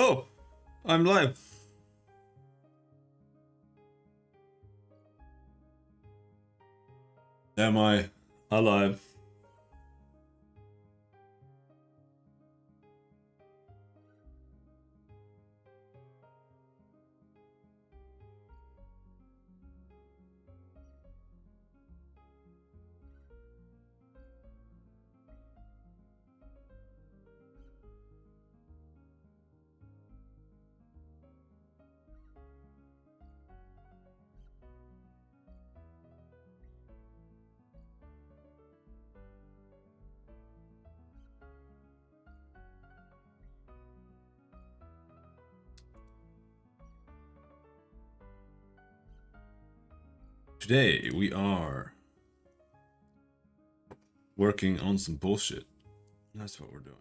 Oh, I'm live. Am I alive? Today we are working on some bullshit. That's what we're doing.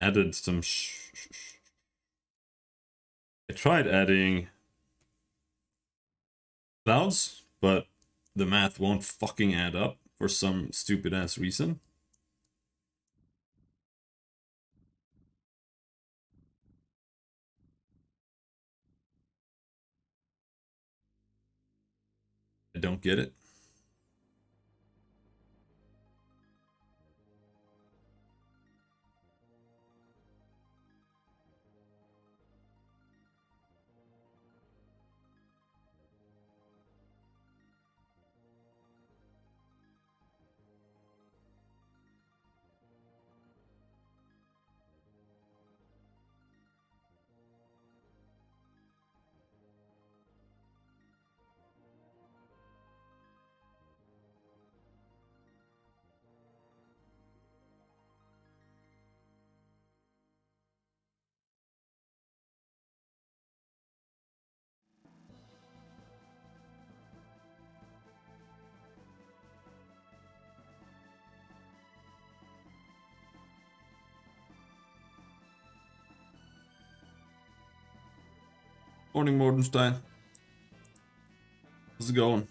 Added some I tried adding clouds, but the math won't fucking add up for some stupid ass reason. I don't get it. Morning, Mordenstein. How's it going?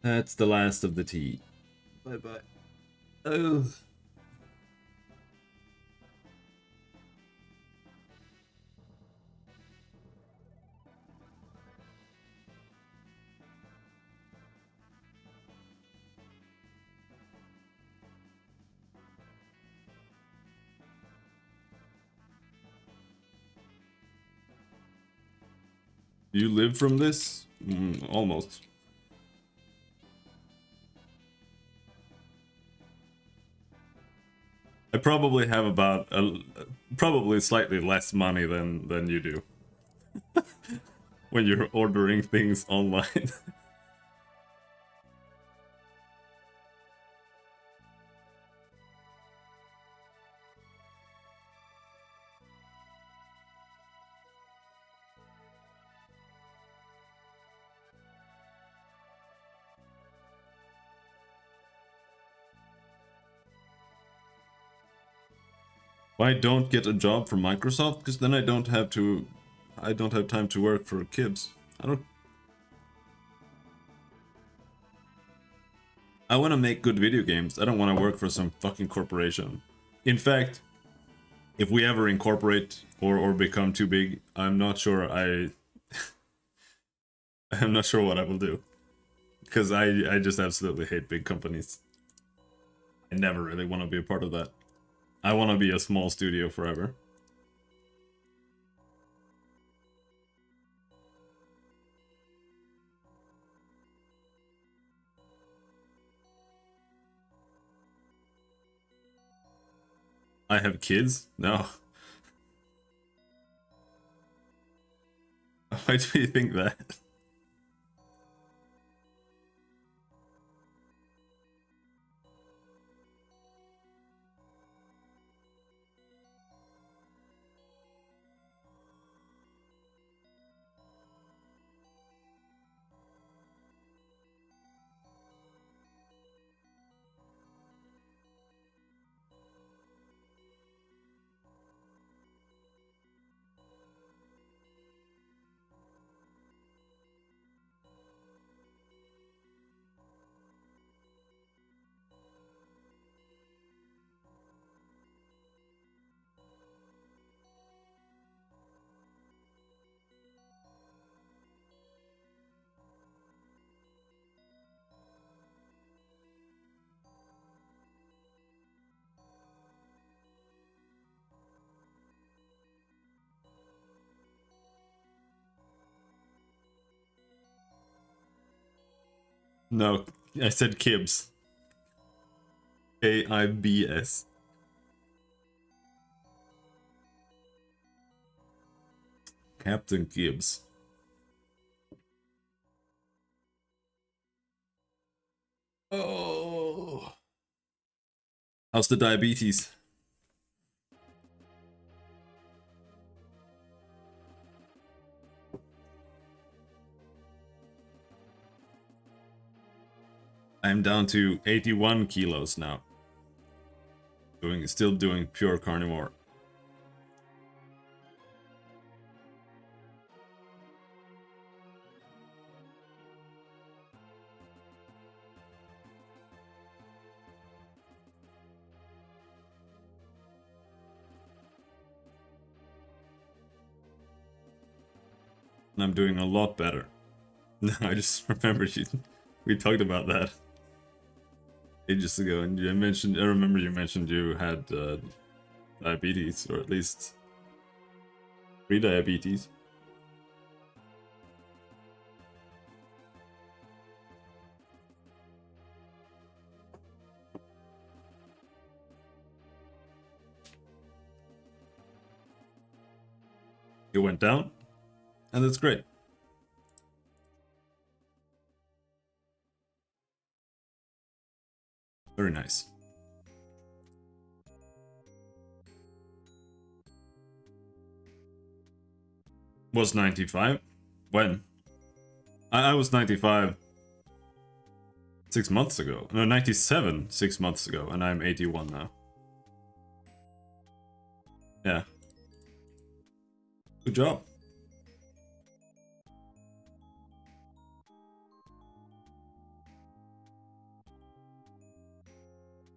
That's the last of the tea. Bye bye. Oh. You live from this? Almost. I probably have about probably slightly less money than you do when you're ordering things online. Why don't get a job for Microsoft? Because then I don't have time to work for Kibs. I want to make good video games. I don't want to work for some fucking corporation. In fact, if we ever incorporate or become too big, I'm not sure I'm not sure what I will do. Because I just absolutely hate big companies. I never really want to be a part of that. I want to be a small studio forever. I have kids? No. Why do you think that? No, I said Kibs. Kibs. Captain Gibbs. Oh. How's the diabetes? I'm down to 81 kilos now. Still doing pure carnivore. And I'm doing a lot better. No, I just remembered we talked about that ages ago, and I remember you mentioned you had diabetes, or at least pre-diabetes. It went down, and that's great. Very nice. Was 95? When? I was 95 6 months ago. No, 97 6 months ago, and I'm 81 now. Yeah. Good job.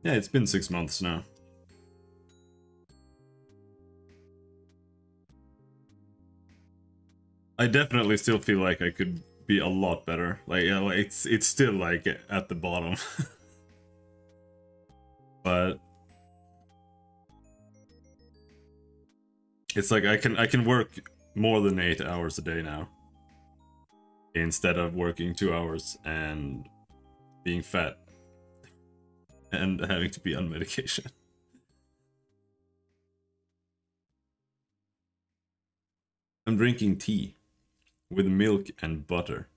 Yeah, it's been 6 months now. I definitely still feel like I could be a lot better. Like, yeah, like it's still like at the bottom. But it's like I can work more than 8 hours a day now, instead of working 2 hours and being fat and having to be on medication. I'm drinking tea with milk and butter.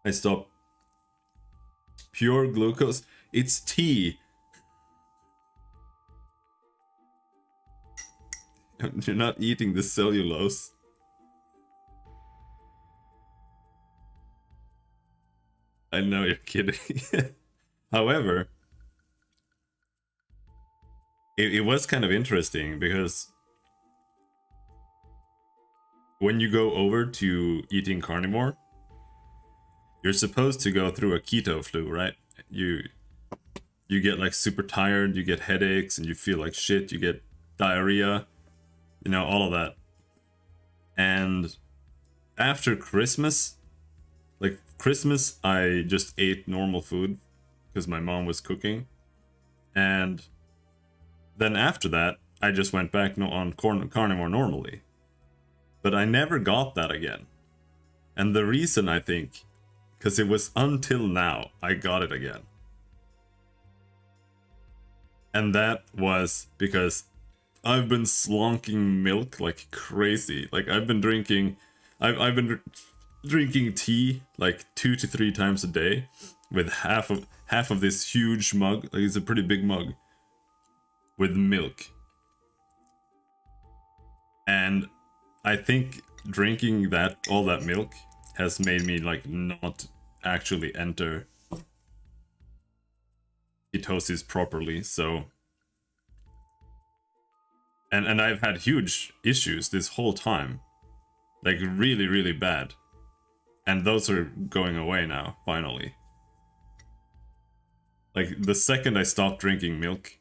I stopped. Pure glucose. It's tea. You're not eating the cellulose. I know you're kidding. However, it was kind of interesting because when you go over to eating carnivore, you're supposed to go through a keto flu, right? You get like super tired, you get headaches, and you feel like shit, you get diarrhea, you know, all of that. And after Christmas, like Christmas, I just ate normal food because my mom was cooking. And then after that, I just went back on carnivore normally. But I never got that again. And the reason, I think, because it was until now I got it again. And that was because I've been slonking milk like crazy. Like I've been drinking tea like 2 to 3 times a day with half of this huge mug. Like it's a pretty big mug with milk. And I think drinking all that milk has made me like not actually enter ketosis properly. So and I've had huge issues this whole time, like really, really bad, and those are going away now finally. Like the second I stopped drinking milk,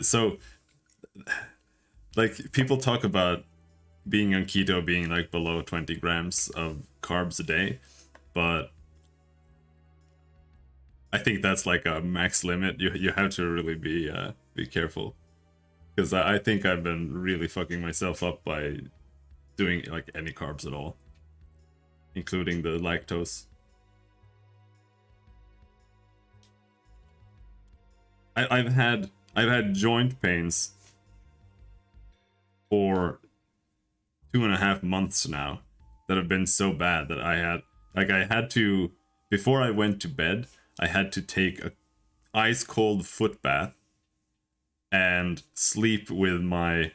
so like people talk about being on keto being like below 20 grams of carbs a day, but I think that's like a max limit. You have to really be careful, because I think I've been really fucking myself up by doing like any carbs at all, including the lactose. I've had joint pains for 2.5 months now that have been so bad that I had to, before I went to bed, I had to take a ice cold foot bath and sleep with my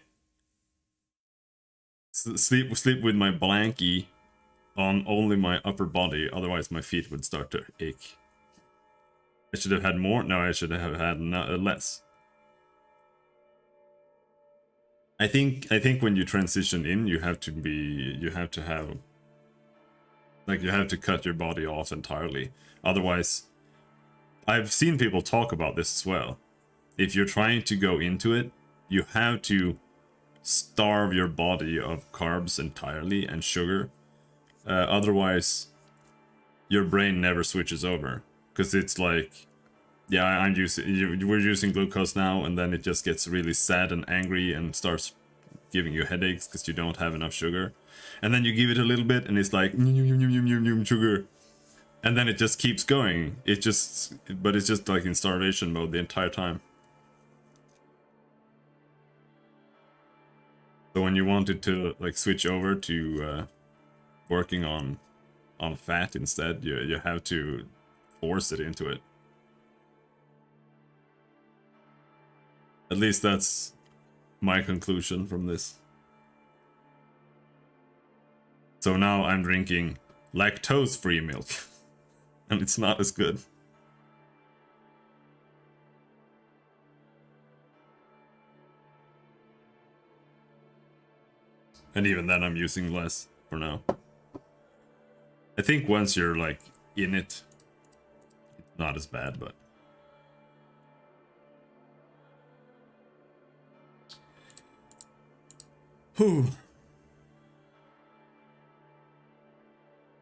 blankie on only my upper body, otherwise my feet would start to ache. I should have had more. No, I should have had less. I think when you transition in, you have to have, like, you have to cut your body off entirely. Otherwise, I've seen people talk about this as well. If you're trying to go into it, you have to starve your body of carbs entirely and sugar. Otherwise, your brain never switches over, because it's like, yeah, we're using glucose now, and then it just gets really sad and angry and starts giving you headaches because you don't have enough sugar. And then you give it a little bit and it's like sugar, and then it just keeps going. But it's just like in starvation mode the entire time. So when you wanted to like switch over to working on fat instead, you have to force it into it. At least that's my conclusion from this. So now I'm drinking lactose-free milk, and it's not as good. And even then I'm using less for now. I think once you're like in it, it's not as bad, but whew.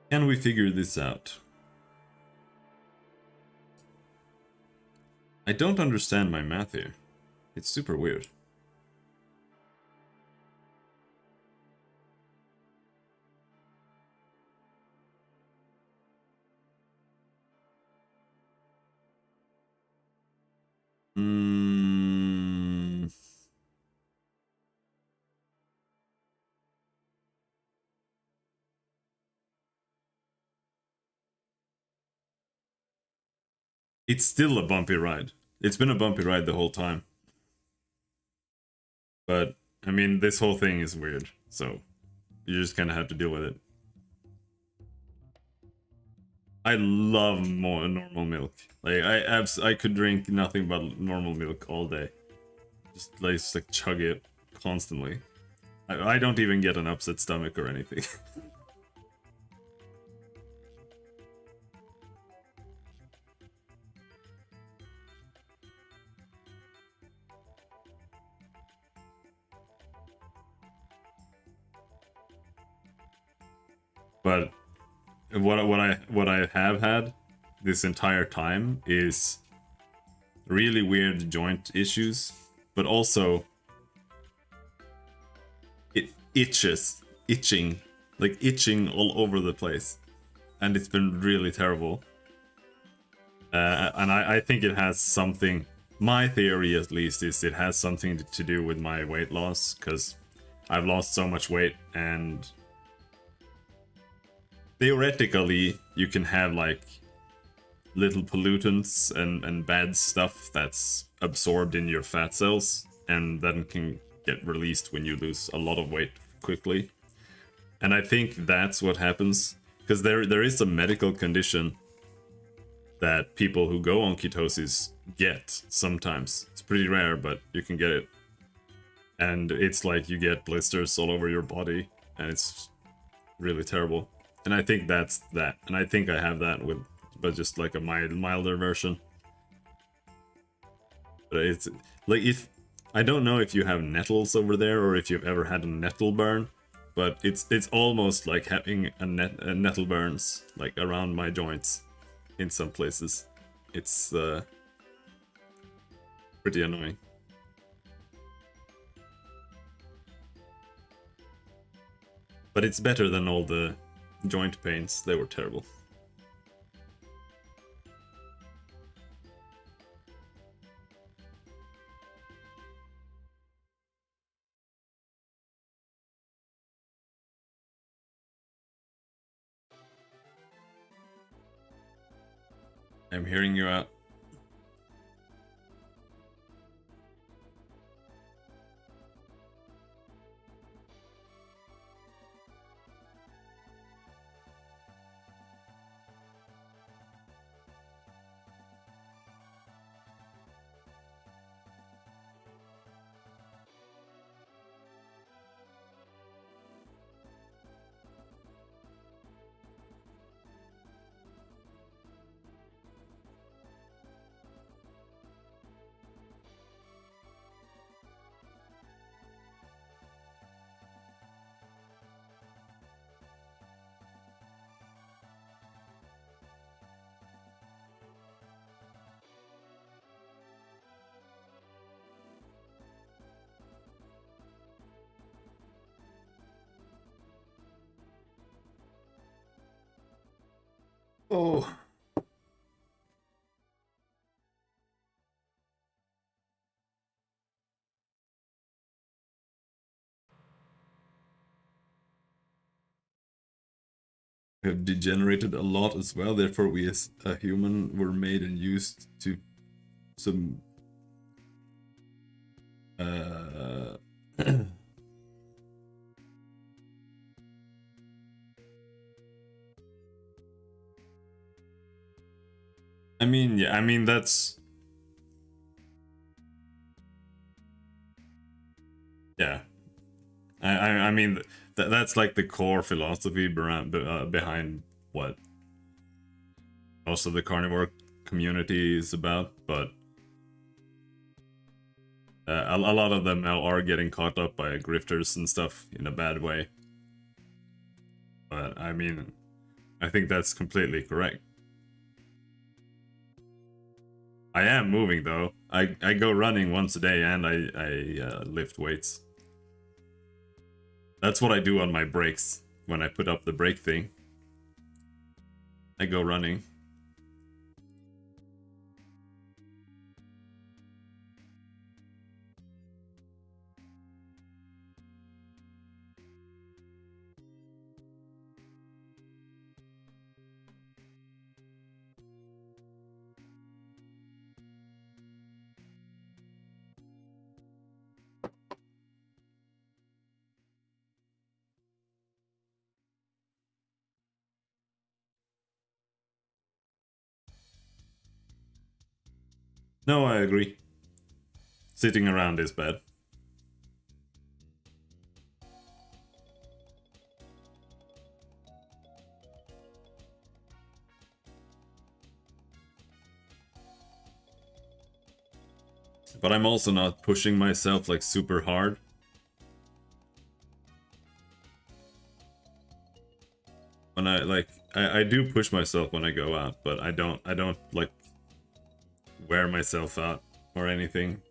Can we figure this out? I don't understand my math here. It's super weird. It's still a bumpy ride. It's been a bumpy ride the whole time. But, I mean, this whole thing is weird, so you just kind of have to deal with it. I love more normal milk. Like, I could drink nothing but normal milk all day. Just like chug it constantly. I don't even get an upset stomach or anything. But what I have had this entire time is really weird joint issues, but also it itching all over the place, and it's been really terrible. And I think it has something. My theory, at least, is it has something to do with my weight loss, because I've lost so much weight, and theoretically you can have like little pollutants and bad stuff that's absorbed in your fat cells, and then can get released when you lose a lot of weight quickly. And I think that's what happens, because there is a medical condition that people who go on ketosis get sometimes. It's pretty rare, but you can get it. And it's like you get blisters all over your body, and it's really terrible. And I think that's that. And I think I have that with, but just like a milder version. But it's like, if I don't know if you have nettles over there or if you've ever had a nettle burn, but it's almost like having a nettle burns like around my joints in some places. It's pretty annoying. But it's better than all the joint pains. They were terrible. I'm hearing you out. Oh. Have degenerated a lot as well. Therefore, we as a human were made and used to some I mean, yeah, I mean that's yeah. I mean that's like the core philosophy behind what most of the carnivore community is about, but a lot of them now are getting caught up by grifters and stuff in a bad way. But I mean, I think that's completely correct. I am moving though. I go running once a day and I lift weights. That's what I do on my breaks when I put up the break thing. I go running. No, I agree. Sitting around is bad. But I'm also not pushing myself like super hard. When I do push myself when I go out, but I don't like wear myself out or anything.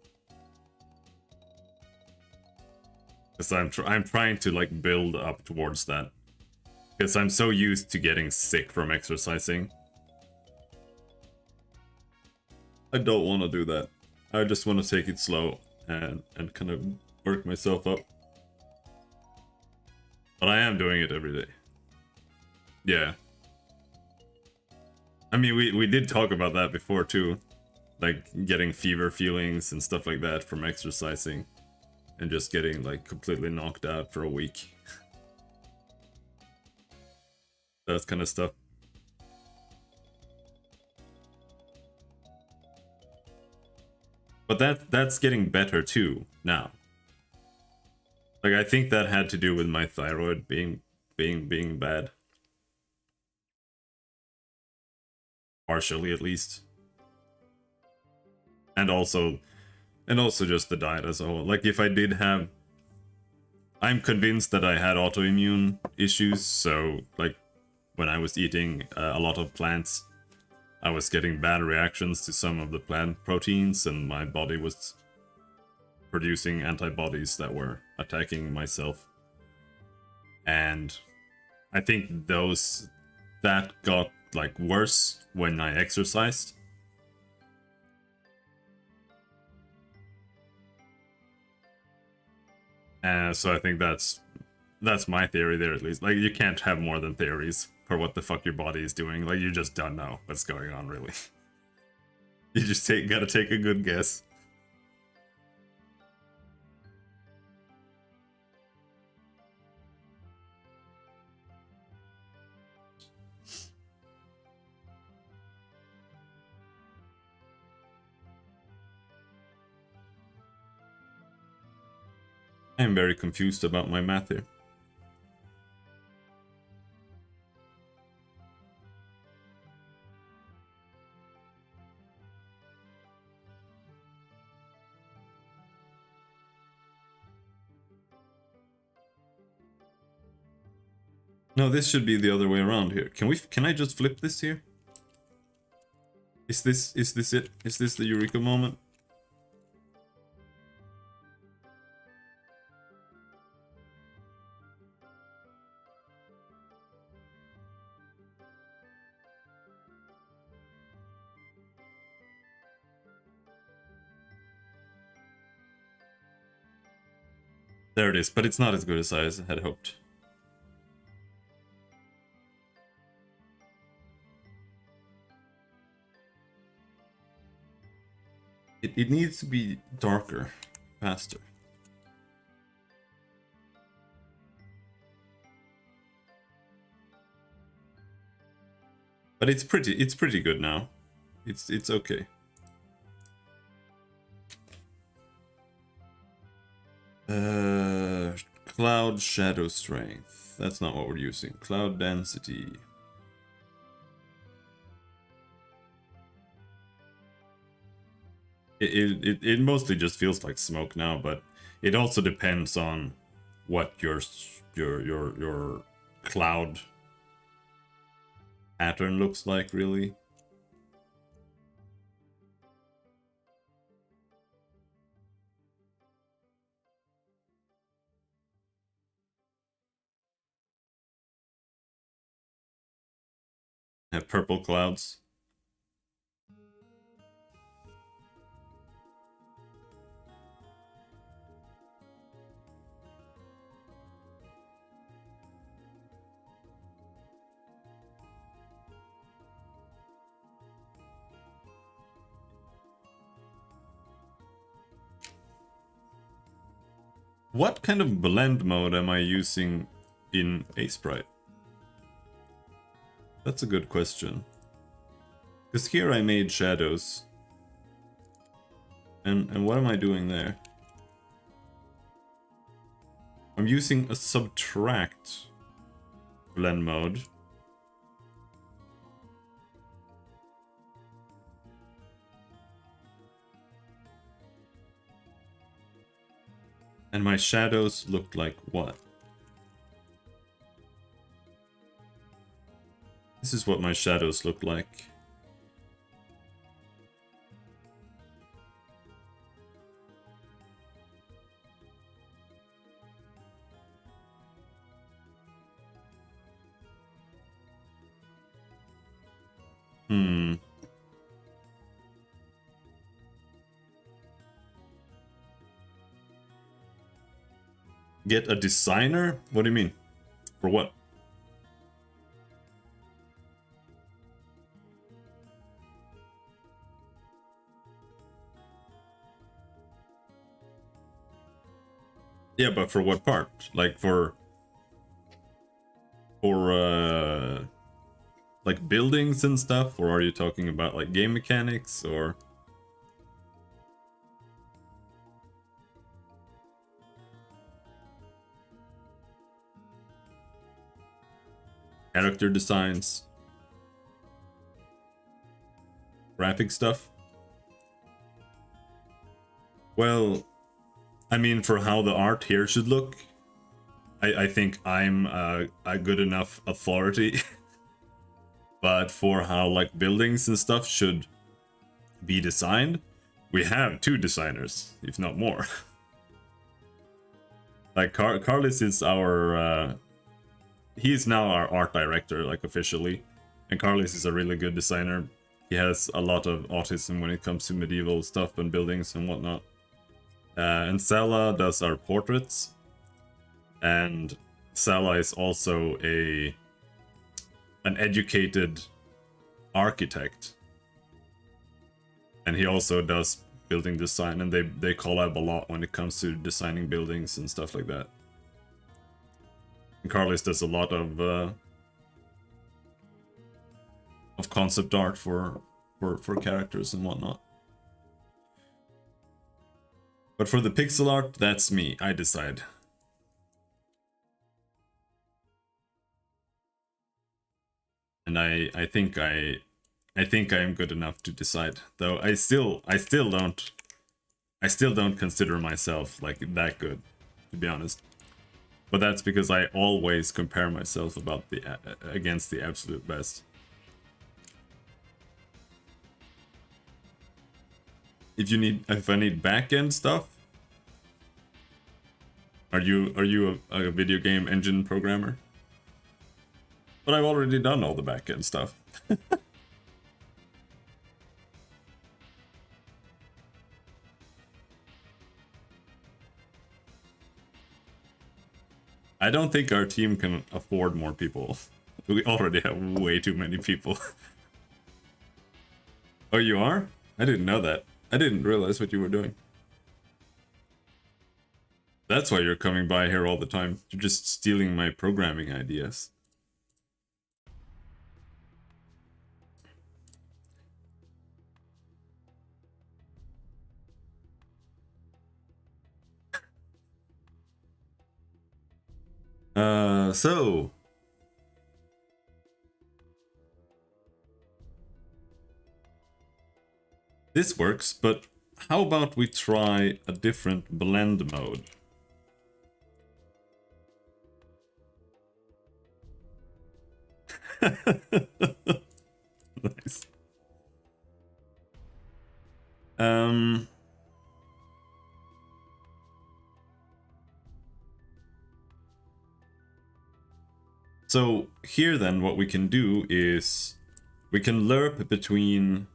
Because I'm trying to like build up towards that. Because I'm so used to getting sick from exercising. I don't want to do that. I just want to take it slow and kind of work myself up. But I am doing it every day. Yeah. I mean, we did talk about that before too. Like getting fever feelings and stuff like that from exercising. And just getting like completely knocked out for a week. That kind of stuff. But that's getting better too now. Like I think that had to do with my thyroid being bad. Partially at least. And also just the diet as a whole. Like if I did have I'm convinced that I had autoimmune issues, so like when I was eating a lot of plants, I was getting bad reactions to some of the plant proteins, and my body was producing antibodies that were attacking myself. And I think that got like worse when I exercised. So I think that's my theory there, at least. Like, you can't have more than theories for what the fuck your body is doing. Like, you just don't know what's going on, really. You just gotta take a good guess. I'm very confused about my math here. No, this should be the other way around here. Can I just flip this here? Is this it? Is this the Eureka moment? There it is, but it's not as good as I had hoped. It needs to be darker, faster. But it's pretty good now. It's okay. Cloud shadow strength. That's not what we're using. Cloud density. It mostly just feels like smoke now, but it also depends on what your cloud pattern looks like, really. Have purple clouds. What kind of blend mode am I using in Sprite? That's a good question. Because here I made shadows. And what am I doing there? I'm using a subtract blend mode. And my shadows look like what? This is what my shadows look like. Get a designer? What do you mean? For what? Yeah, but for what part? Like for like buildings and stuff, or are you talking about like game mechanics or character designs? Graphic stuff? Well, I mean, for how the art here should look, I think I'm a good enough authority. But for how like buildings and stuff should be designed, we have 2 designers, if not more. Like Carlos is our he's now our art director, like officially, and Carlos is a really good designer. He has a lot of autism when it comes to medieval stuff and buildings and whatnot. And Sala does our portraits, and Sala is also an educated architect, and he also does building design, and they collab a lot when it comes to designing buildings and stuff like that. And Carlos does a lot of concept art for characters and whatnot. But for the pixel art, that's me. I decide. And I think I am good enough to decide. Though I still don't consider myself like that good, to be honest. But that's because I always compare myself against the absolute best. If I need back-end stuff, are you a video game engine programmer? But I've already done all the back-end stuff. I don't think our team can afford more people. We already have way too many people. Oh, you are? I didn't know that. I didn't realize what you were doing. That's why you're coming by here all the time. You're just stealing my programming ideas. So this works, but how about we try a different blend mode? Nice. So here then what we can do is we can lerp between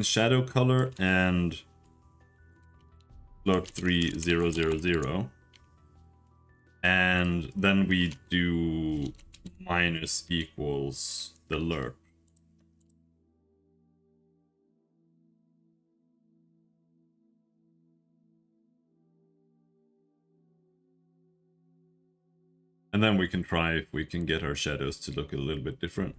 shadow color and lerp 3000, and then we do minus equals the lerp. And then we can try if we can get our shadows to look a little bit different.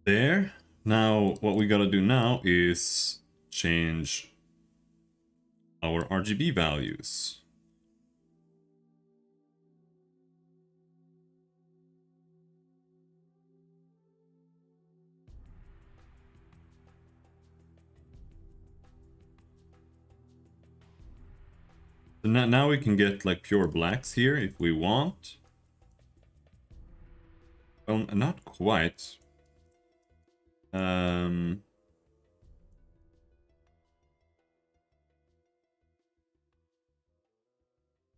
There. Now what we gotta do now is change our RGB values. So now we can get like pure blacks here if we want. Not quite.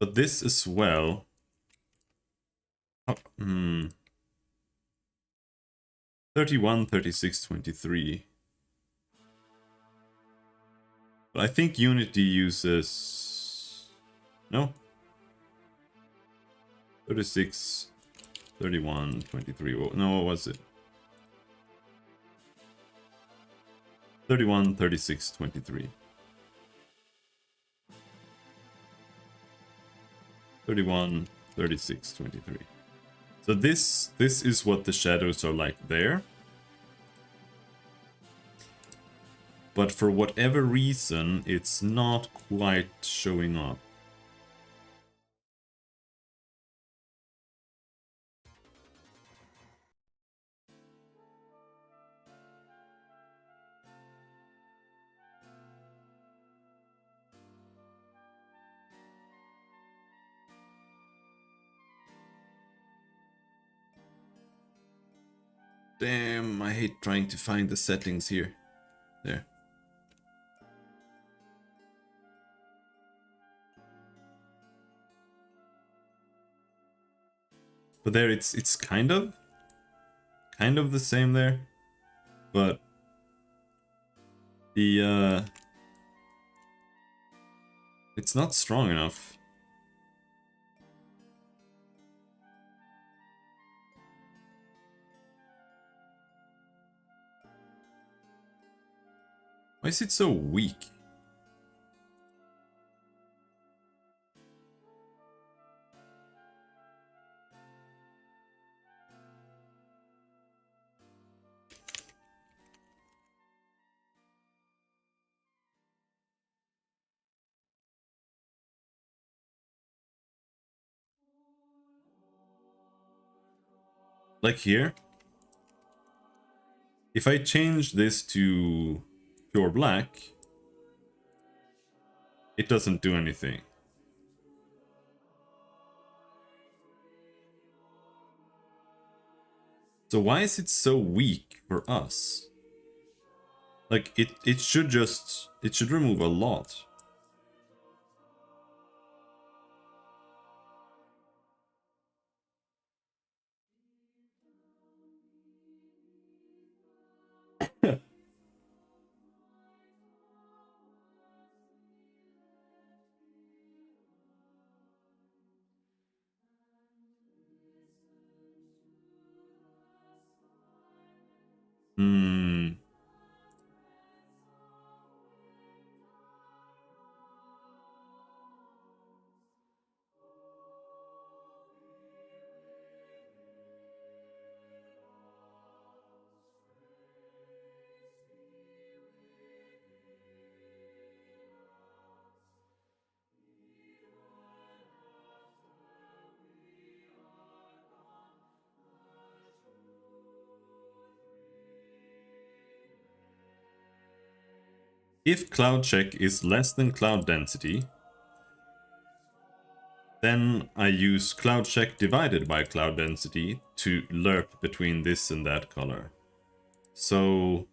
But this as well. Oh, 31, 36, 23. But I think Unity uses... No. 36, 31, 23. No, what was it? 31, 36, 23. 31, 36, 23. So this is what the shadows are like there. But for whatever reason, it's not quite showing up. Damn, I hate trying to find the settings here. There. But there it's kind of the same there. But the it's not strong enough. Why is it so weak? Like here, if I change this to pure black, it doesn't do anything. So why is it so weak for us? Like it should remove a lot. Hmm. If cloud check is less than cloud density, then I use cloud check divided by cloud density to lerp between this and that color. So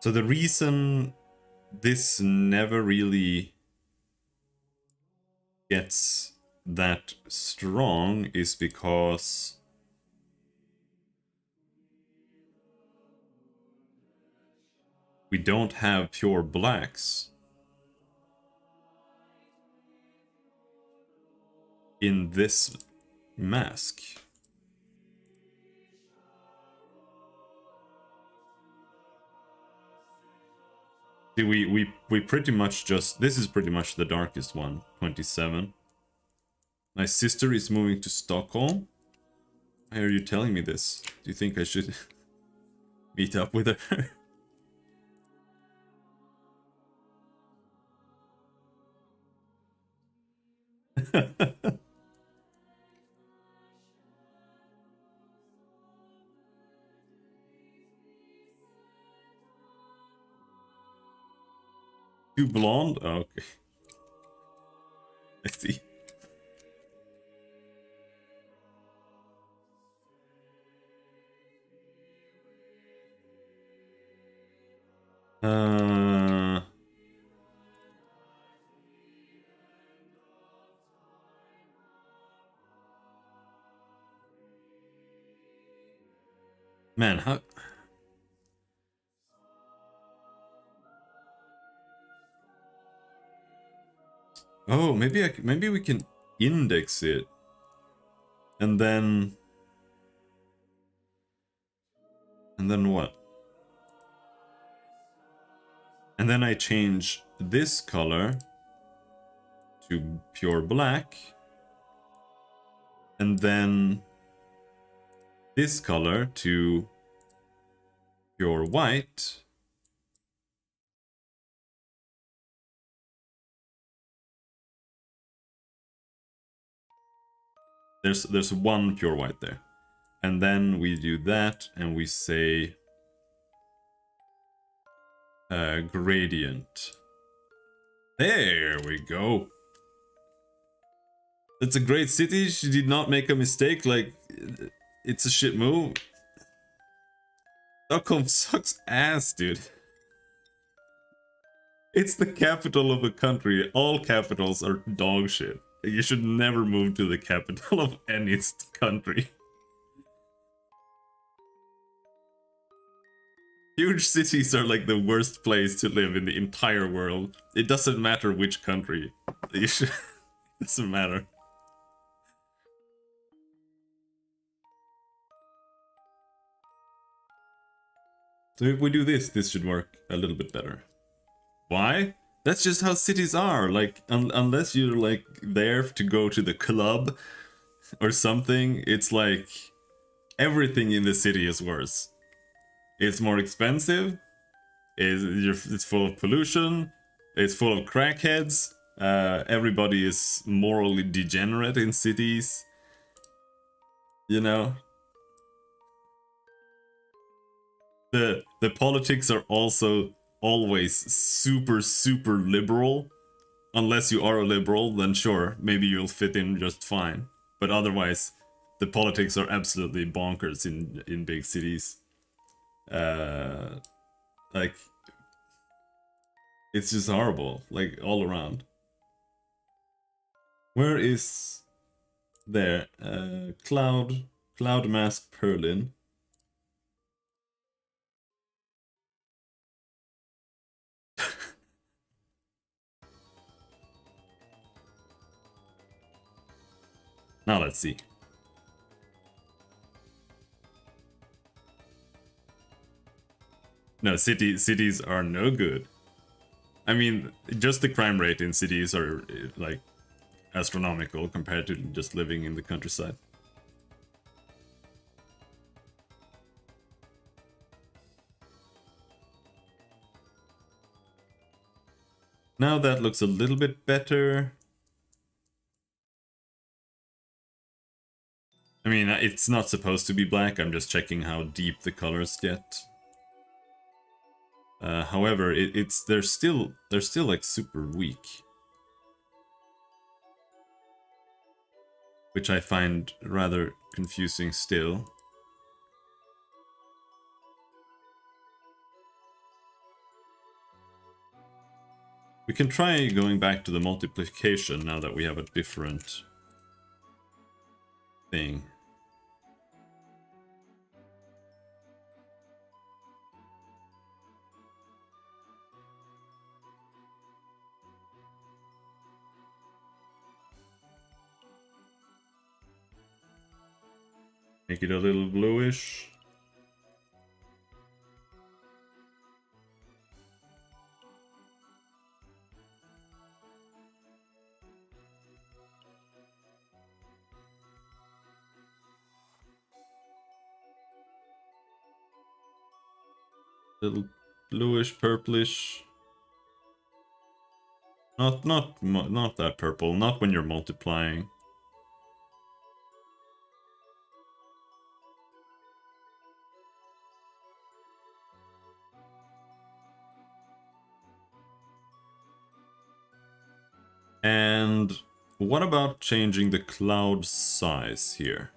the reason this never really gets that strong is because we don't have pure blacks in this mask. See, we pretty much just... This is pretty much the darkest one, 27. My sister is moving to Stockholm. Why are you telling me this? Do you think I should meet up with her? Too blonde? Oh, okay. I see. Uh, man, how? Oh, maybe we can index it, and then what? And then I change this color to pure black, and then this color to pure white. There's one pure white there. And then we do that and we say gradient. There we go. It's a great city. She did not make a mistake. Like, it's a shit move. Stockholm sucks ass, dude. It's the capital of a country. All capitals are dog shit. You should never move to the capital of any country. Huge cities are like the worst place to live in the entire world. It doesn't matter which country. You should... It doesn't matter. So if we do this, this should work a little bit better. Why? That's just how cities are. Like, unless you're like there to go to the club or something, it's like everything in the city is worse. It's more expensive. It's full of pollution. It's full of crackheads. Everybody is morally degenerate in cities. You know? The politics are also always super liberal. Unless you are a liberal, then sure, maybe you'll fit in just fine. But otherwise, the politics are absolutely bonkers in big cities. Like, it's just horrible, like, all around. Where is... There, Cloud Mask Perlin. Now let's see. No, cities are no good. I mean, just the crime rate in cities are like astronomical compared to just living in the countryside. Now that looks a little bit better. I mean, it's not supposed to be black, I'm just checking how deep the colors get. However, they're still like super weak. Which I find rather confusing still. We can try going back to the multiplication now that we have a different thing. Make it a little bluish. Little bluish, purplish. Not that purple. Not when you're multiplying. And what about changing the cloud size here?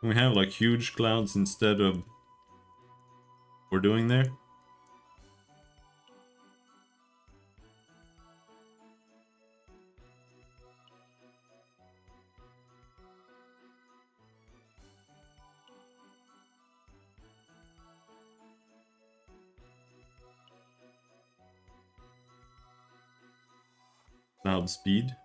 We have like huge clouds instead of we're doing there. Cloud speed.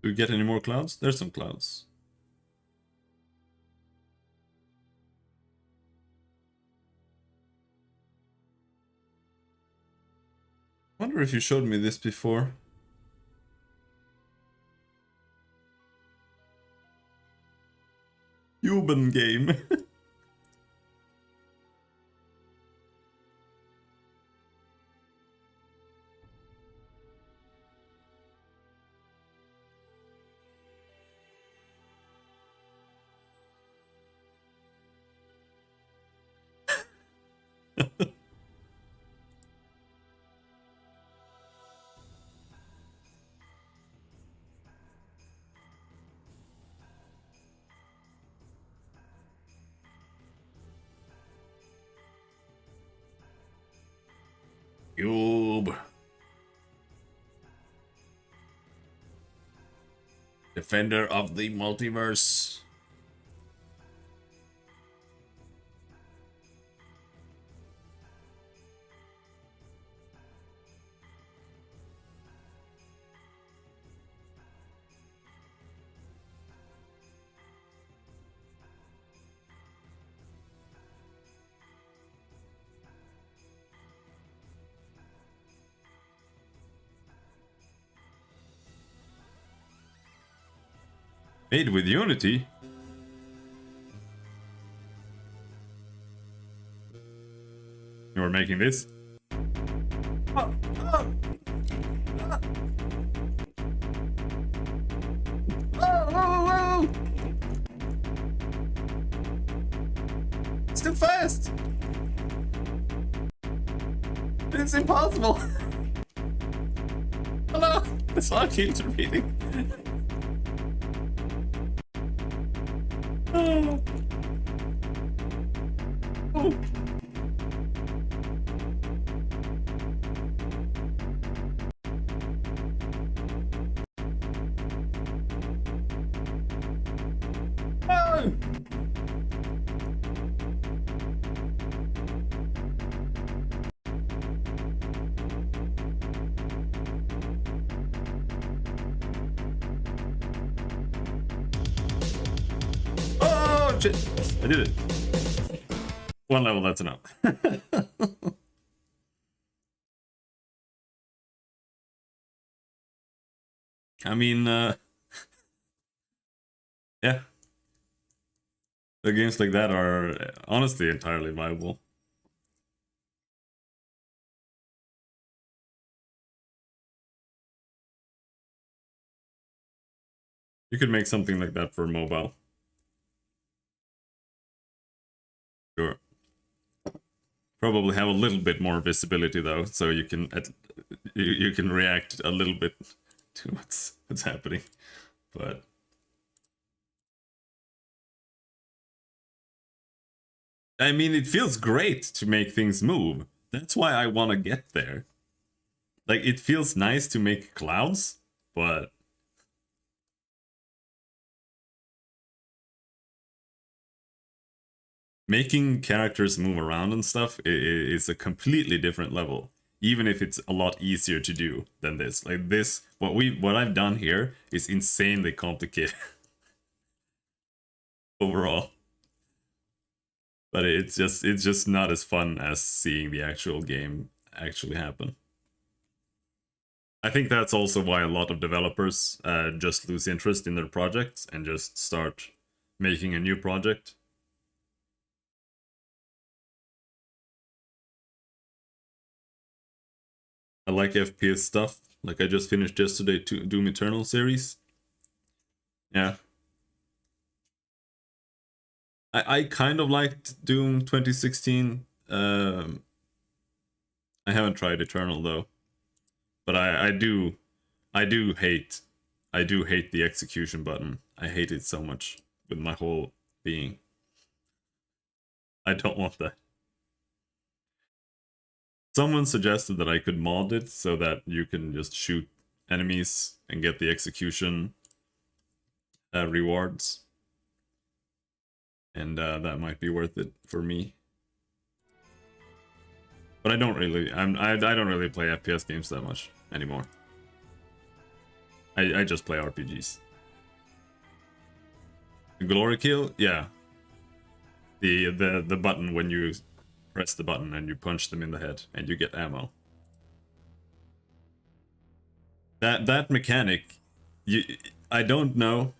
Do we get any more clouds? There's some clouds. I wonder if you showed me this before. Cuban game. Cube. Defender of the multiverse. Made with Unity? You were making this? Oh, oh, oh, it's too fast! It's impossible! Hello! The song keeps repeating. Oh. Oh. Oh. Oh, shit. I did it. One level, that's enough. I mean, yeah. The games like that are honestly entirely viable. You could make something like that for mobile. Sure. Probably have a little bit more visibility though, so you can you can react a little bit to what's happening. But I mean, it feels great to make things move. That's why I want to get there. Like, it feels nice to make clouds, but making characters move around and stuff is a completely different level. Even if it's a lot easier to do than this. Like this, what I've done here is insanely complicated overall. But it's just not as fun as seeing the actual game actually happen. I think that's also why a lot of developers just lose interest in their projects and just start making a new project. I like FPS stuff. Like I just finished yesterday Doom Eternal series. Yeah. I kind of liked Doom 2016. I haven't tried Eternal though, but I do hate the execution button. I hate it so much with my whole being. I don't want that. Someone suggested that I could mod it so that you can just shoot enemies and get the execution rewards, and that might be worth it for me. But I don't really, I don't really play FPS games that much anymore. I just play RPGs. Glory kill, yeah. The button when you press the button and you punch them in the head and you get ammo. That mechanic, I don't know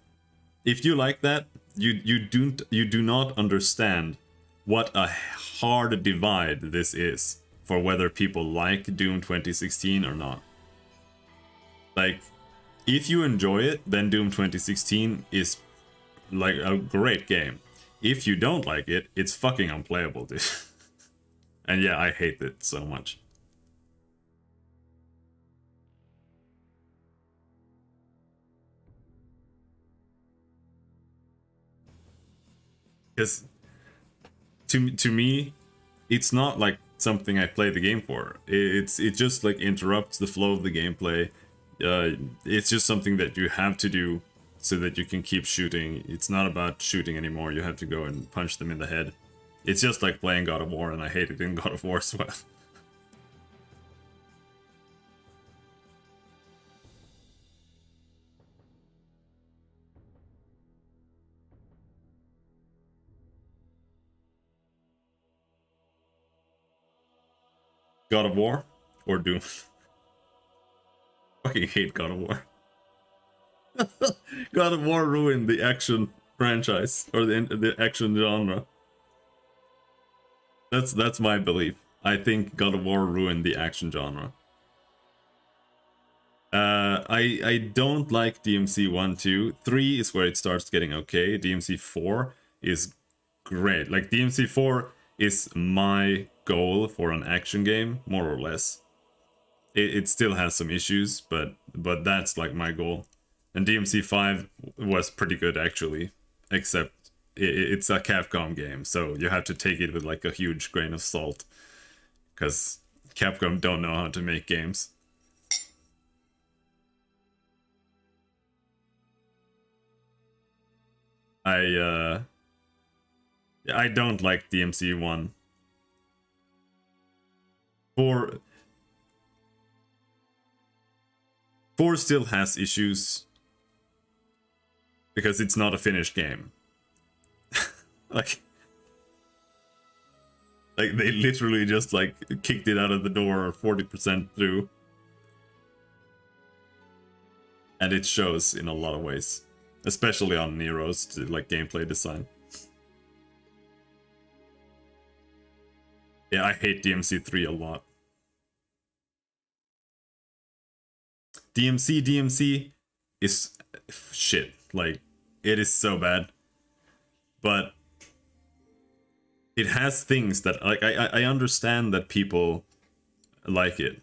if you like that. You do not understand what a hard divide this is for whether people like Doom 2016 or not. Like, if you enjoy it, then Doom 2016 is like a great game. If you don't like it, it's fucking unplayable, dude. And yeah, I hate it so much. Because to me, it's not like something I play the game for. It just like interrupts the flow of the gameplay. It's just something that you have to do so that you can keep shooting. It's not about shooting anymore. You have to go and punch them in the head. It's just like playing God of War, and I hate it in God of War as well. God of War or Doom? Fucking hate God of War. God of War ruined the action franchise or the action genre. That's my belief. I think God of War ruined the action genre. I don't like DMC 1, 2. 3 is where it starts getting okay. DMC 4 is great. Like, DMC 4 is my goal for an action game, more or less. It still has some issues, but that's like my goal. And DMC 5 was pretty good, actually, except it's a Capcom game, so you have to take it with like a huge grain of salt, because Capcom don't know how to make games. I don't like DMC 1. 4 still has issues because it's not a finished game. like they literally just like kicked it out of the door 40% through, and it shows in a lot of ways, especially on Nero's like gameplay design. Yeah, I hate DMC 3 a lot. DMC is shit. Like, it is so bad. But it has things that, like, I understand that people like it,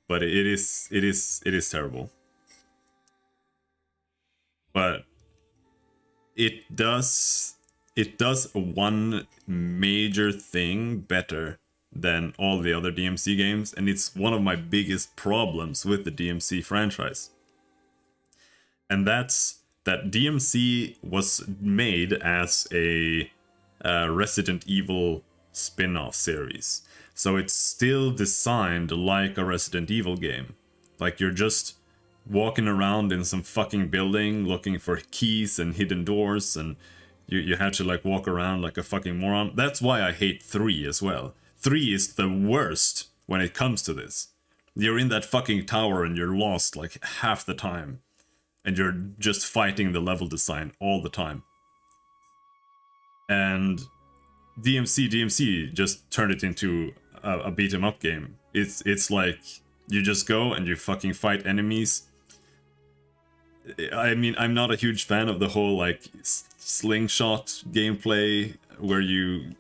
but it is terrible. But it does one major thing better than all the other DMC games, and it's one of my biggest problems with the DMC franchise. And that's that DMC was made as a Resident Evil spin-off series. So it's still designed like a Resident Evil game. Like, you're just walking around in some fucking building looking for keys and hidden doors, and you have to like walk around like a fucking moron. That's why I hate 3 as well. 3 is the worst when it comes to this. You're in that fucking tower and you're lost like half the time. And you're just fighting the level design all the time. And DMC just turned it into a beat 'em up game. It's like you just go and you fucking fight enemies. I mean, I'm not a huge fan of the whole like slingshot gameplay where you're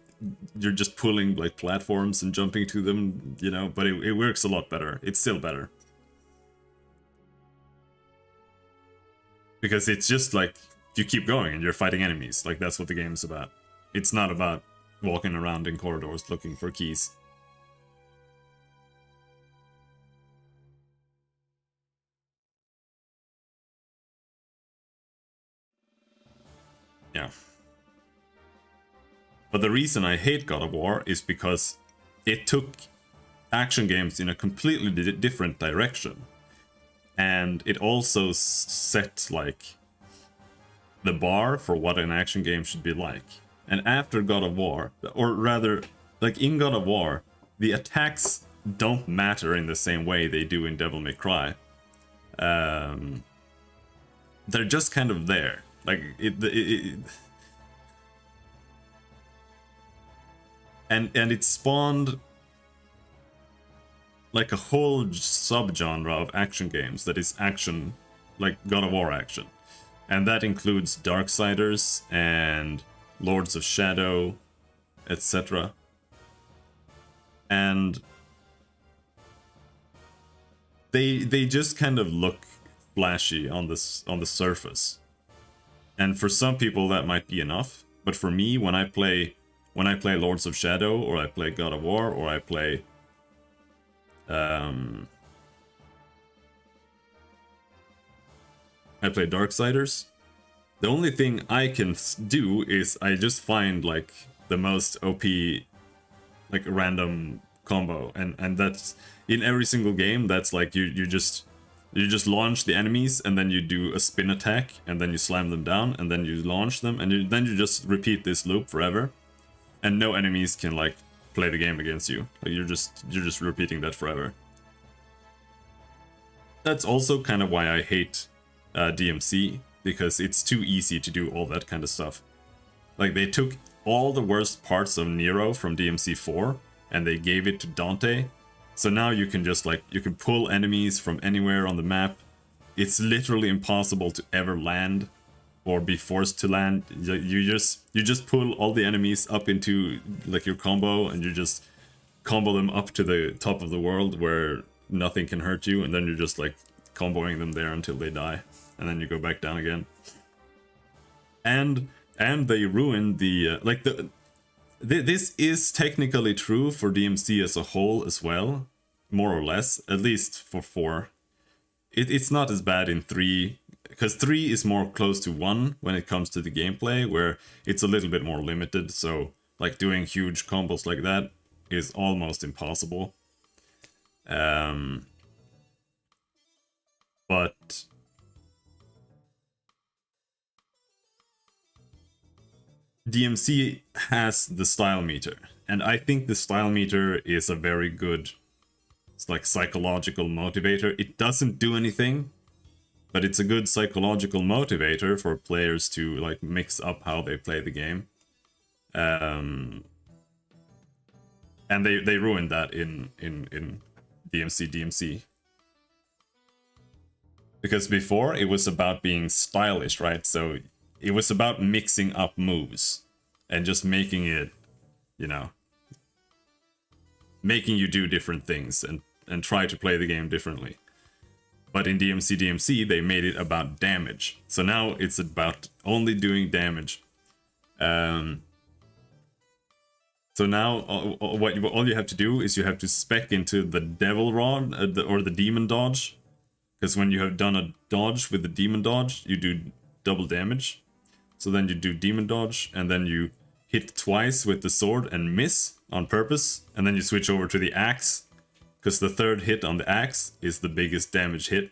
just pulling like platforms and jumping to them, you know, but it works a lot better. It's still better. Because it's just like you keep going and you're fighting enemies. Like that's what the game's about. It's not about walking around in corridors looking for keys. Yeah. But the reason I hate God of War is because it took action games in a completely different direction. And it also set like the bar for what an action game should be like. And after God of War, or rather, like in God of War, the attacks don't matter in the same way they do in Devil May Cry. They're just kind of there. Like and it spawned like a whole subgenre of action games that is action, like God of War action. And that includes Darksiders and Lords of Shadow, etc. And they just kind of look flashy on the surface. And for some people that might be enough, but for me, when I play Lords of Shadow, or I play God of War, or I play Darksiders, the only thing I can do is I just find like the most OP like random combo, and that's in every single game. That's like you just launch the enemies and then you do a spin attack and then you slam them down and then you launch them and then you just repeat this loop forever, and no enemies can like play the game against you. Like you're just repeating that forever. That's also kind of why I hate DMC, because it's too easy to do all that kind of stuff. Like they took all the worst parts of Nero from DMC 4 and they gave it to Dante. So now you can just like, you can pull enemies from anywhere on the map. It's literally impossible to ever land or be forced to land. You just pull all the enemies up into like your combo, and you just combo them up to the top of the world where nothing can hurt you, and then you're just like comboing them there until they die, and then you go back down again. And they ruined the this is technically true for DMC as a whole as well, more or less, at least for 4. It's not as bad in 3, because 3 is more close to 1 when it comes to the gameplay, where it's a little bit more limited, so like doing huge combos like that is almost impossible. But DMC has the style meter, and I think the style meter is a very good, it's like psychological motivator. It doesn't do anything, but it's a good psychological motivator for players to like mix up how they play the game. And they ruined that in DMC. Because before it was about being stylish, right? So it was about mixing up moves and just making it, you know, making you do different things and try to play the game differently. But in DMC, they made it about damage. So now it's about only doing damage. So now all you have to do is you have to spec into the Devil Rod or the Demon Dodge. Because when you have done a dodge with the Demon Dodge, you do double damage. So then you do Demon Dodge, and then you hit twice with the sword and miss on purpose. And then you switch over to the axe, because the third hit on the axe is the biggest damage hit.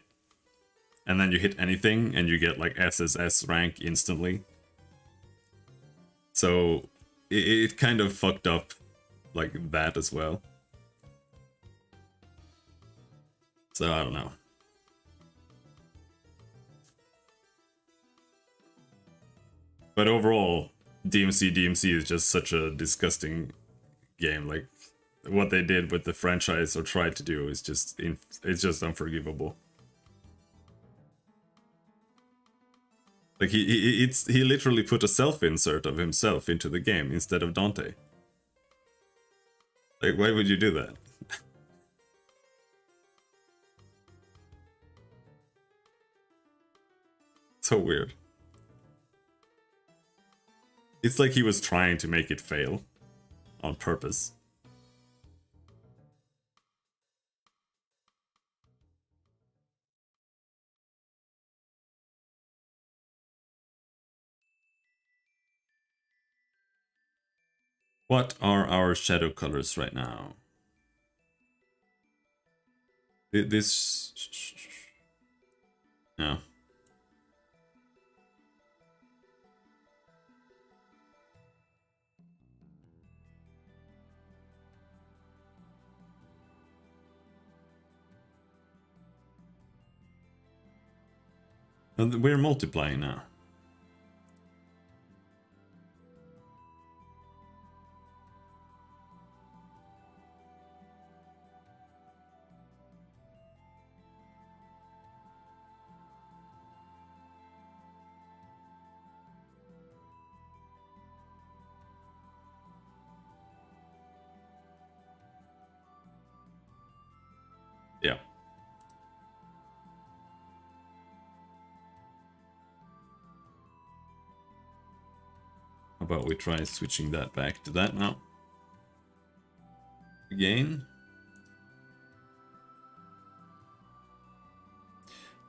And then you hit anything and you get like SSS rank instantly. So it kind of fucked up like that as well. So I don't know. But overall, DMC is just such a disgusting game. Like what they did with the franchise or tried to do is just it's just unforgivable. Like he literally put a self insert of himself into the game instead of Dante. Like, why would you do that? So weird. It's like he was trying to make it fail on purpose. What are our shadow colors right now? This... No. We're multiplying now. Yeah. How about we try switching that back to that now? Again.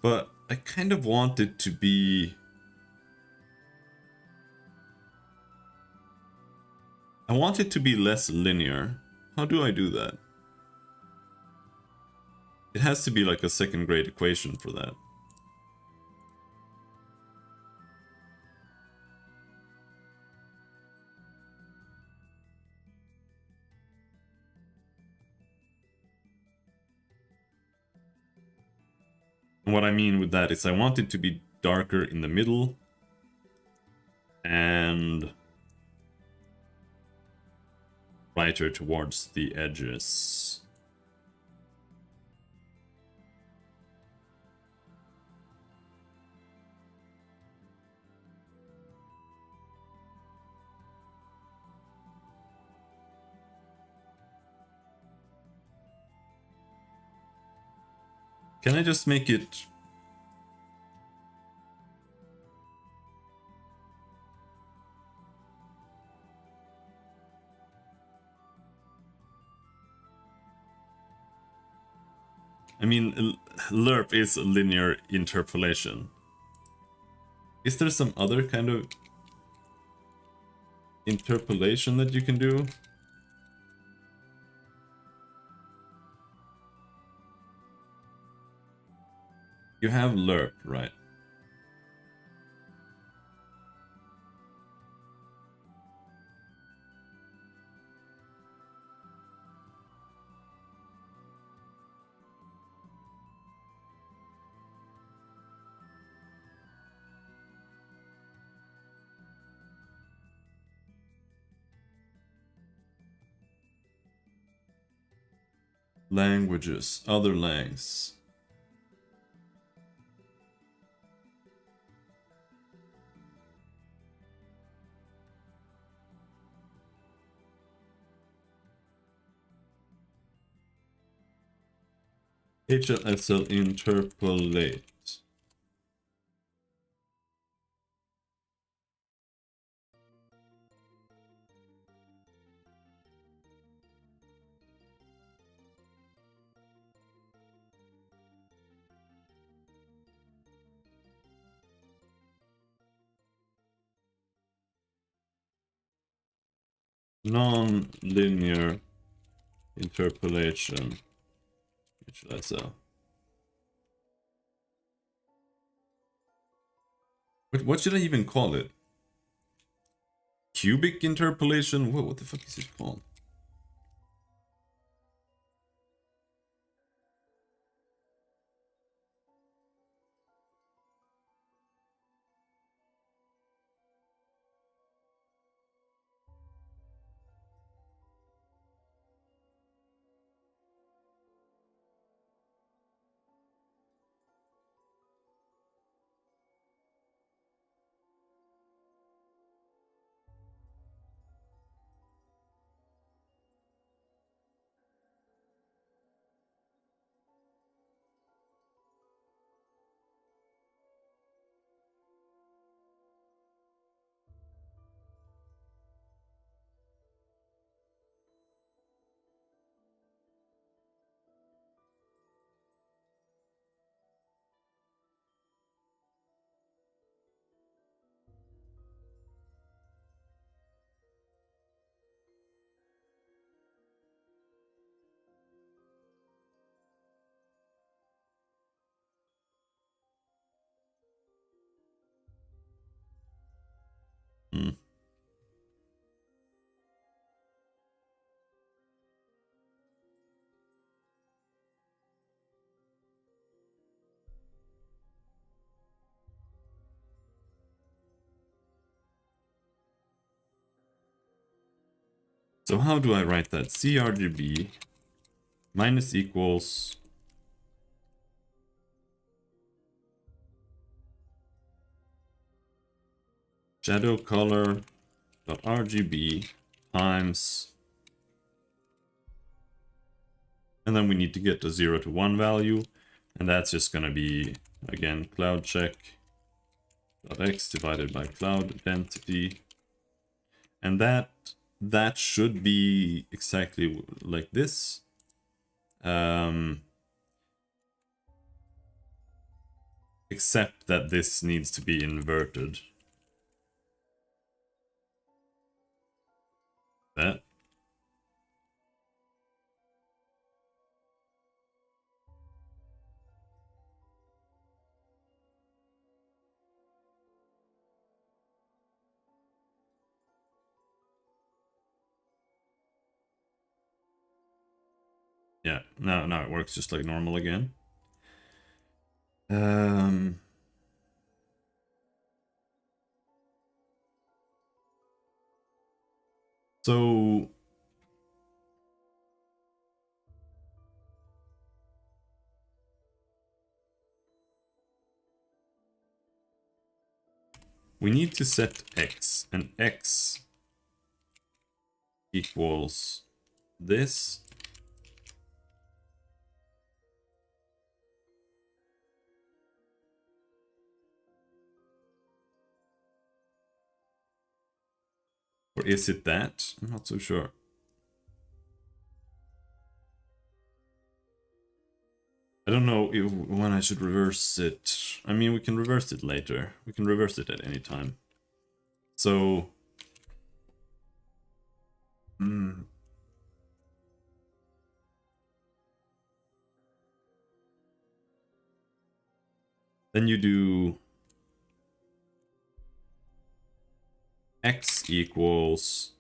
But I kind of want it to be... I want it to be less linear. How do I do that? It has to be like a second grade equation for that. And what I mean with that is I want it to be darker in the middle and brighter towards the edges. Can I just make it... I mean, lerp is a linear interpolation. Is there some other kind of interpolation that you can do? You have lerp, right? Languages, other langs. HLSL interpolate. Non-linear interpolation. HLSL. What should I even call it? Cubic interpolation? What the fuck is it called? So how do I write that? CRGB minus equals shadow color dot RGB times, and then we need to get the 0 to 1 value, and that's just going to be, again, cloud check dot x divided by cloud density, and that should be exactly like this. Except that this needs to be inverted. That. Yeah, now it works just like normal again. So we need to set x, and x equals this. Or is it that? I'm not so sure. I don't know when I should reverse it. I mean, we can reverse it later. We can reverse it at any time. So... then you do x equals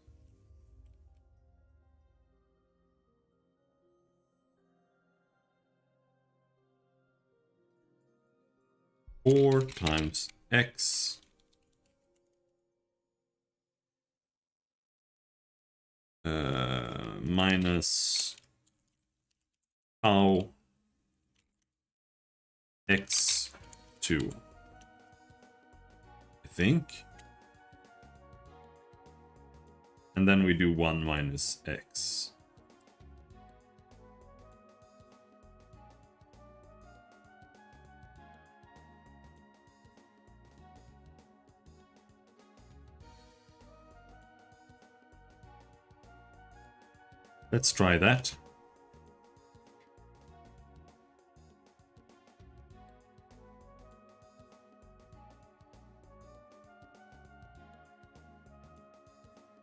4 times x minus tau x2, I think. And then we do 1 minus x. Let's try that.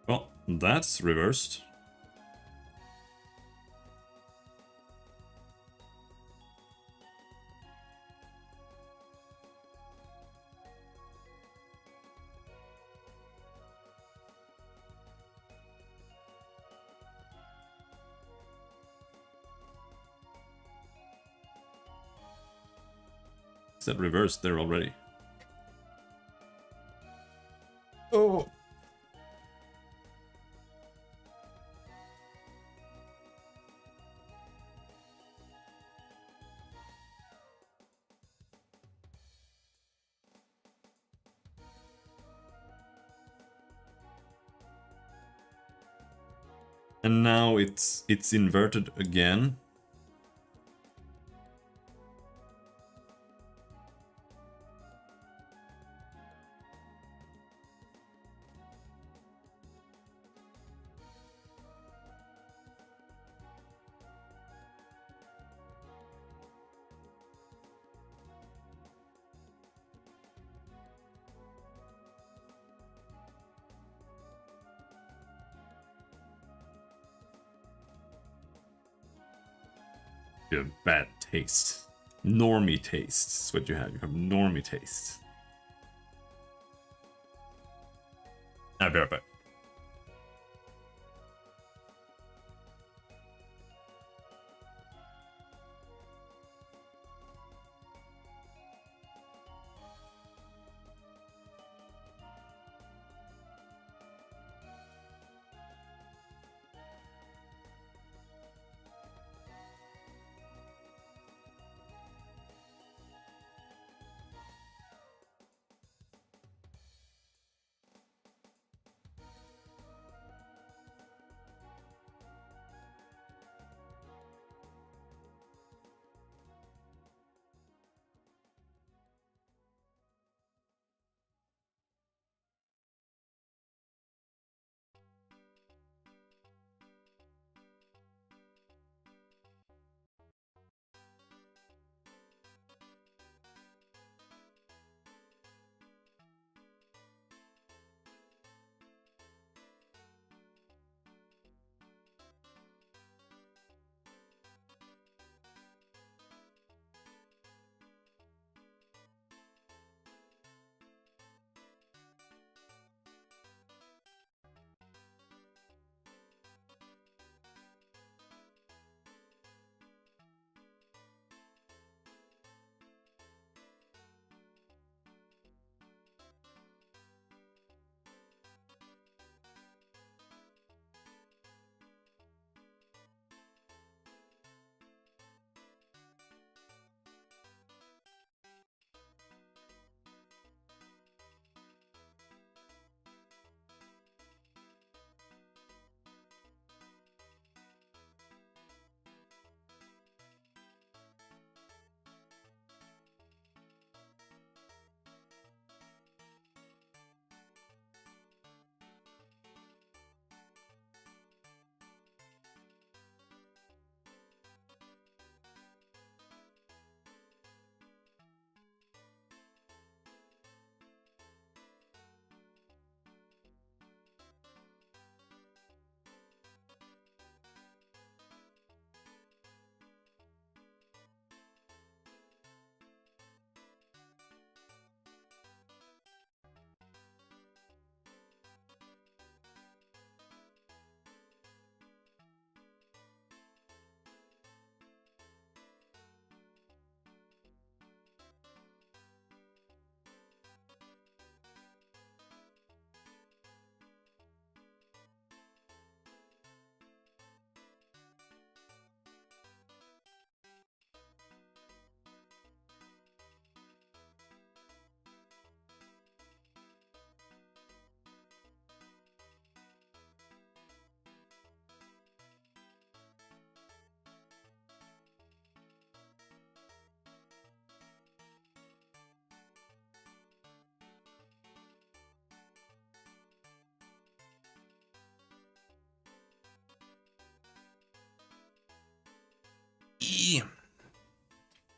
Well, that's reversed. Is that reversed there already? Oh! And now it's inverted again. You have bad taste. Normie taste is what you have. You have normie taste. I'll be right back.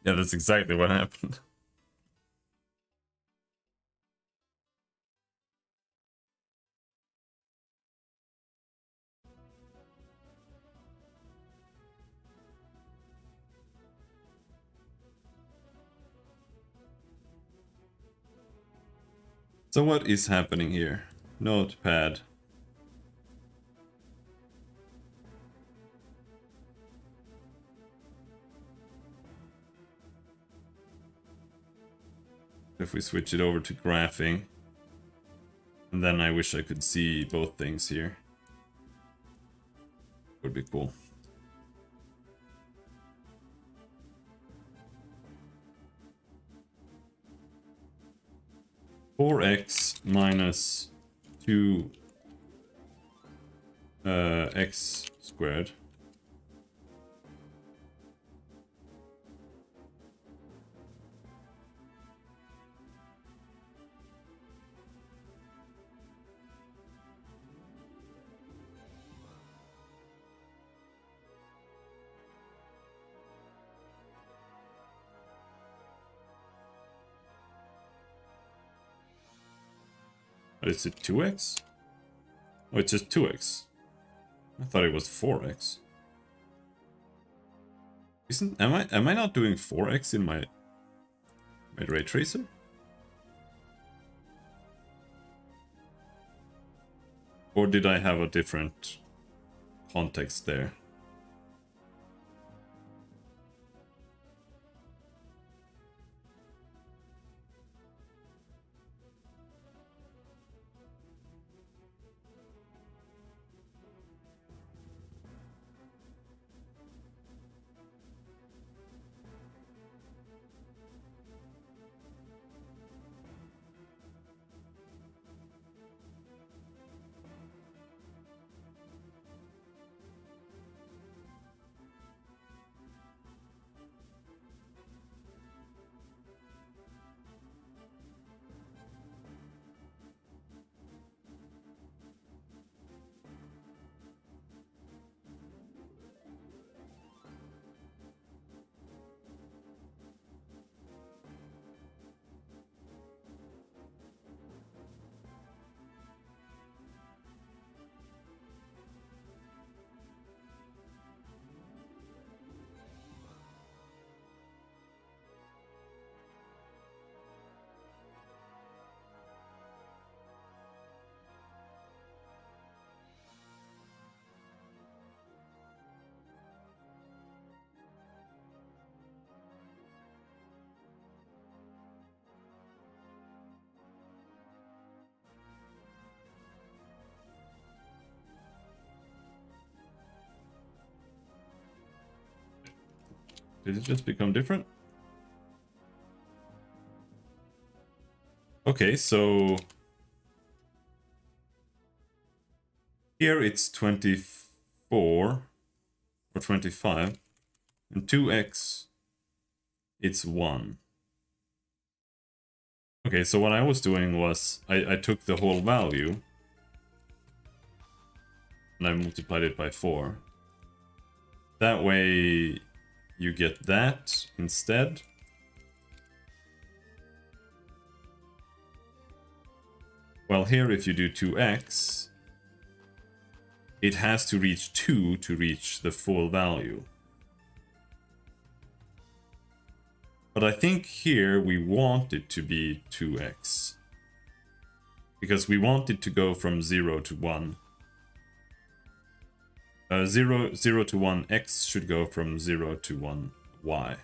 Yeah, that's exactly what happened. So what is happening here? Notepad. If we switch it over to graphing. And then I wish I could see both things here. Would be cool. (4x minus 2 x squared). Is it 2x? Oh, it's just 2x. I thought it was 4x. Am I not doing 4x in my ray tracer? Or did I have a different context there? Did it just become different? Okay, so here it's 24 or 25, and 2x, it's 1. Okay, so what I was doing was I took the whole value and I multiplied it by 4. That way you get that instead. Well, here if you do 2x, it has to reach 2 to reach the full value. But I think here we want it to be 2x. Because we want it to go from 0 to 1. 0 to 1 x should go from 0 to 1 y.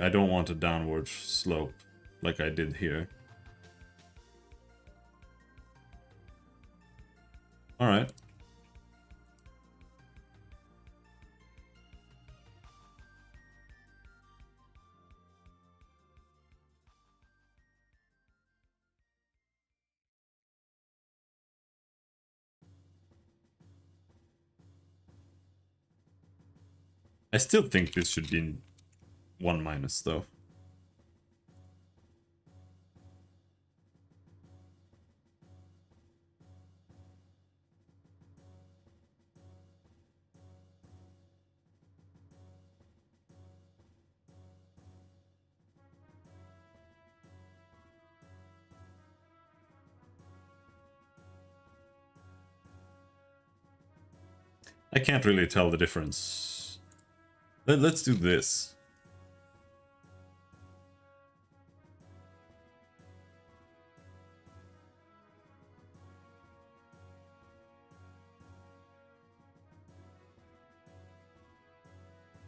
I don't want a downward slope like I did here. Alright. I still think this should be 1 minus though. I can't really tell the difference. Let's do this.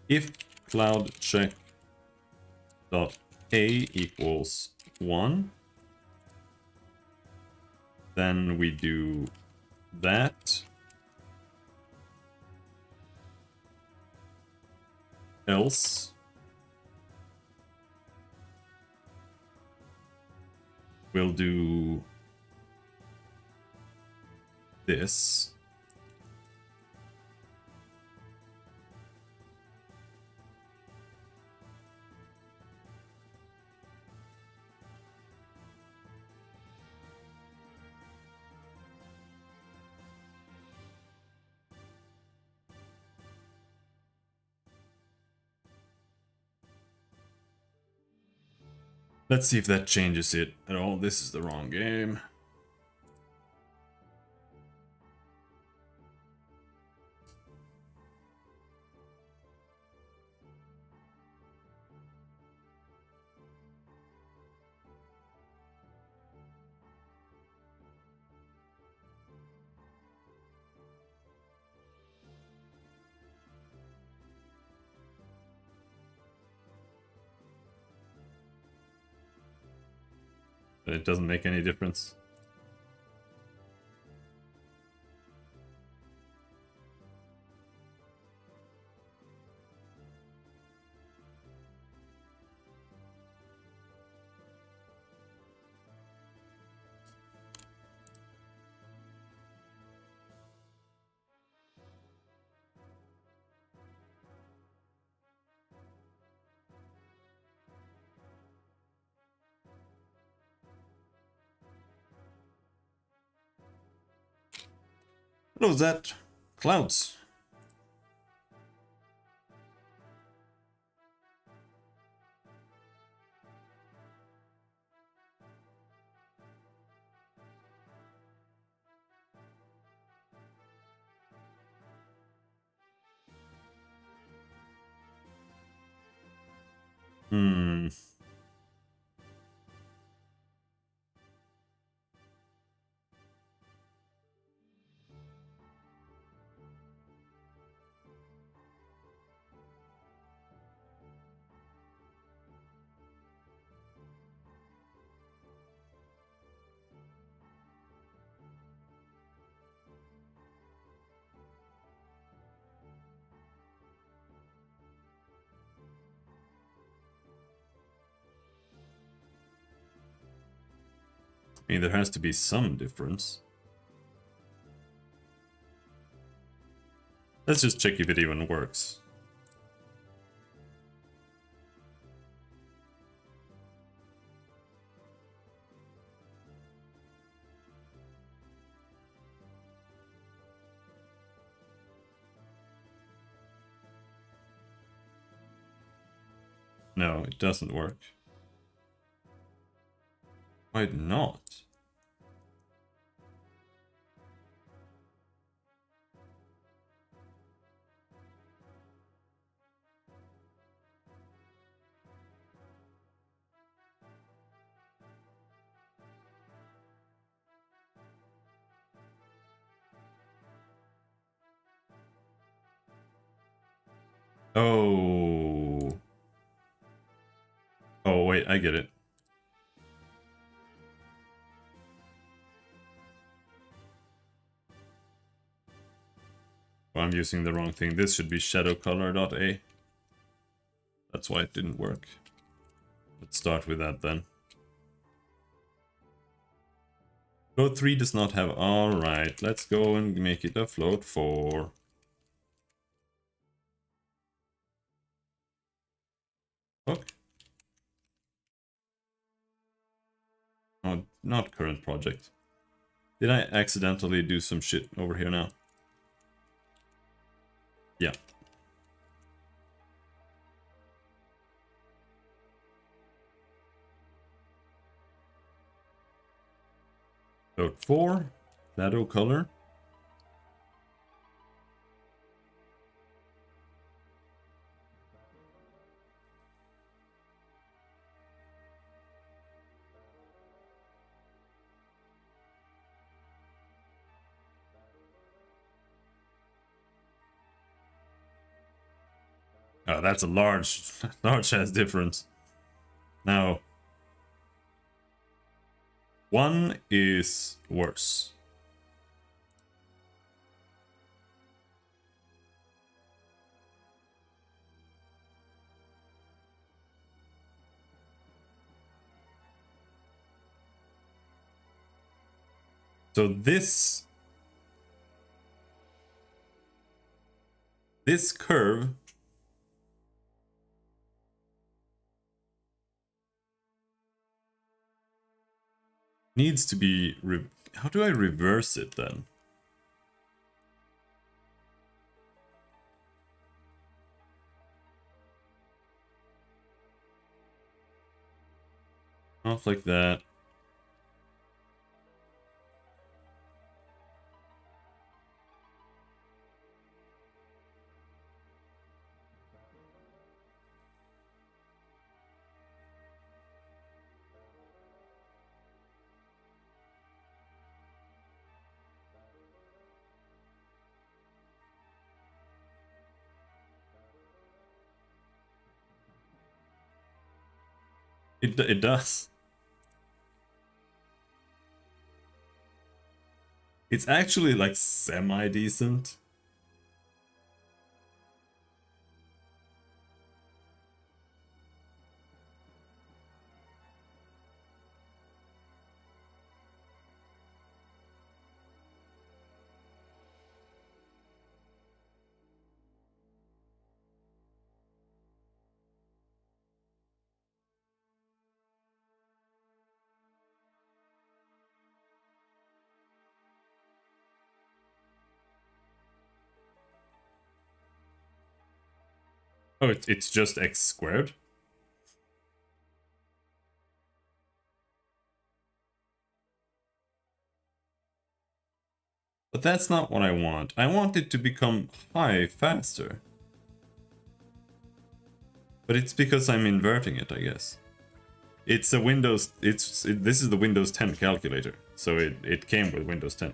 If cloud check dot a equals 1, then we do that. Else we'll do this. Let's see if that changes it at all. This is the wrong game. But it doesn't make any difference. What was that? Clouds. Hmm. I mean, there has to be some difference. Let's just check if it even works. No, it doesn't work. Why not? Oh. Oh, wait, I get it. Well, I'm using the wrong thing. This should be shadowcolor.a. That's why it didn't work. Let's start with that then. Float 3 does not have... Alright, let's go and make it a float 4. Fuck. Oh, not current project. Did I accidentally do some shit over here now? Yeah. Float 4. Shadow color. Oh, that's a large, large ass difference. Now, one is worse. So this curve needs to be... How do I reverse it then? Off like that. It does. It's actually like semi-decent. Oh, it's just x squared? But that's not what I want. I want it to become high faster. But it's because I'm inverting it, I guess. It's a Windows... this is the Windows 10 calculator. So it came with Windows 10.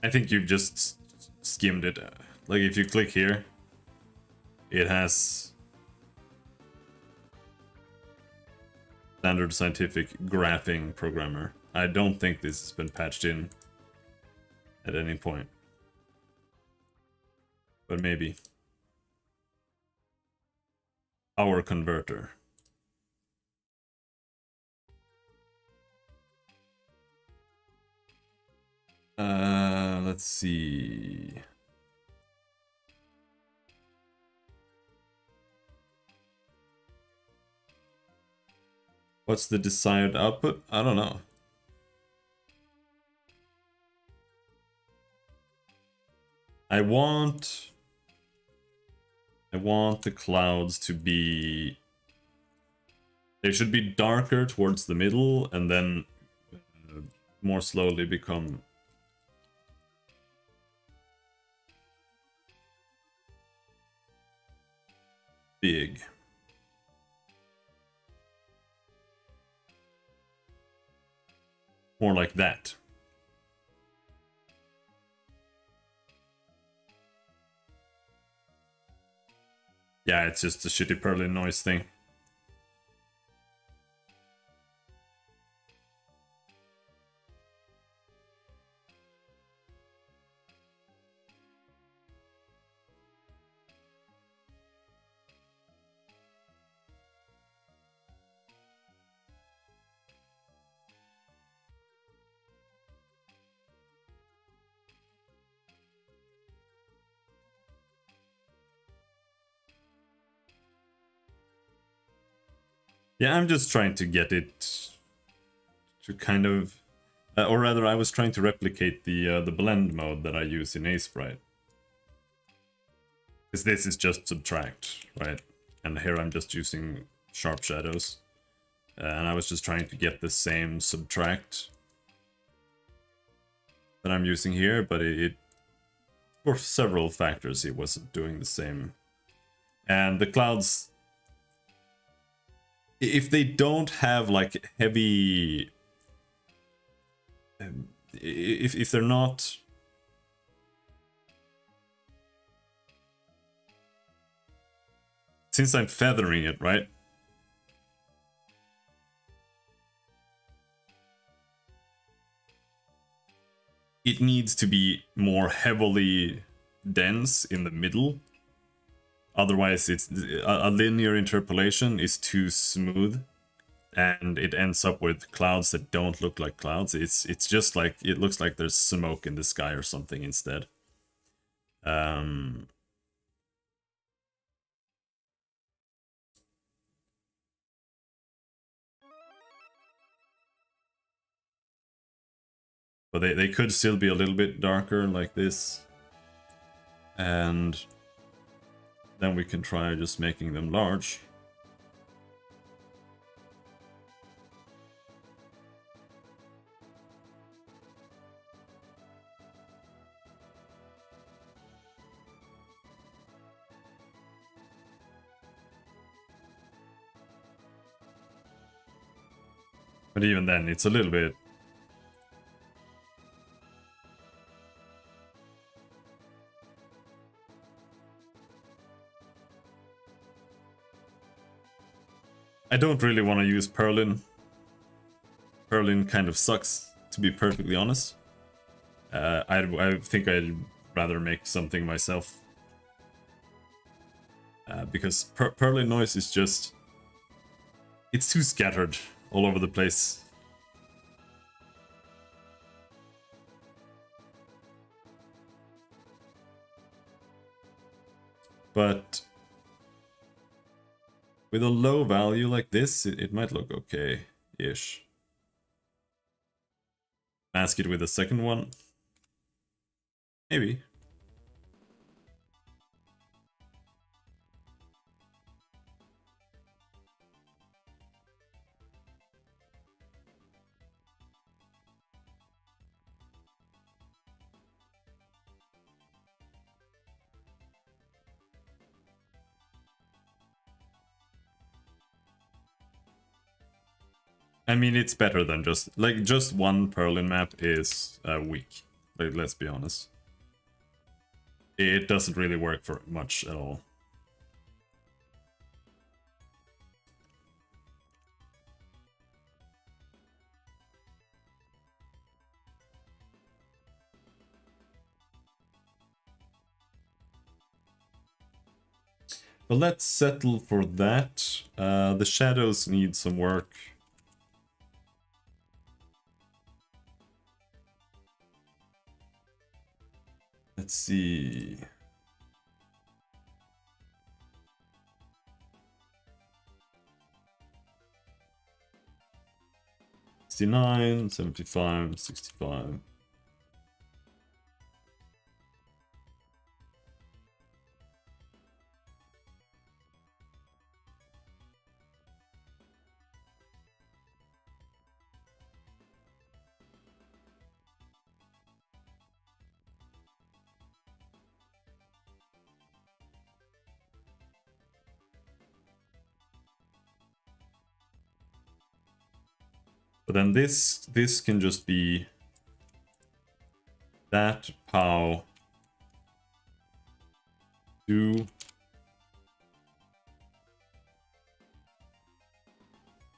I think you've just skimmed it. Like if you click here, it has standard scientific graphing programmer. I don't think this has been patched in at any point. But maybe. Power converter. Let's see. What's the desired output? I don't know. I want the clouds to be... They should be darker towards the middle and then more slowly become big. More like that. Yeah, it's just a shitty Perlin noise thing. Yeah, I'm just trying to get it to kind of, or rather, I was trying to replicate the blend mode that I use in Sprite. Because this is just subtract, right? And here I'm just using sharp shadows. And I was just trying to get the same subtract that I'm using here, but for several factors, it wasn't doing the same. And the clouds, if they don't have like heavy, if they're not, since I'm feathering it, right? It needs to be more heavily dense in the middle. Otherwise, it's a linear interpolation is too smooth, and it ends up with clouds that don't look like clouds. It's just like it looks like there's smoke in the sky or something instead. But they could still be a little bit darker like this. And then we can try just making them large. But even then, it's a little bit... I don't really want to use Perlin. Perlin kind of sucks, to be perfectly honest. I think I'd rather make something myself. Because Perlin noise is just... It's too scattered all over the place. But with a low value like this, it might look okay-ish. Mask it with a second one. Maybe. I mean, it's better than just one Perlin map is weak. Like, let's be honest. It doesn't really work for much at all. But let's settle for that. The shadows need some work. Let's see. $69, $75, $65. But then this can just be that POW 2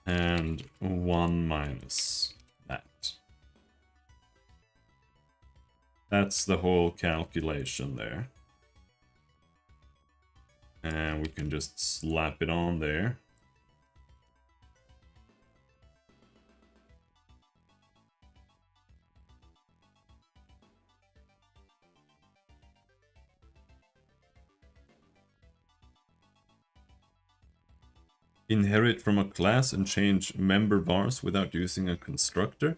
and 1 minus that. That's the whole calculation there. And we can just slap it on there. Inherit from a class and change member vars without using a constructor?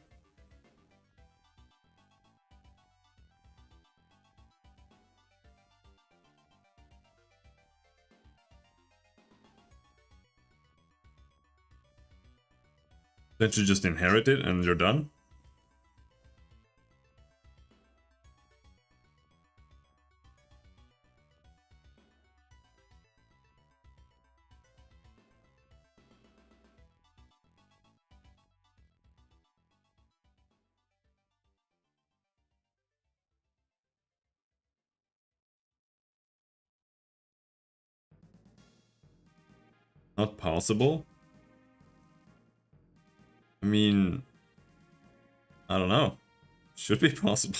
Then you just inherit it and you're done? Not possible? I mean, I don't know. Should be possible.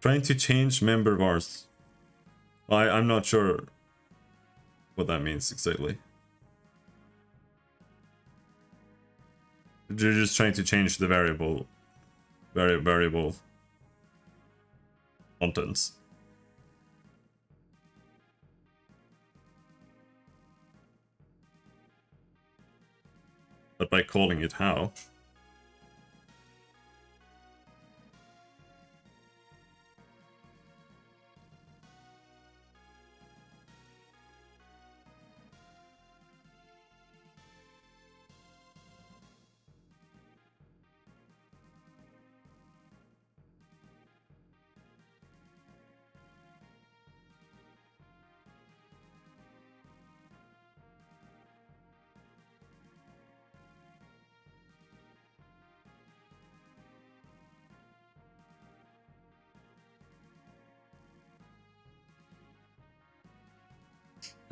Trying to change member vars. I'm not sure what that means exactly. You're just trying to change the variable contents. But by calling it how?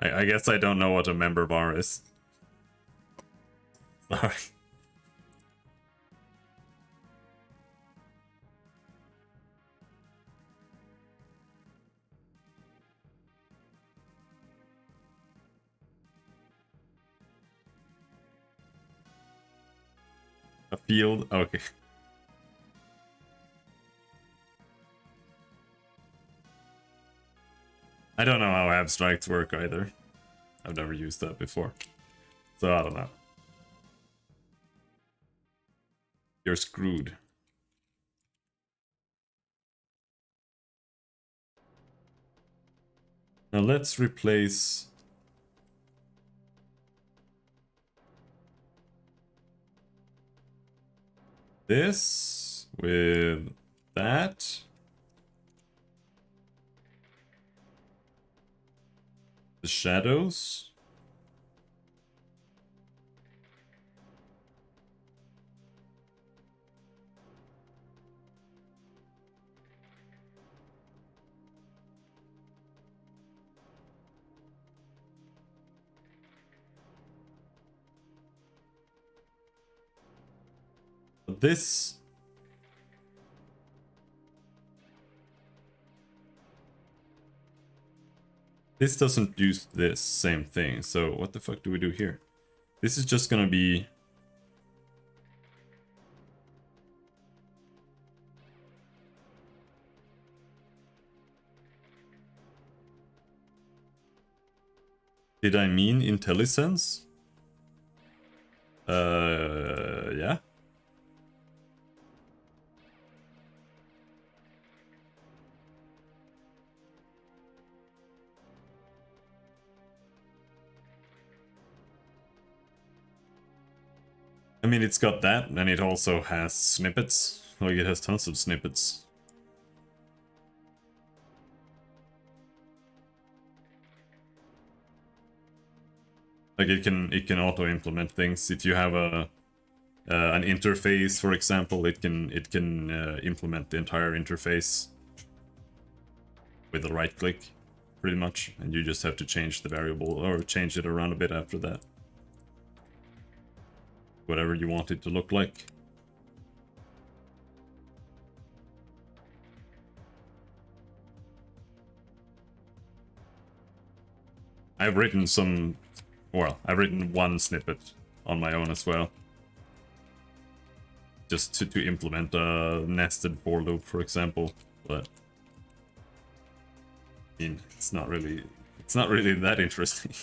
I guess I don't know what a member var is. Sorry. A field? Okay. I don't know how abstracts work either. I've never used that before. So I don't know. You're screwed. Now let's replace this with that. The shadows. This doesn't use this same thing. So what the fuck do we do here? This is just gonna be Did I mean IntelliSense? Yeah. I mean, it's got that, and it also has snippets. Like, it has tons of snippets. Like, it can auto implement things. If you have an interface, for example, it can implement the entire interface with a right click, pretty much, and you just have to change the variable or change it around a bit after that. Whatever you want it to look like. I've written some, well, I've written one snippet on my own as well. just to implement a nested for loop, for example. But I mean, it's not really that interesting.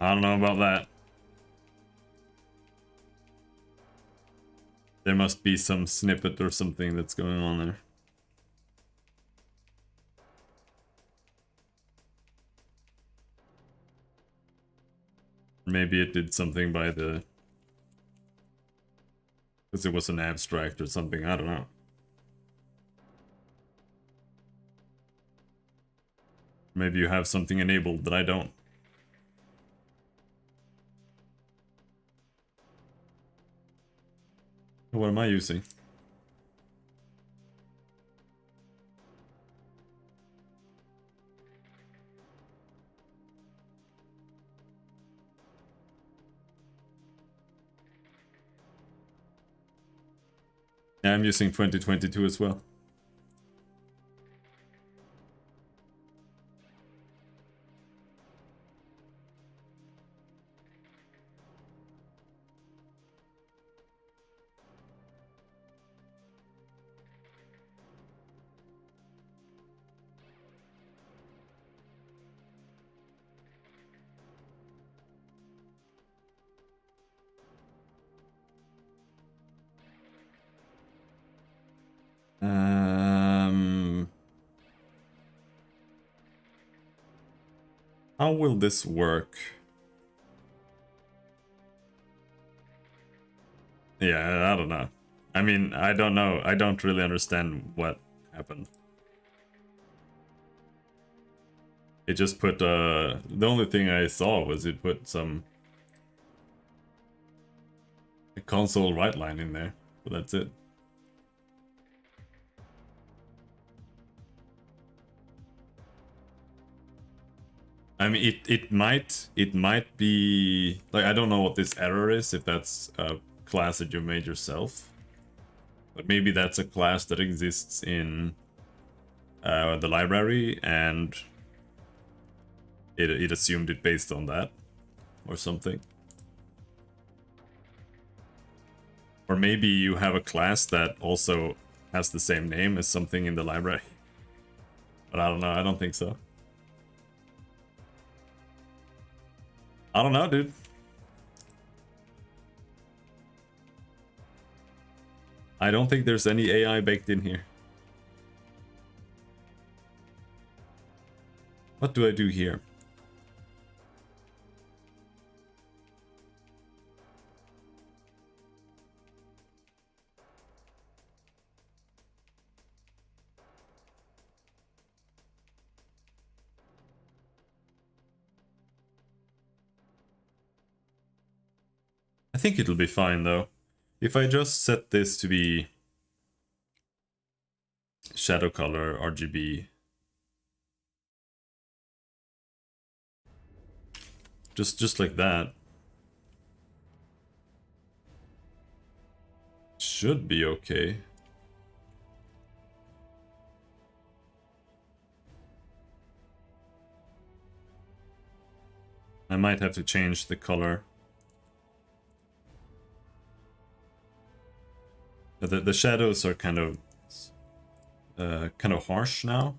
I don't know about that. There must be some snippet or something that's going on there. Maybe it did something by the... because it was an abstract or something, I don't know. Maybe you have something enabled that I don't. What am I using? Yeah, I'm using 2022 as well. How will this work? Yeah, I don't know. I mean, I don't know. I don't really understand what happened. It just put, the only thing I saw was it put some console write line in there, but that's it. I mean, it might be like, I don't know what this error is, if that's a class that you made yourself, but maybe that's a class that exists in the library and it assumed it based on that or something. Or maybe you have a class that also has the same name as something in the library, but I don't know. I don't think so. I don't know, dude. I don't think there's any AI baked in here. What do I do here? I think it'll be fine though. If I just set this to be shadow color RGB, just like that, should be okay. I might have to change the color. The shadows are kind of harsh now.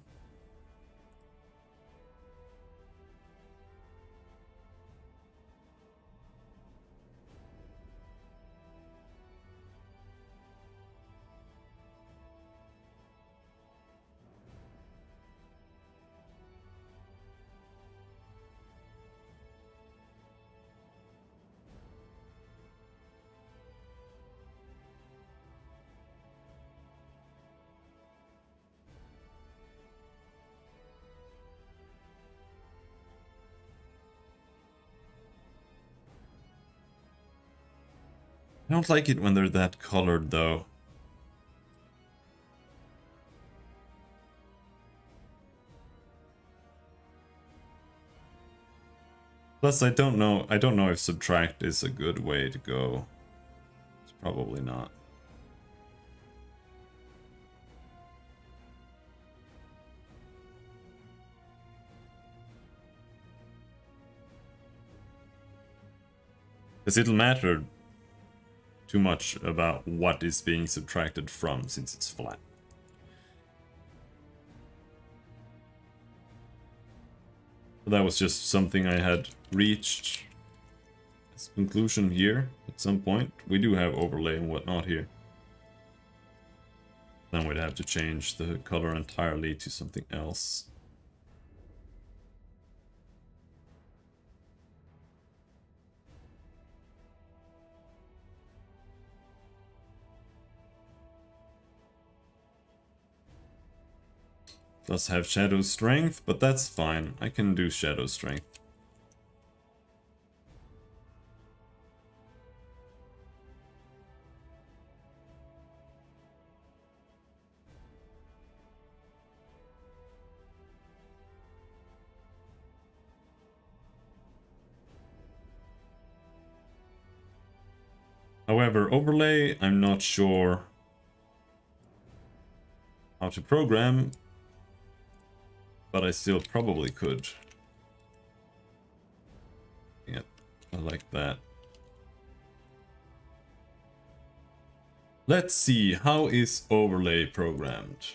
I don't like it when they're that colored though. Plus, I don't know if subtract is a good way to go. It's probably not. Because it'll matter too much about what is being subtracted from since it's flat. So that was just something I had reached as a conclusion here at some point. We do have overlay and whatnot here. Then we'd have to change the color entirely to something else. Does have shadow strength, but that's fine. I can do shadow strength. However, overlay, I'm not sure how to program, but I still probably could. Yep, I like that. Let's see, how is overlay programmed?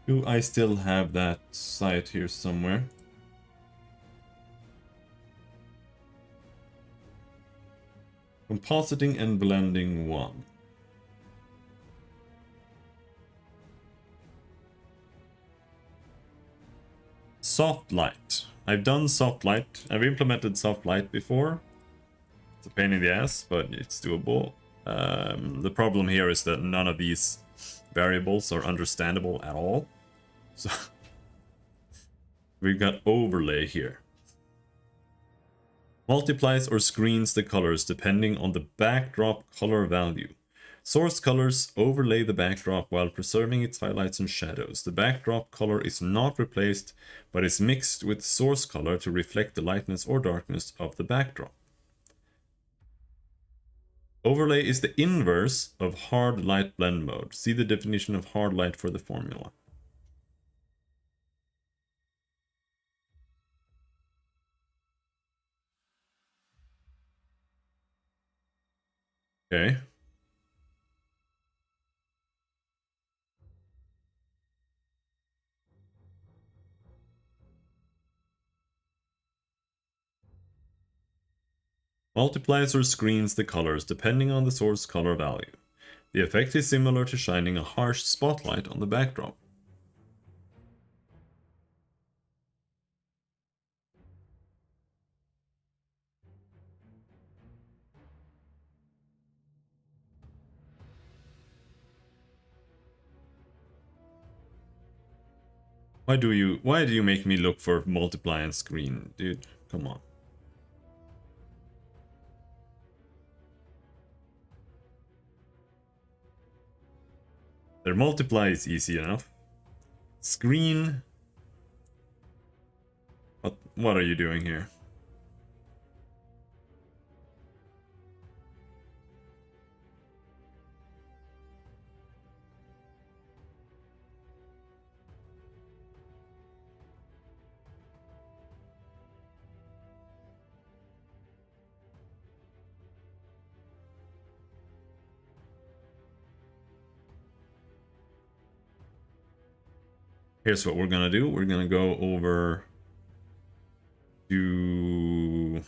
Do I still have that site here somewhere? Compositing and blending 1. Soft light. I've done soft light. I've implemented soft light before. It's a pain in the ass, but it's doable. The problem here is that none of these variables are understandable at all. So we've got overlay here. Multiplies or screens the colors depending on the backdrop color value. Source colors overlay the backdrop while preserving its highlights and shadows. The backdrop color is not replaced, but is mixed with source color to reflect the lightness or darkness of the backdrop. Overlay is the inverse of hard light blend mode. See the definition of hard light for the formula. Okay. Multiplies or screens the colors depending on the source color value. The effect is similar to shining a harsh spotlight on the backdrop. Why do you make me look for multiply and screen, dude? Come on. Their multiply is easy enough. Screen. What are you doing here? Here's what we're gonna do. We're gonna go over to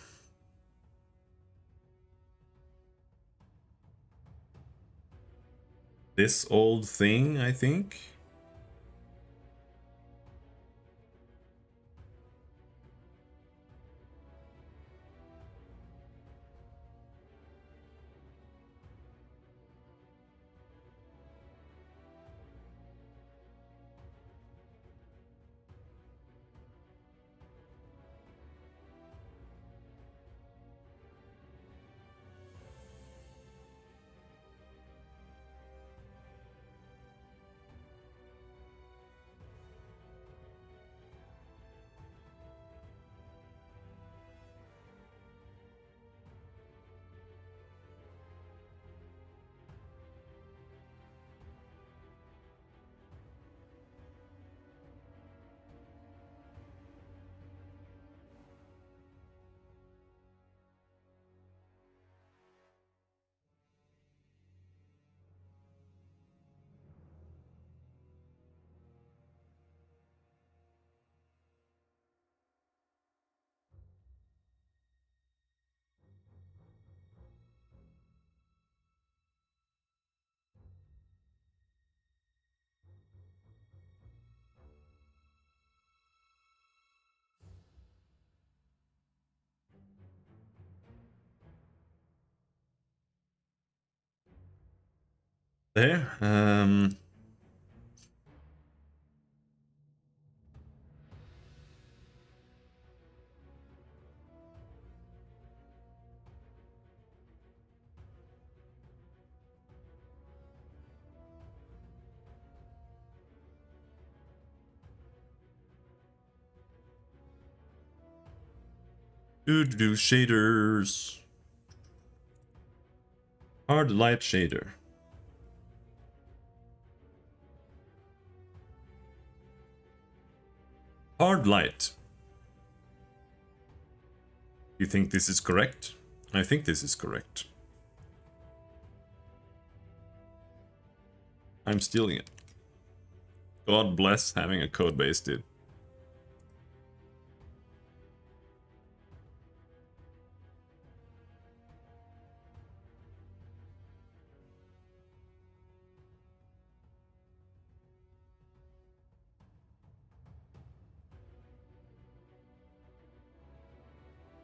this old thing, I think. There. Do shaders. Hard light shader. Hard light. You think this is correct? I think this is correct. I'm stealing it. God bless having a code base, dude.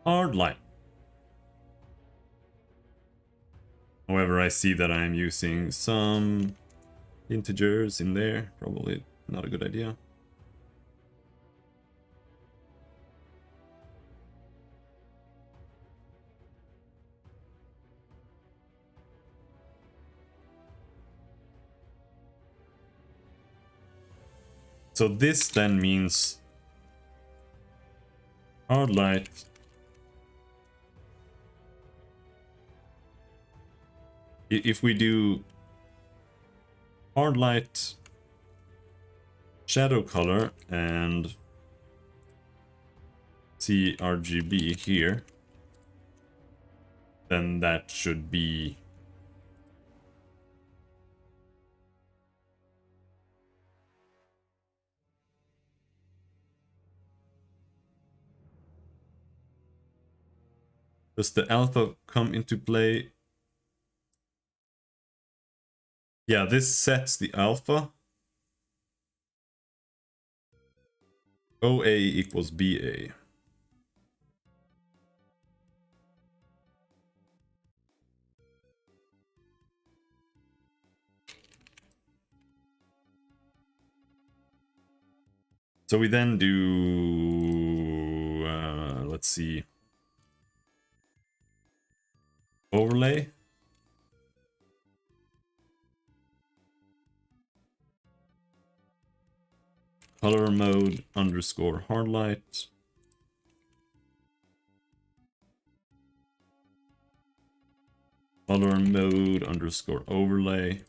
Hard light. However, I see that I'm using some integers in there. Probably not a good idea. So this then means hard light if we do hard light shadow color and CRGB here, then that should be does the alpha come into play? Yeah, this sets the alpha. OA equals BA. So we then do, let's see, overlay. Color mode underscore hard light. Color mode underscore overlay.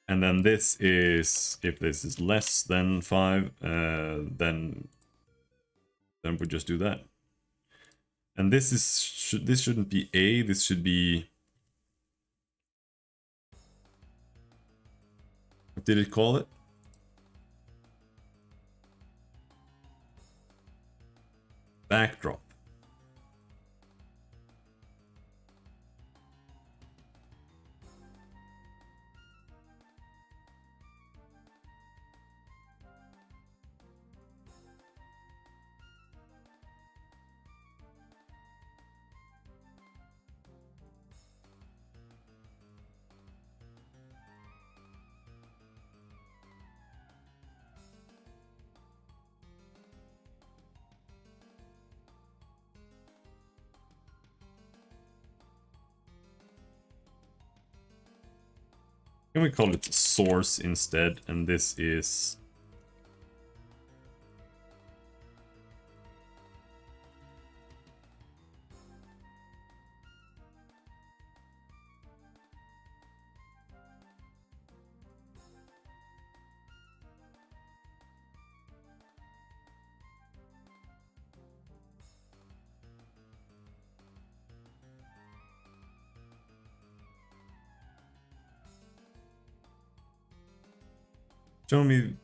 And then this is, if this is less than 5, then we just do that. And this is, this shouldn't be A, this should be, what did it call it? Backdrop. Can we call it source instead? And this is show me.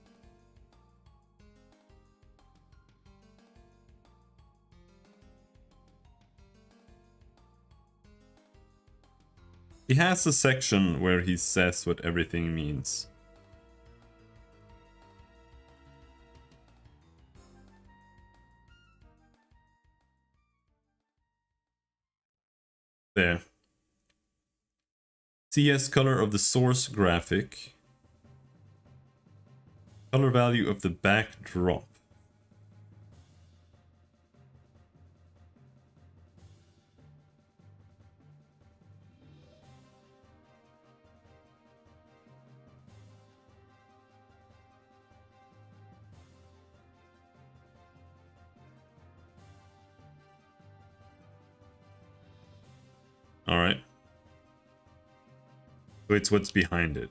He has a section where he says what everything means. There. CS color of the source graphic. Color value of the backdrop. All right. So it's what's behind it.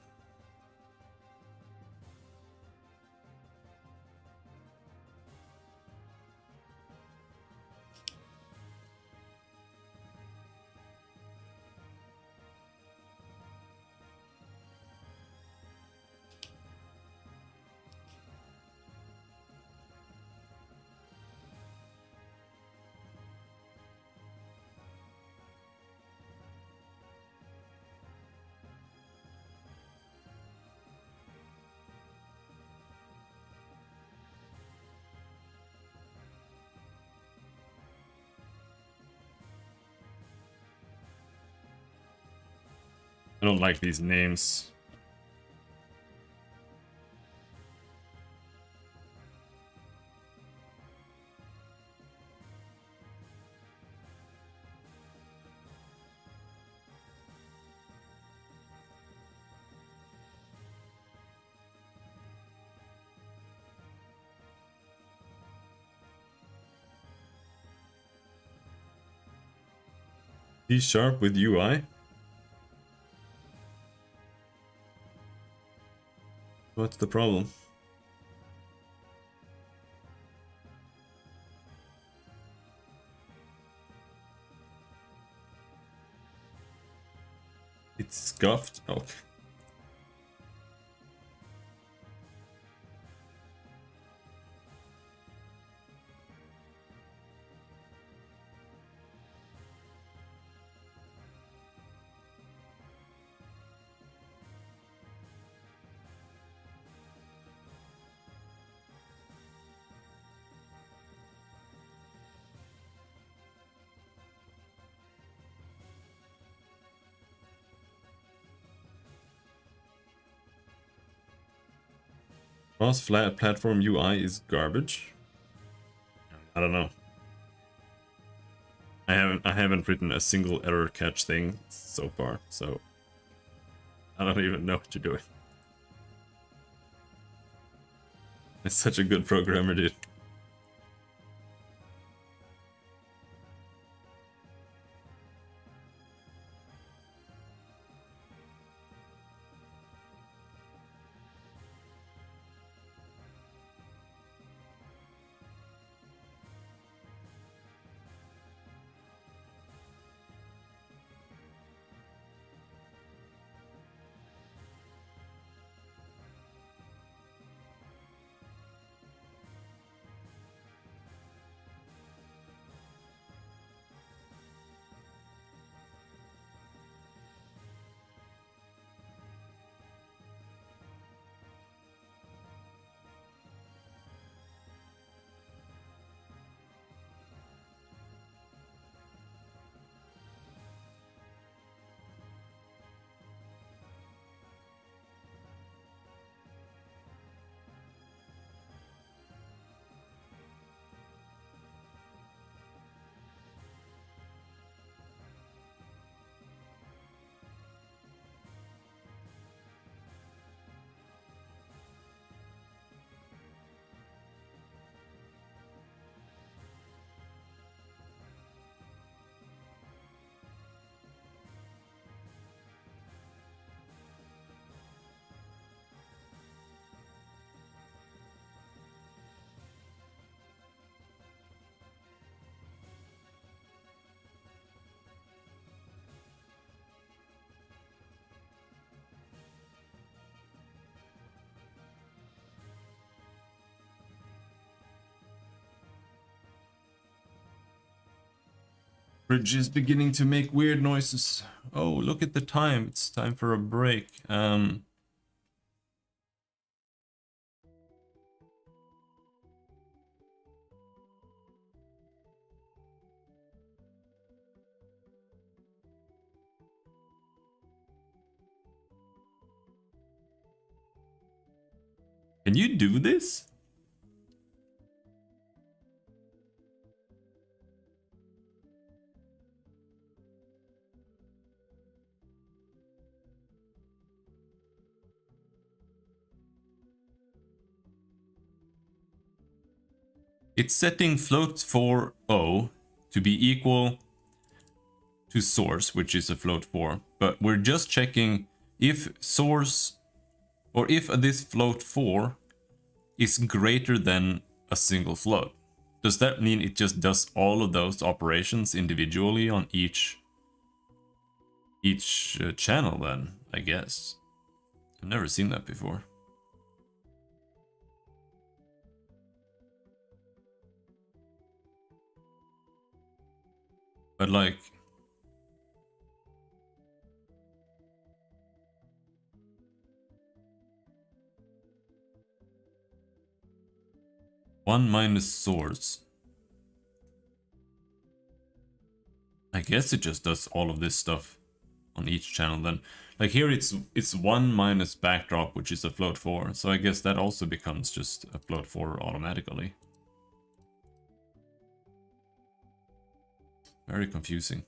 I don't like these names. C# with UI? What's the problem? It's scuffed? Okay. Cross flat platform UI is garbage. I don't know. I haven't written a single error catch thing so far, so I don't even know what you're doing. It's such a good programmer, dude. Bridge is beginning to make weird noises. Oh, look at the time. It's time for a break. Can you do this? It's setting float for O to be equal to source, which is a float 4. But we're just checking if source, or if this float 4 is greater than a single float. Does that mean it just does all of those operations individually on each channel then, I guess? I've never seen that before. But like, one minus source. I guess it just does all of this stuff on each channel then. Like here it's 1 minus backdrop, which is a float 4. So I guess that also becomes just a float 4 automatically. Very confusing.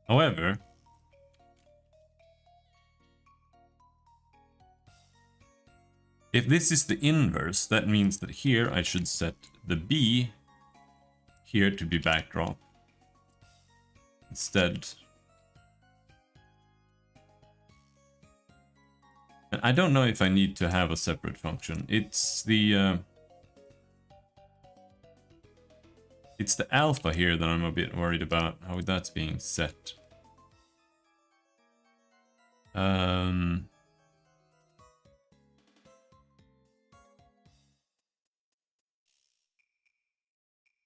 However, if this is the inverse, that means that here I should set the B here to be backdrop instead. And I don't know if I need to have a separate function. It's the alpha here that I'm a bit worried about, how that's being set.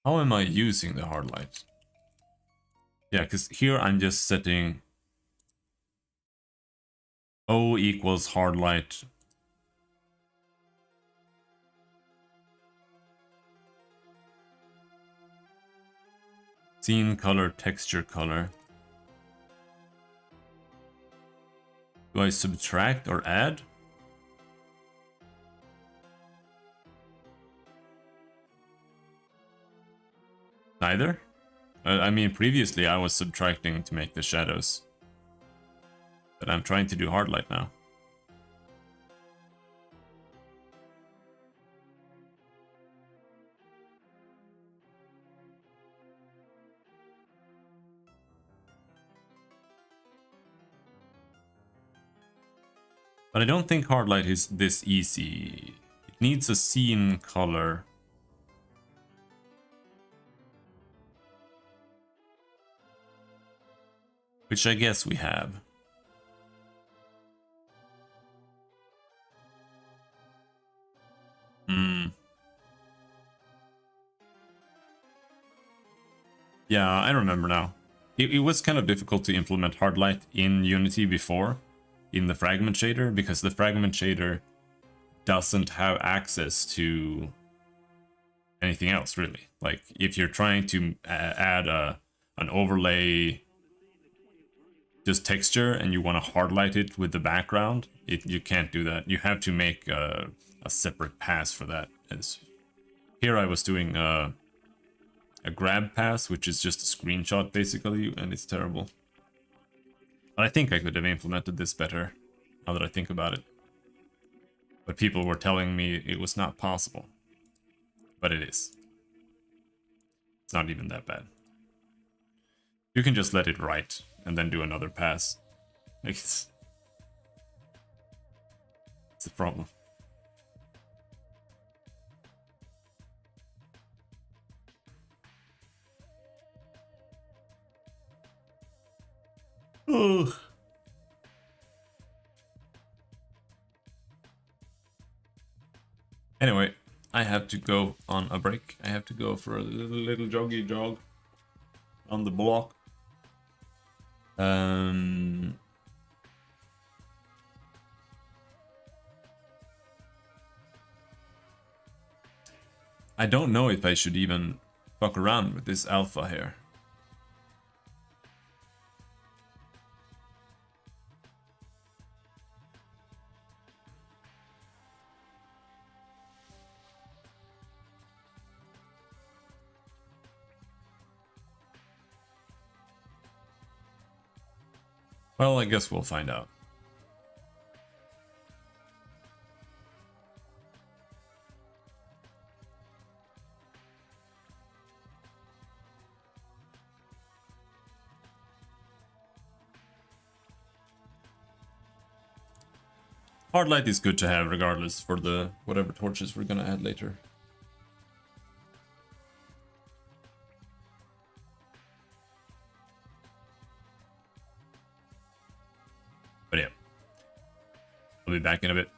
How am I using the hard light? Yeah, because here I'm just setting O equals hard light. Scene color, texture color. Do I subtract or add? Neither? I mean, previously I was subtracting to make the shadows. But I'm trying to do hard light now. But I don't think hard light is this easy. It needs a scene color. Which I guess we have. Yeah, I remember now. It was kind of difficult to implement hard light in Unity before, in the fragment shader, because the fragment shader doesn't have access to anything else really. Like if you're trying to add an overlay just texture and you want to hard light it with the background, you can't do that. You have to make a separate pass for that. As here I was doing a grab pass, which is just a screenshot basically, and it's terrible. But I think I could have implemented this better now that I think about it. But people were telling me it was not possible. But it is. It's not even that bad. You can just let it write and then do another pass. Like it's a problem. Ugh. Anyway, I have to go on a break. I have to go for a little joggy jog on the block. I don't know if I should even fuck around with this alpha here. Well, I guess we'll find out. Hard light is good to have regardless for the whatever torches we're gonna add later. But yeah, I'll be back in a bit.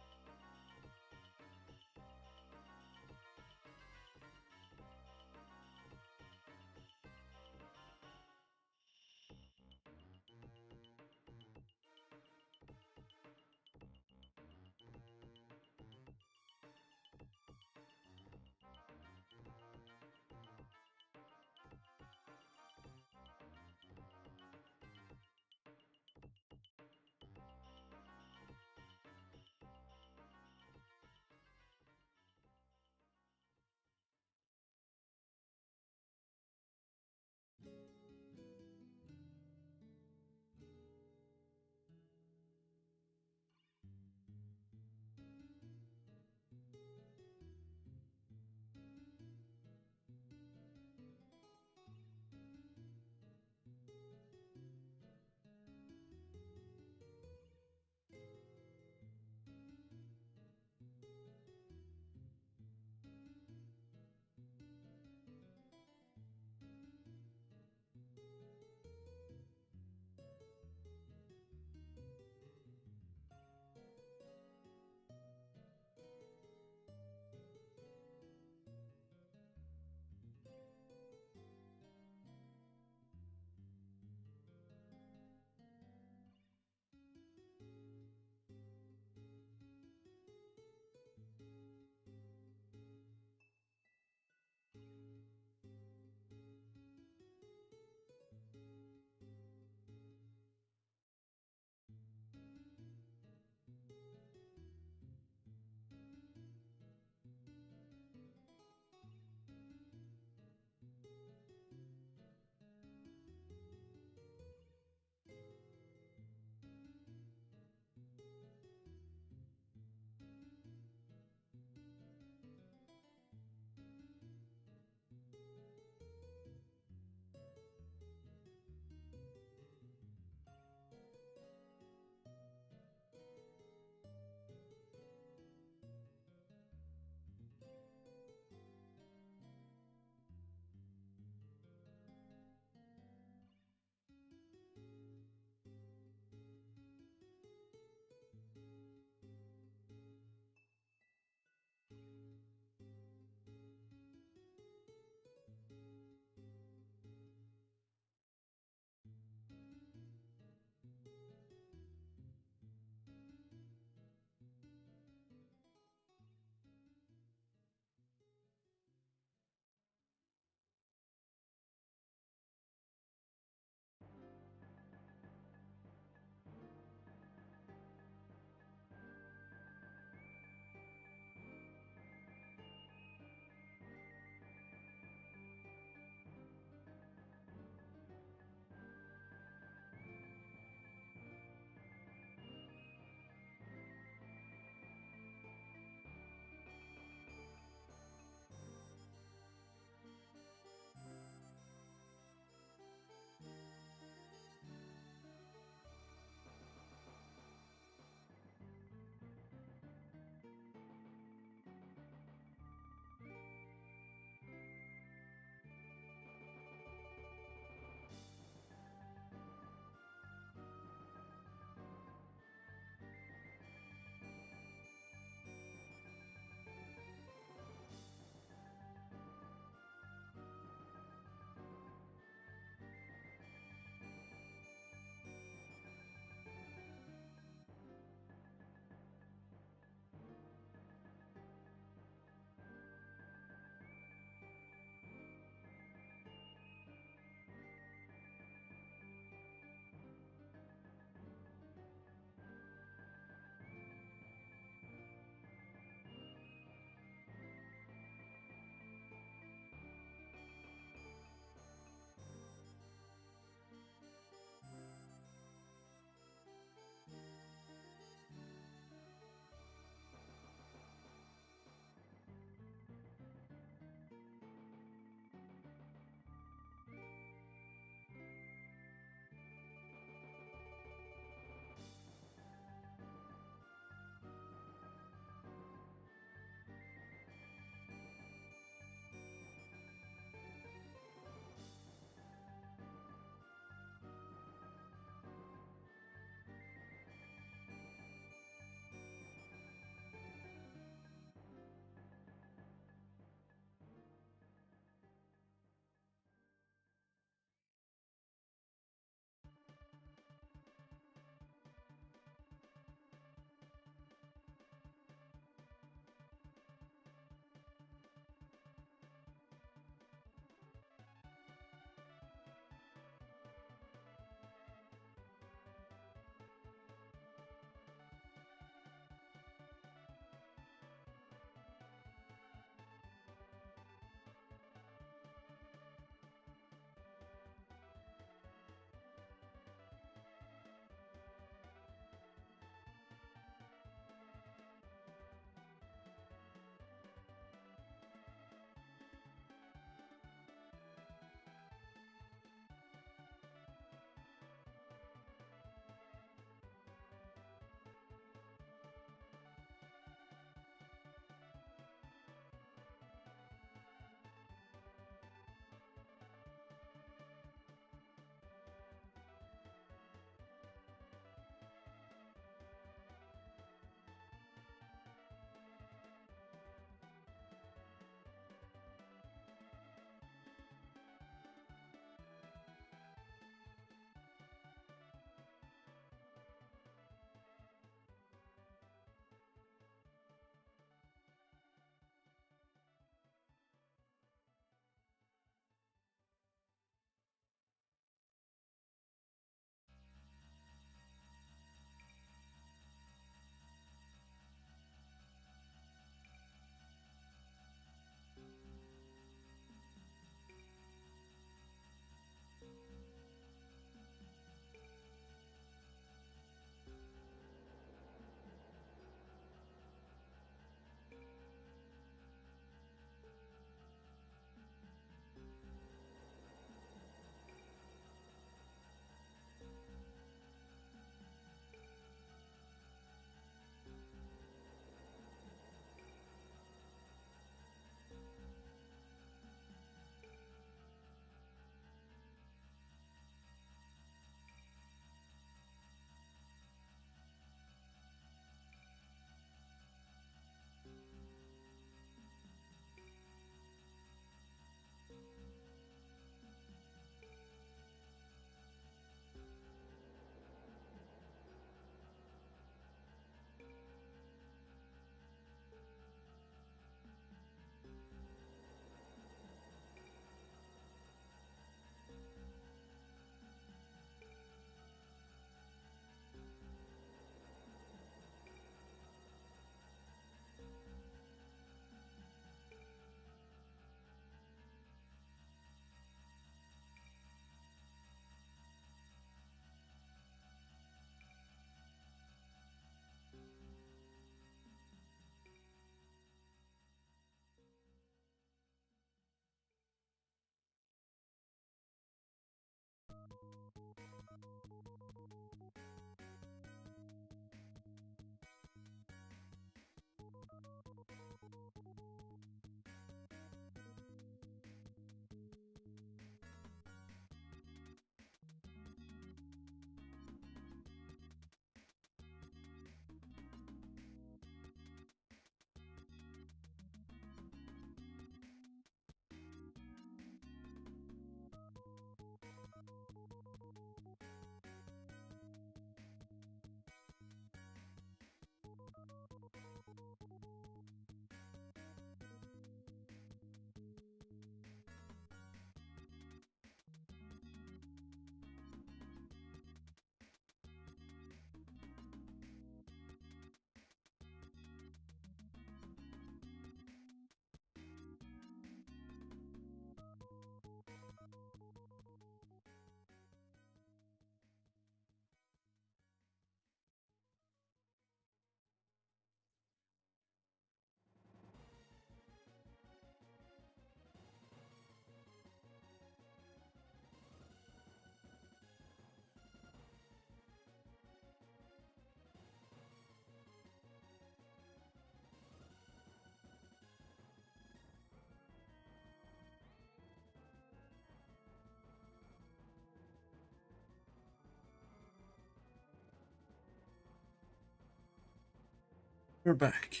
We're back.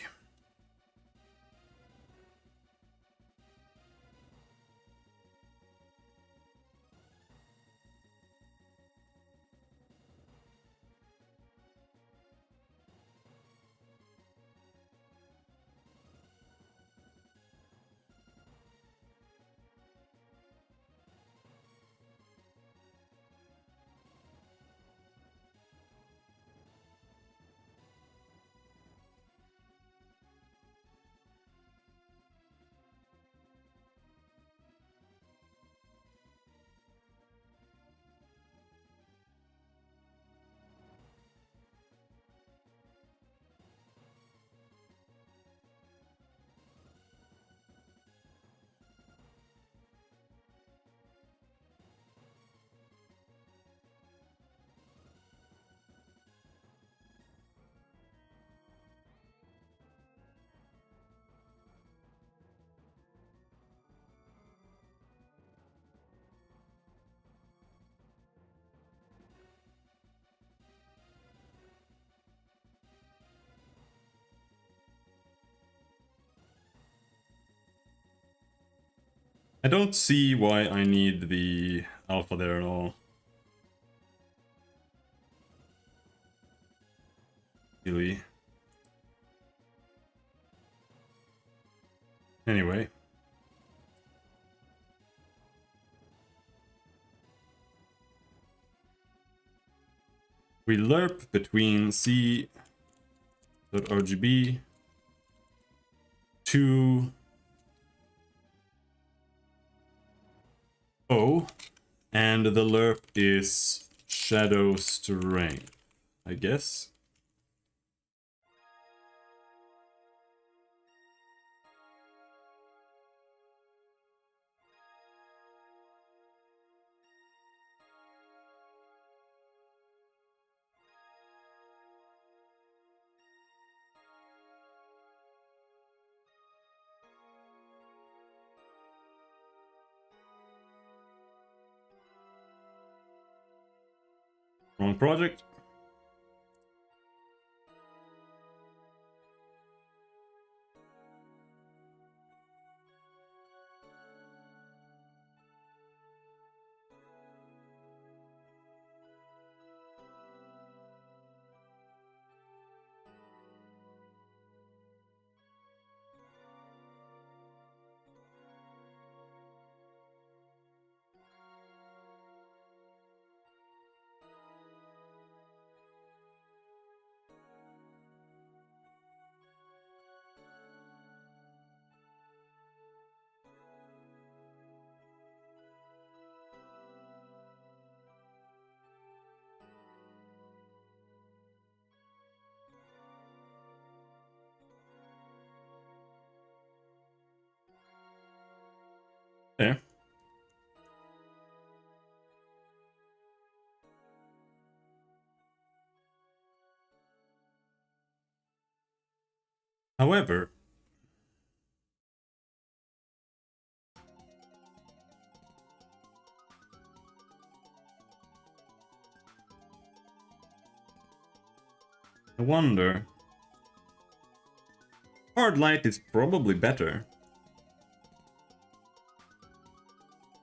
I don't see why I need the alpha there at all. Really. Anyway. We lerp between C.RGB to O, and the lerp is shadow strength, I guess. Wrong project. There. However, I wonder. Hard light is probably better.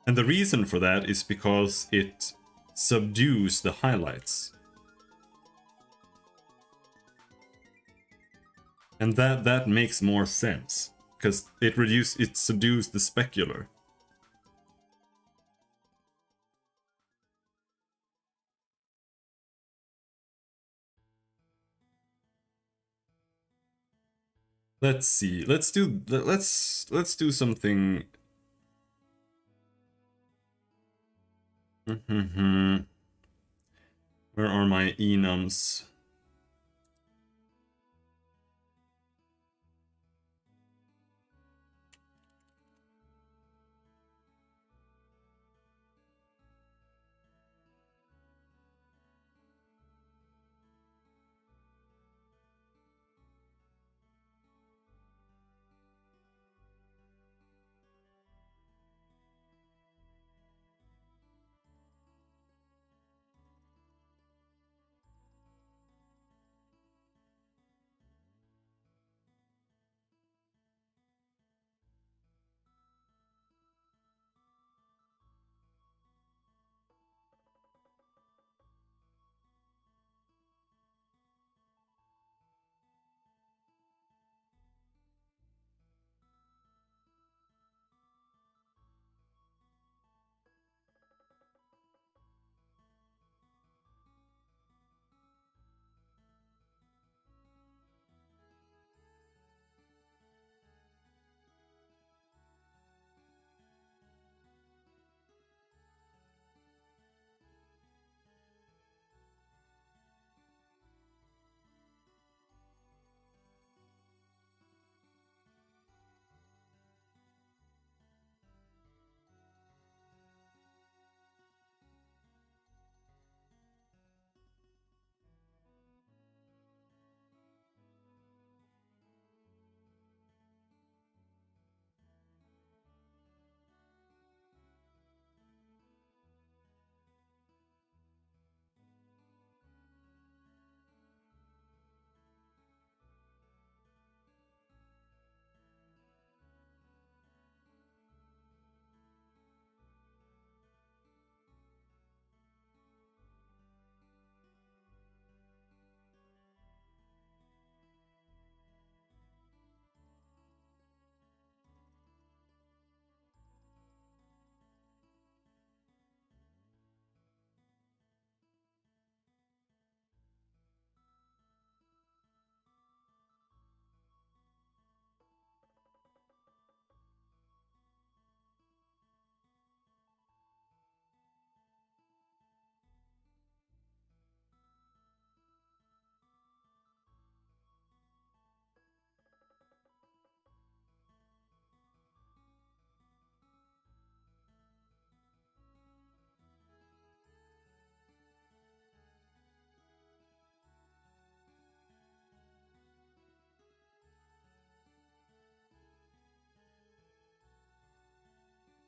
And the reason for that is because it subdues the highlights. And that makes more sense, because it subdues the specular. Let's see. Let's do something. Where are my enums?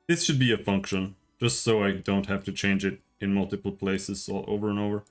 This should be a function, just so I don't have to change it in multiple places all over and over.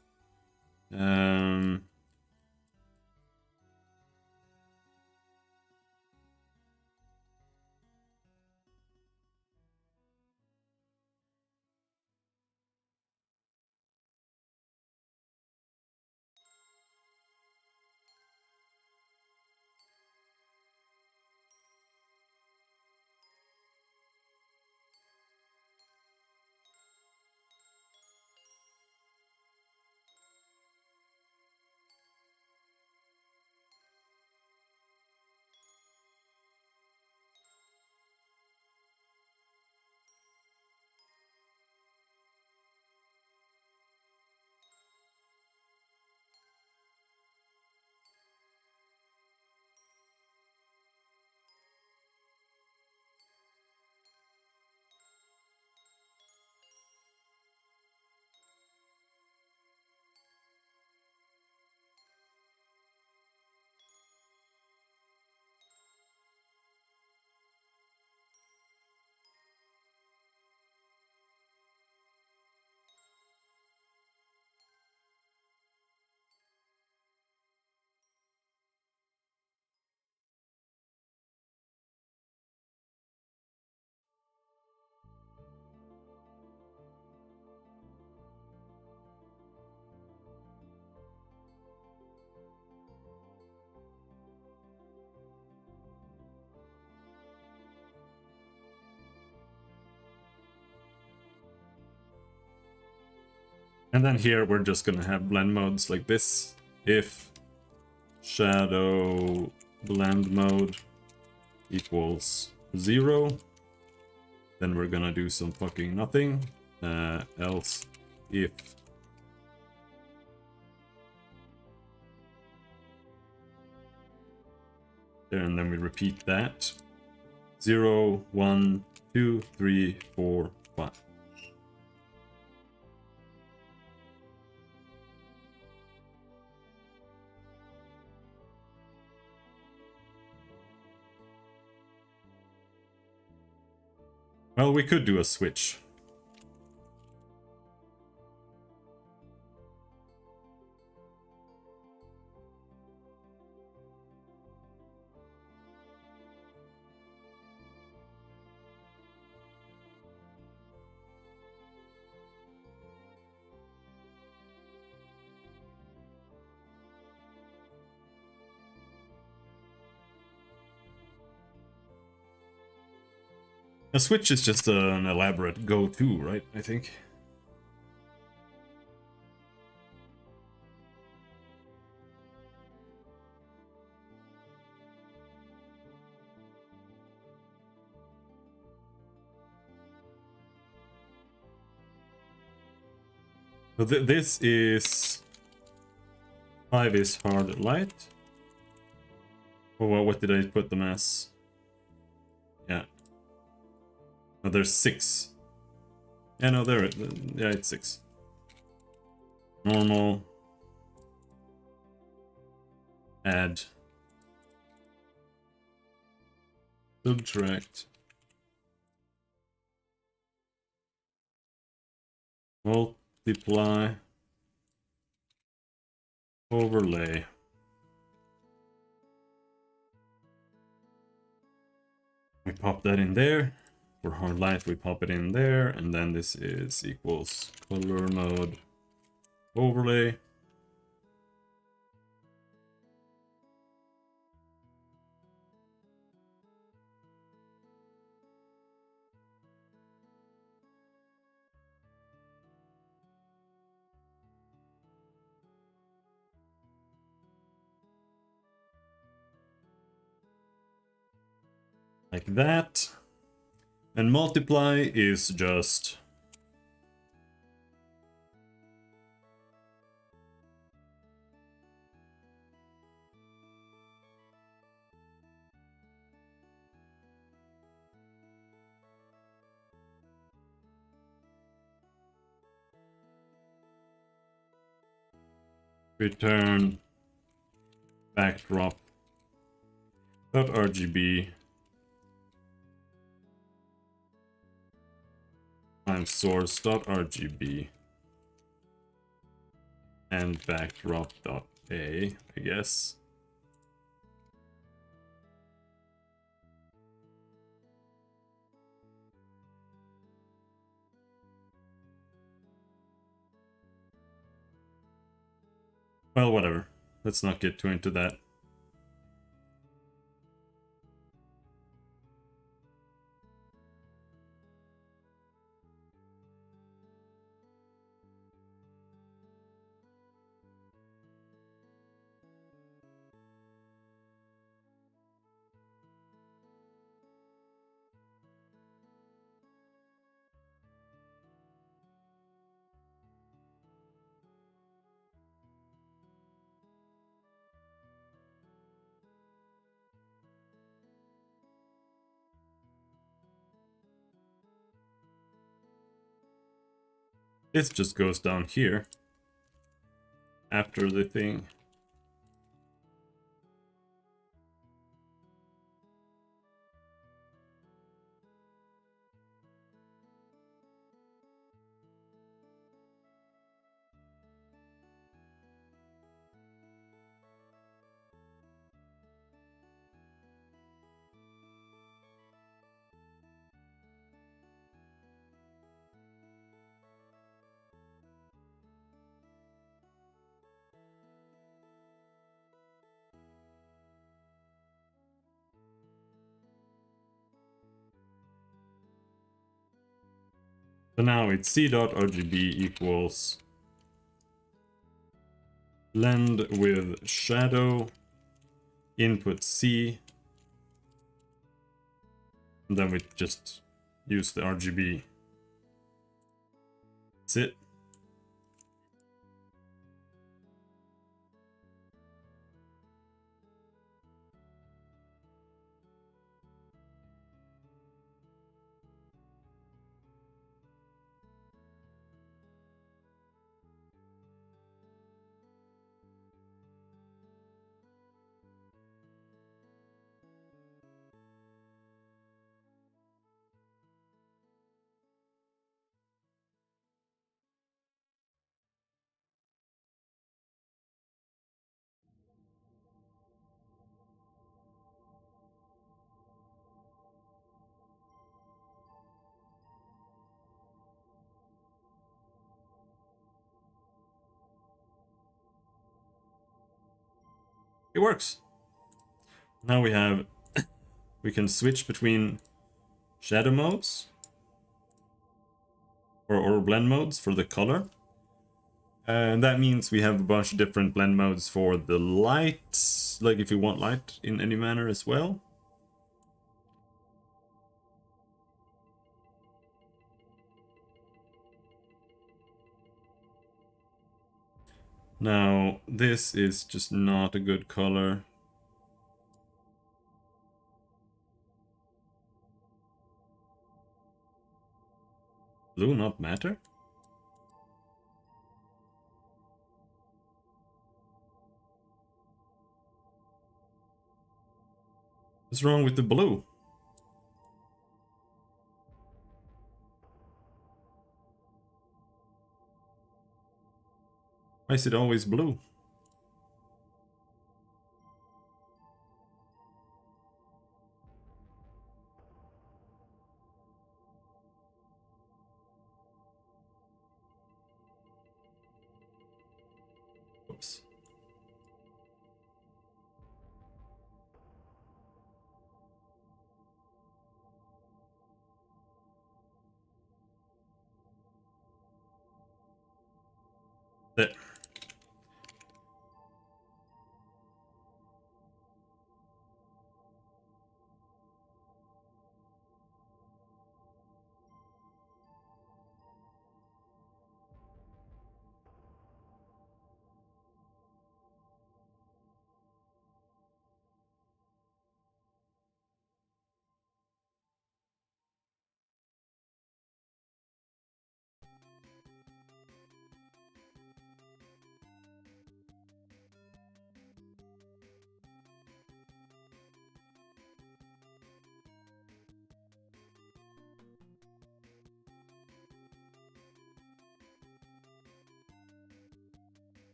And then here we're just gonna have blend modes like this. If shadow blend mode equals 0, then we're gonna do some fucking nothing. Else if there, and then we repeat that. 0, 1, 2, 3, 4, 5. Well, we could do a switch. A switch is just an elaborate go-to, right? I think. So this is 5 is hard light. Oh, well, what did I put them as? Yeah. No, there's 6. Yeah, no, there. Yeah, it's 6. Normal. Add. Subtract. Multiply. Overlay. We pop that in there. For hard light, we pop it in there, and then this is equals color mode overlay. Like that. And multiply is just return backdrop .rgb times source.rgb and backdrop.a, I guess. Well, whatever. Let's not get too into that. This just goes down here after the thing. So now it's c.rgb equals blend with shadow input C, and then we just use the RGB. That's it. It works. Now we can switch between shadow modes or blend modes for the color. And that means we have a bunch of different blend modes for the light, like if you want light in any manner as well. Now, this is just not a good color. Blue not matter? What's wrong with the blue? Why is it always blue? Oops. There.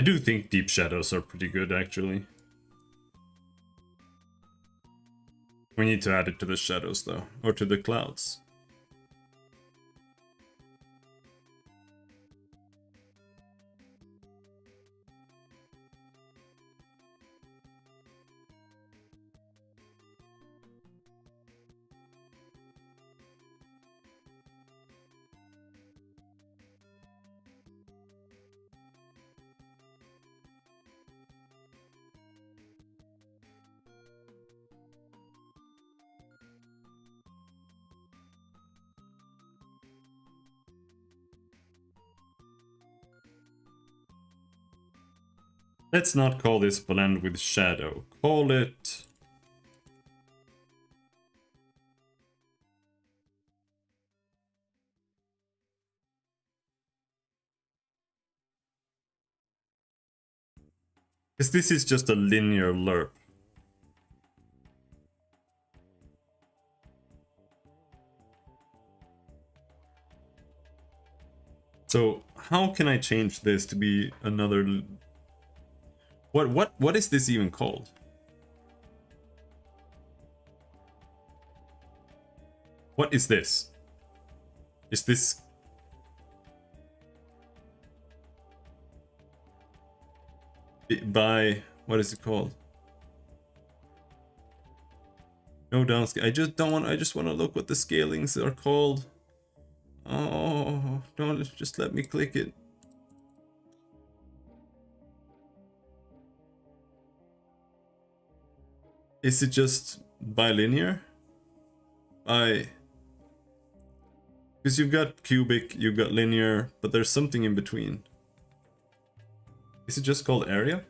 I do think deep shadows are pretty good, actually. We need to add it to the shadows, though, or to the clouds. Let's not call this blend with shadow. Call it... Because this is just a linear lerp. So how can I change this to be another... What is this even called? What is this? Is this... by... what is it called? No downscale. I just don't want... I just want to look what the scalings are called. Oh, don't just let me click it. Is it just bilinear? Because you've got cubic, you've got linear, but there's something in between. Is it just called area?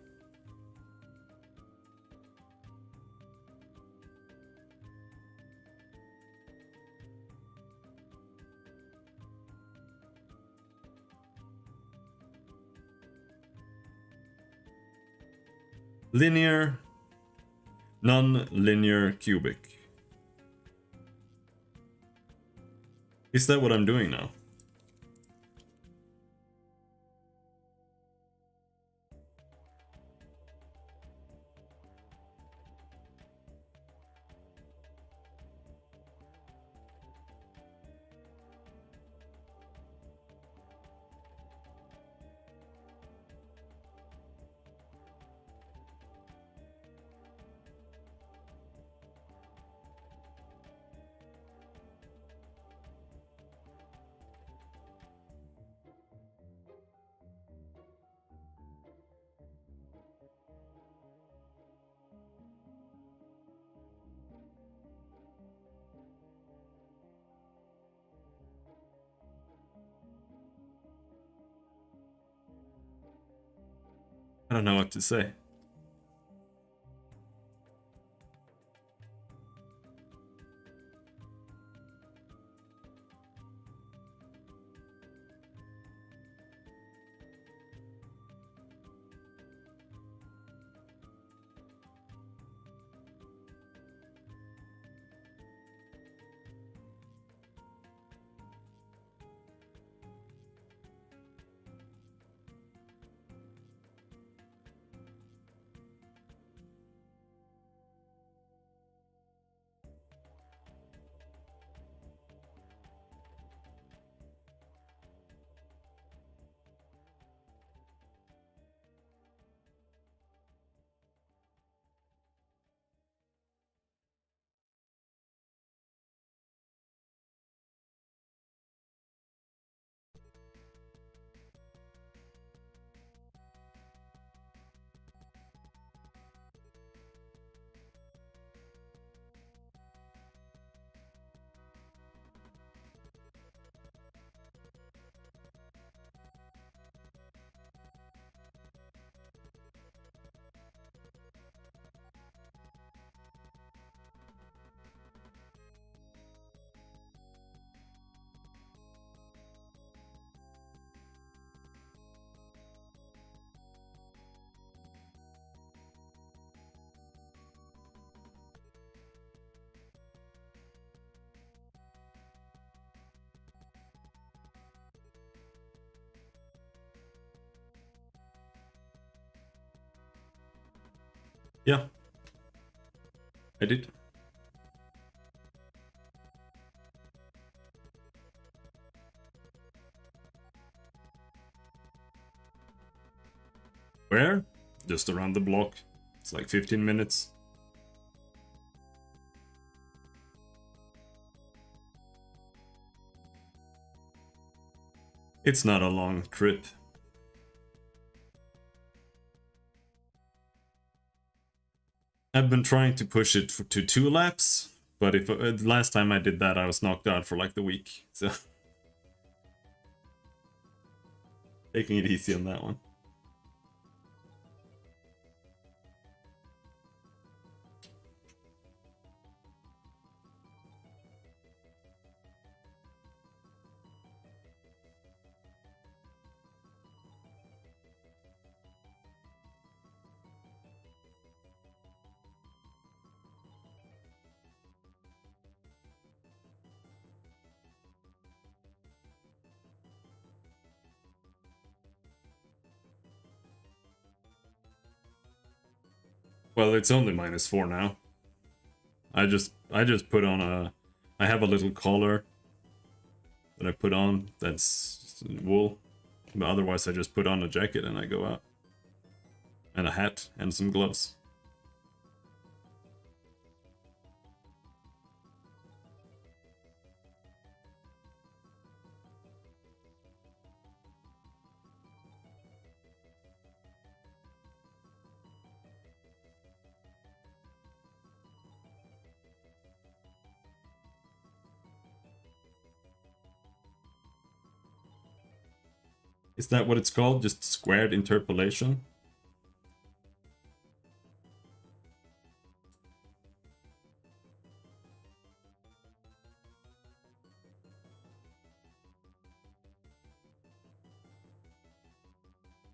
Linear, non-linear cubic. Is that what I'm doing now? I don't know what to say. Yeah, I did. Where? Just around the block. It's like 15 minutes. It's not a long trip. I've been trying to push it to 2 laps, but if last time I did that, I was knocked out for like the week. So taking it easy on that one. Well, it's only -4 now. I just put on I have a little collar that I put on that's wool. But otherwise I just put on a jacket and I go out. And a hat and some gloves. Is that what it's called? Just squared interpolation?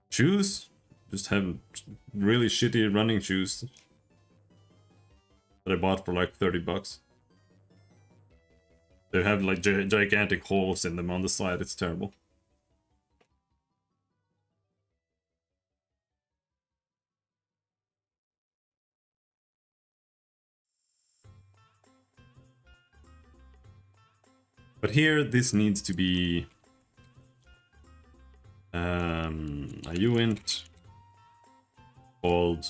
Shoes? Just have really shitty running shoes that I bought for like 30 bucks. They have like gigantic holes in them on the side, it's terrible. But here, this needs to be a uint called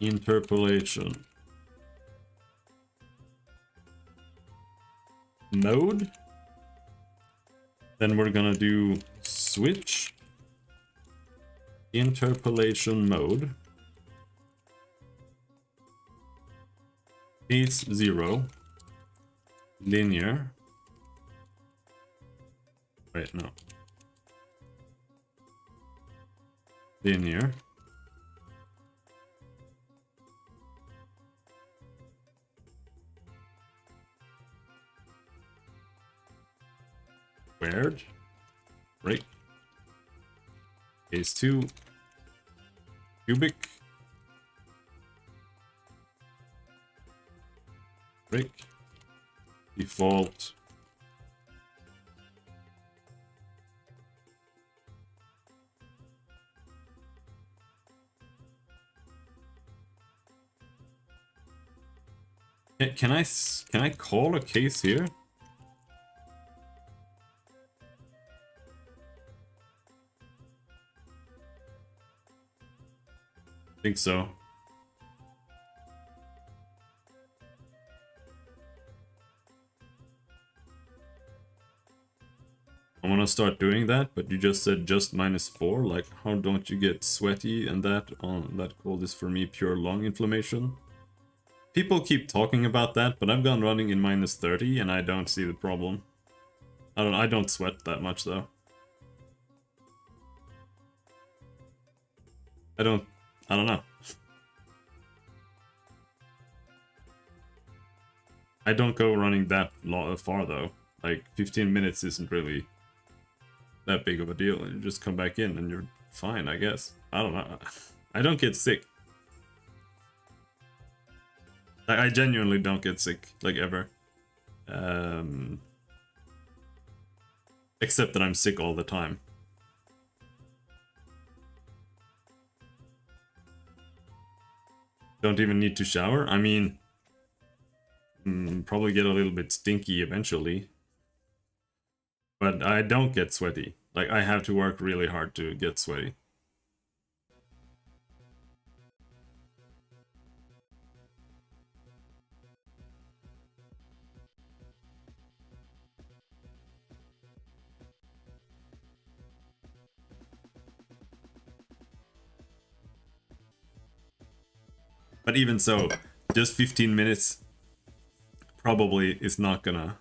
interpolation mode. Then we're gonna do switch interpolation mode case 0 linear. Wait, no. Linear. Squared. Break. Case 2. Cubic. Break. Default. Can I call a case here? I think so. I want to start doing that, but you just said just -4. Like, how don't you get sweaty and that on that call this for me pure lung inflammation? People keep talking about that, but I've gone running in -30 and I don't see the problem. I don't sweat that much though. I don't know. I don't go running that far though. Like 15 minutes isn't really that big of a deal. You just come back in and you're fine, I guess. I don't know. I don't get sick. I genuinely don't get sick, like ever. Except that I'm sick all the time. Don't even need to shower. I mean, probably get a little bit stinky eventually. But I don't get sweaty. Like, I have to work really hard to get sweaty. But even so, just 15 minutes probably is not gonna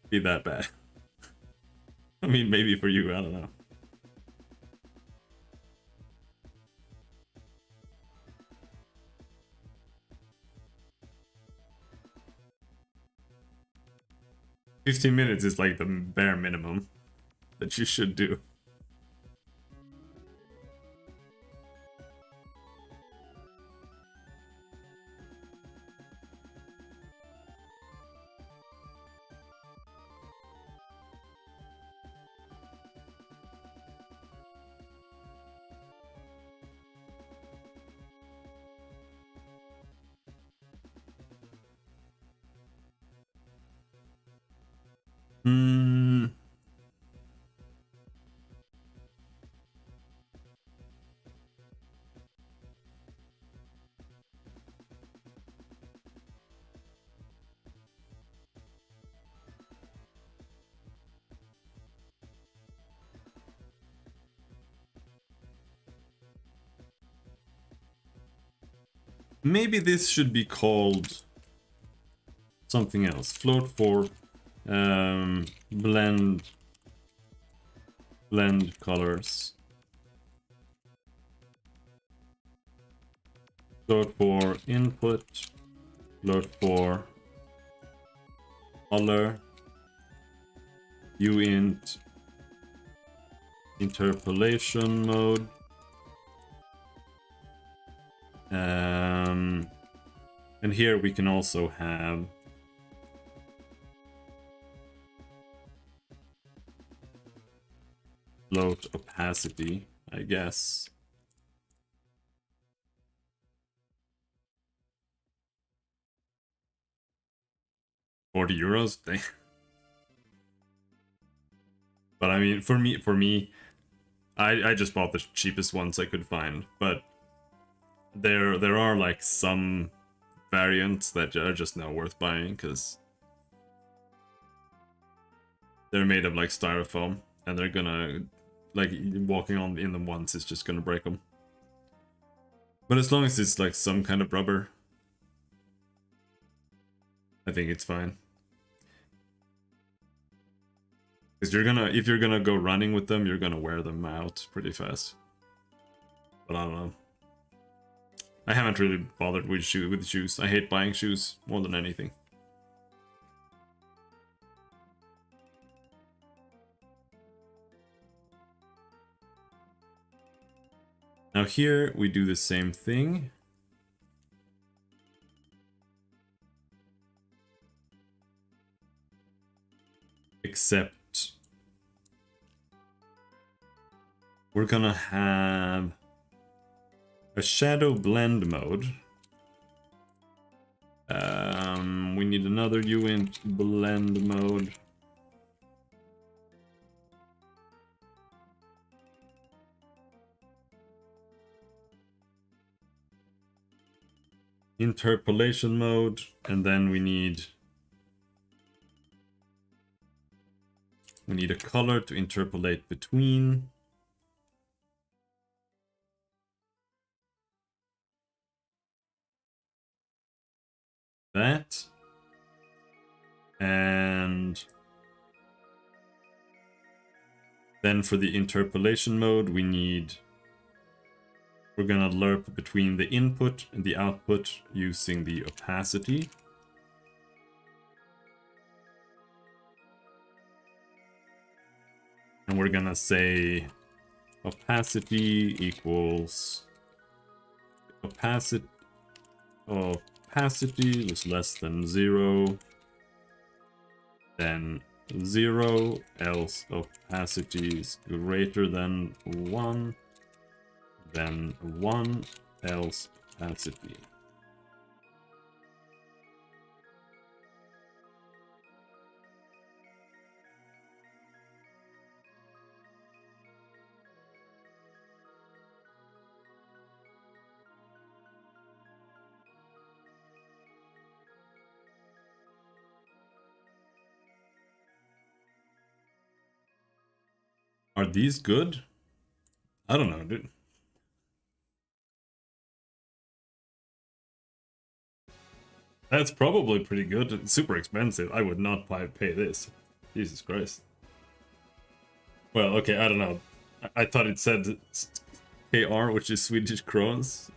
be that bad. I mean, maybe for you, I don't know. $15 is like the bare minimum that you should do. Hmm. Maybe this should be called something else. Float for blend colors. Float for input. Float for color. uint interpolation mode. And here we can also have float opacity, I guess. €40. But I mean, for me, I just bought the cheapest ones I could find. But there are like some variants that are just not worth buying because they're made of like styrofoam, and they're gonna, like, walking on in them once is just gonna break them. But as long as it's like some kind of rubber, I think it's fine. Because if you're gonna go running with them, you're gonna wear them out pretty fast. But I don't know. I haven't really bothered with shoes. I hate buying shoes more than anything. Now here we do the same thing. Except we're gonna have a shadow blend mode. We need another uint blend mode. Interpolation mode, and then we need a color to interpolate between. That. And then for the interpolation mode, we're gonna lerp between the input and the output using the opacity. And we're gonna say opacity equals opacity is less than 0, then 0, else opacity is greater than 1, then 1, else Acid beam. Are these good? I don't know, dude. That's probably pretty good. It's super expensive. I would not pay this. Jesus Christ. Well, okay, I don't know. I thought it said KR, which is Swedish crowns,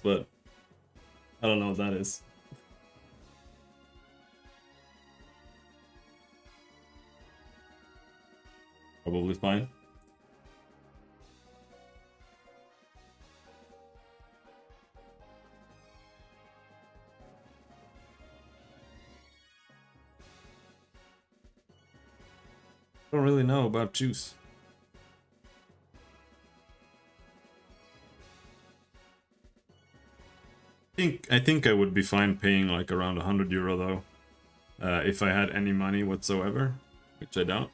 but I don't know what that is. Probably fine. I don't really know about juice. I think I would be fine paying like around 100 euro though, if I had any money whatsoever, which I don't.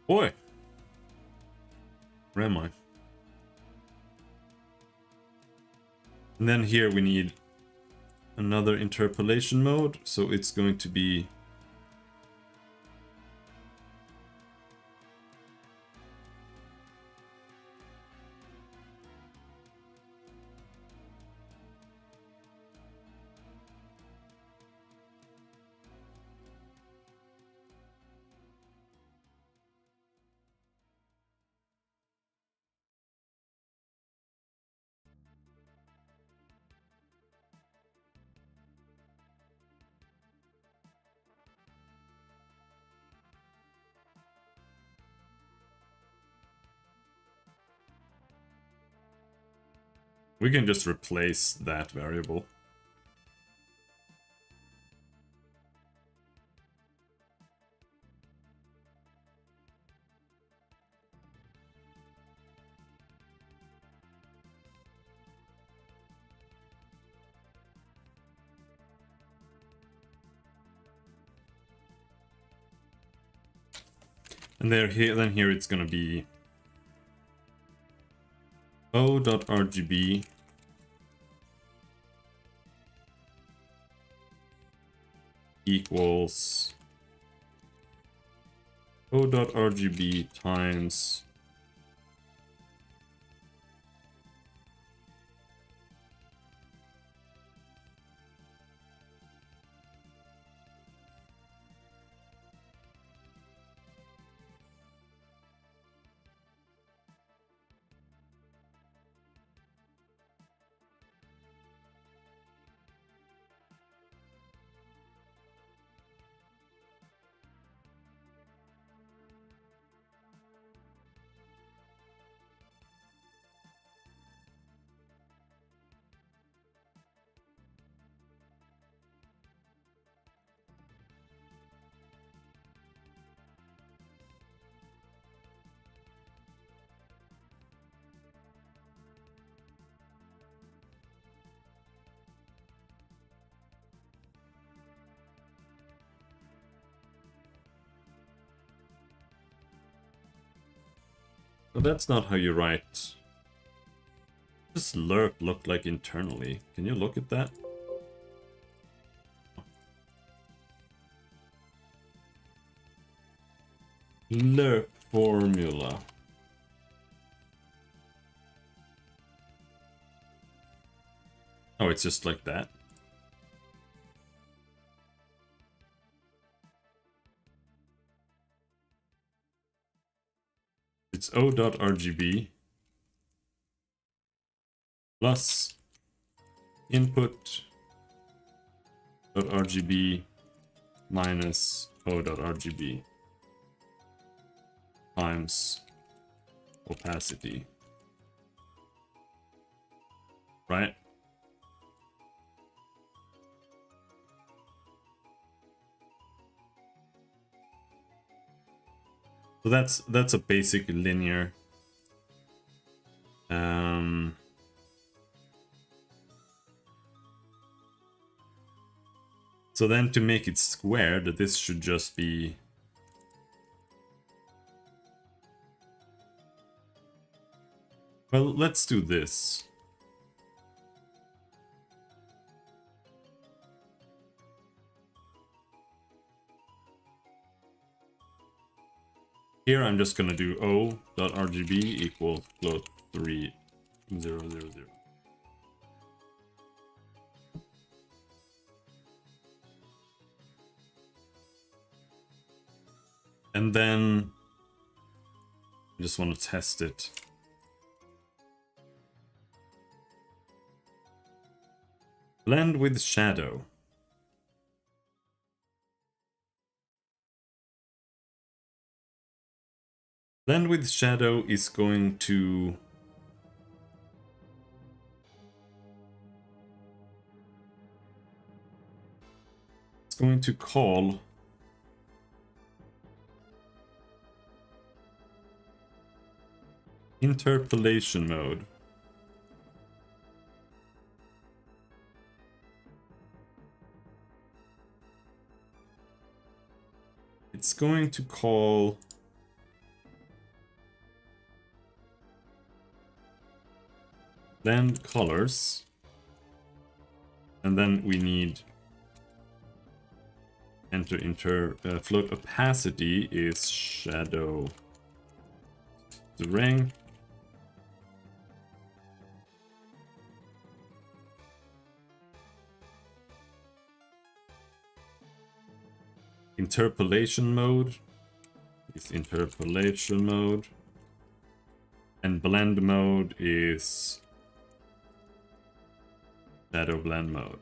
Boy, where am I? And then here we need another interpolation mode, so it's going to be we can just replace that variable. And then here it's gonna be o.rgb equals o.rgb times but that's not how you write. What does lerp look like internally? Can you look at that? Le formula. Oh, it's just like that. It's o.rgb plus input.rgb minus o.rgb times opacity. Right? So that's a basic linear. So then to make it squared, this should just be well, let's do this. Here I'm just gonna do o.rgb equals float 3000. And then I just want to test it. Blend with shadow. Blend with shadow is going to call interpolation mode. It's going to call blend colors, and then we need enter float opacity is shadow strength. Interpolation mode is interpolation mode, and blend mode is shadow blend mode.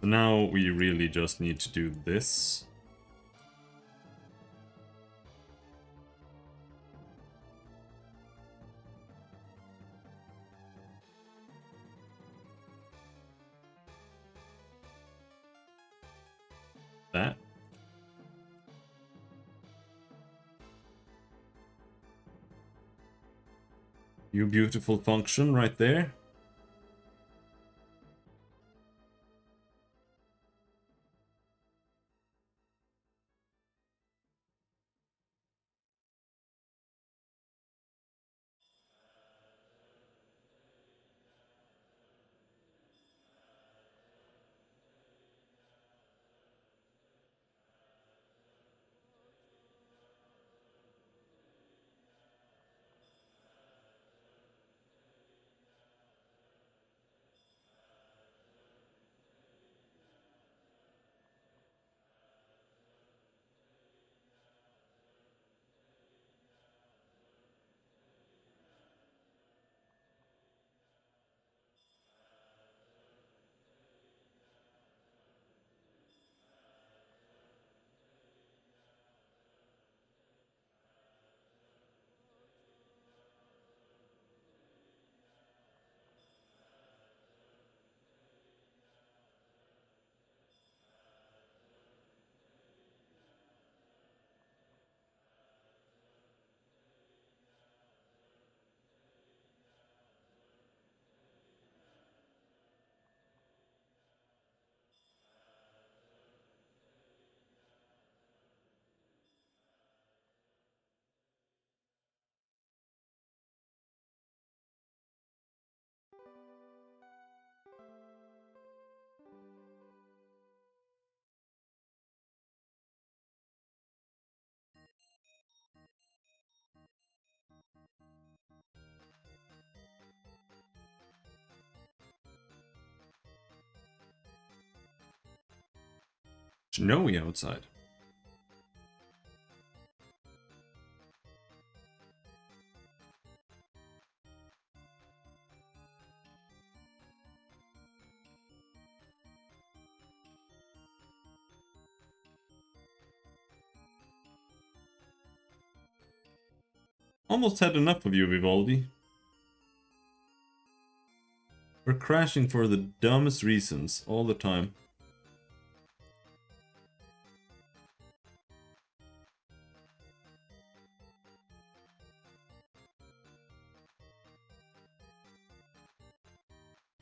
So now we really just need to do this. That. You beautiful function right there. Snowy outside. Almost had enough of you, Vivaldi. We're crashing for the dumbest reasons all the time.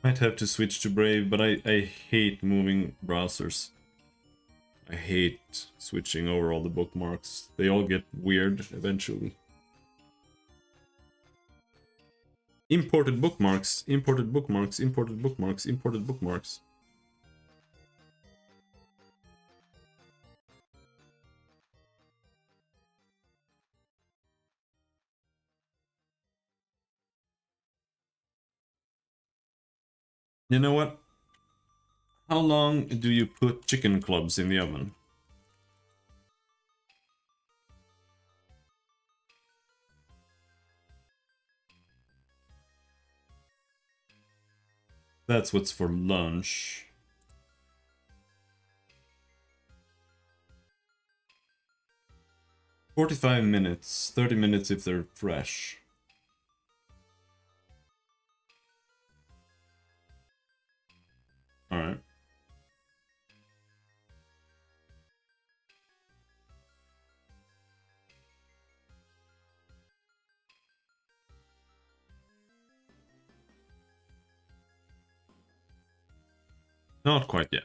Might have to switch to Brave, but I hate moving browsers. I hate switching over all the bookmarks. They all get weird eventually. Imported bookmarks, imported bookmarks, imported bookmarks, imported bookmarks. You know what? How long do you put chicken clubs in the oven? That's what's for lunch. 45 minutes, 30 minutes if they're fresh. Alright. Not quite yet.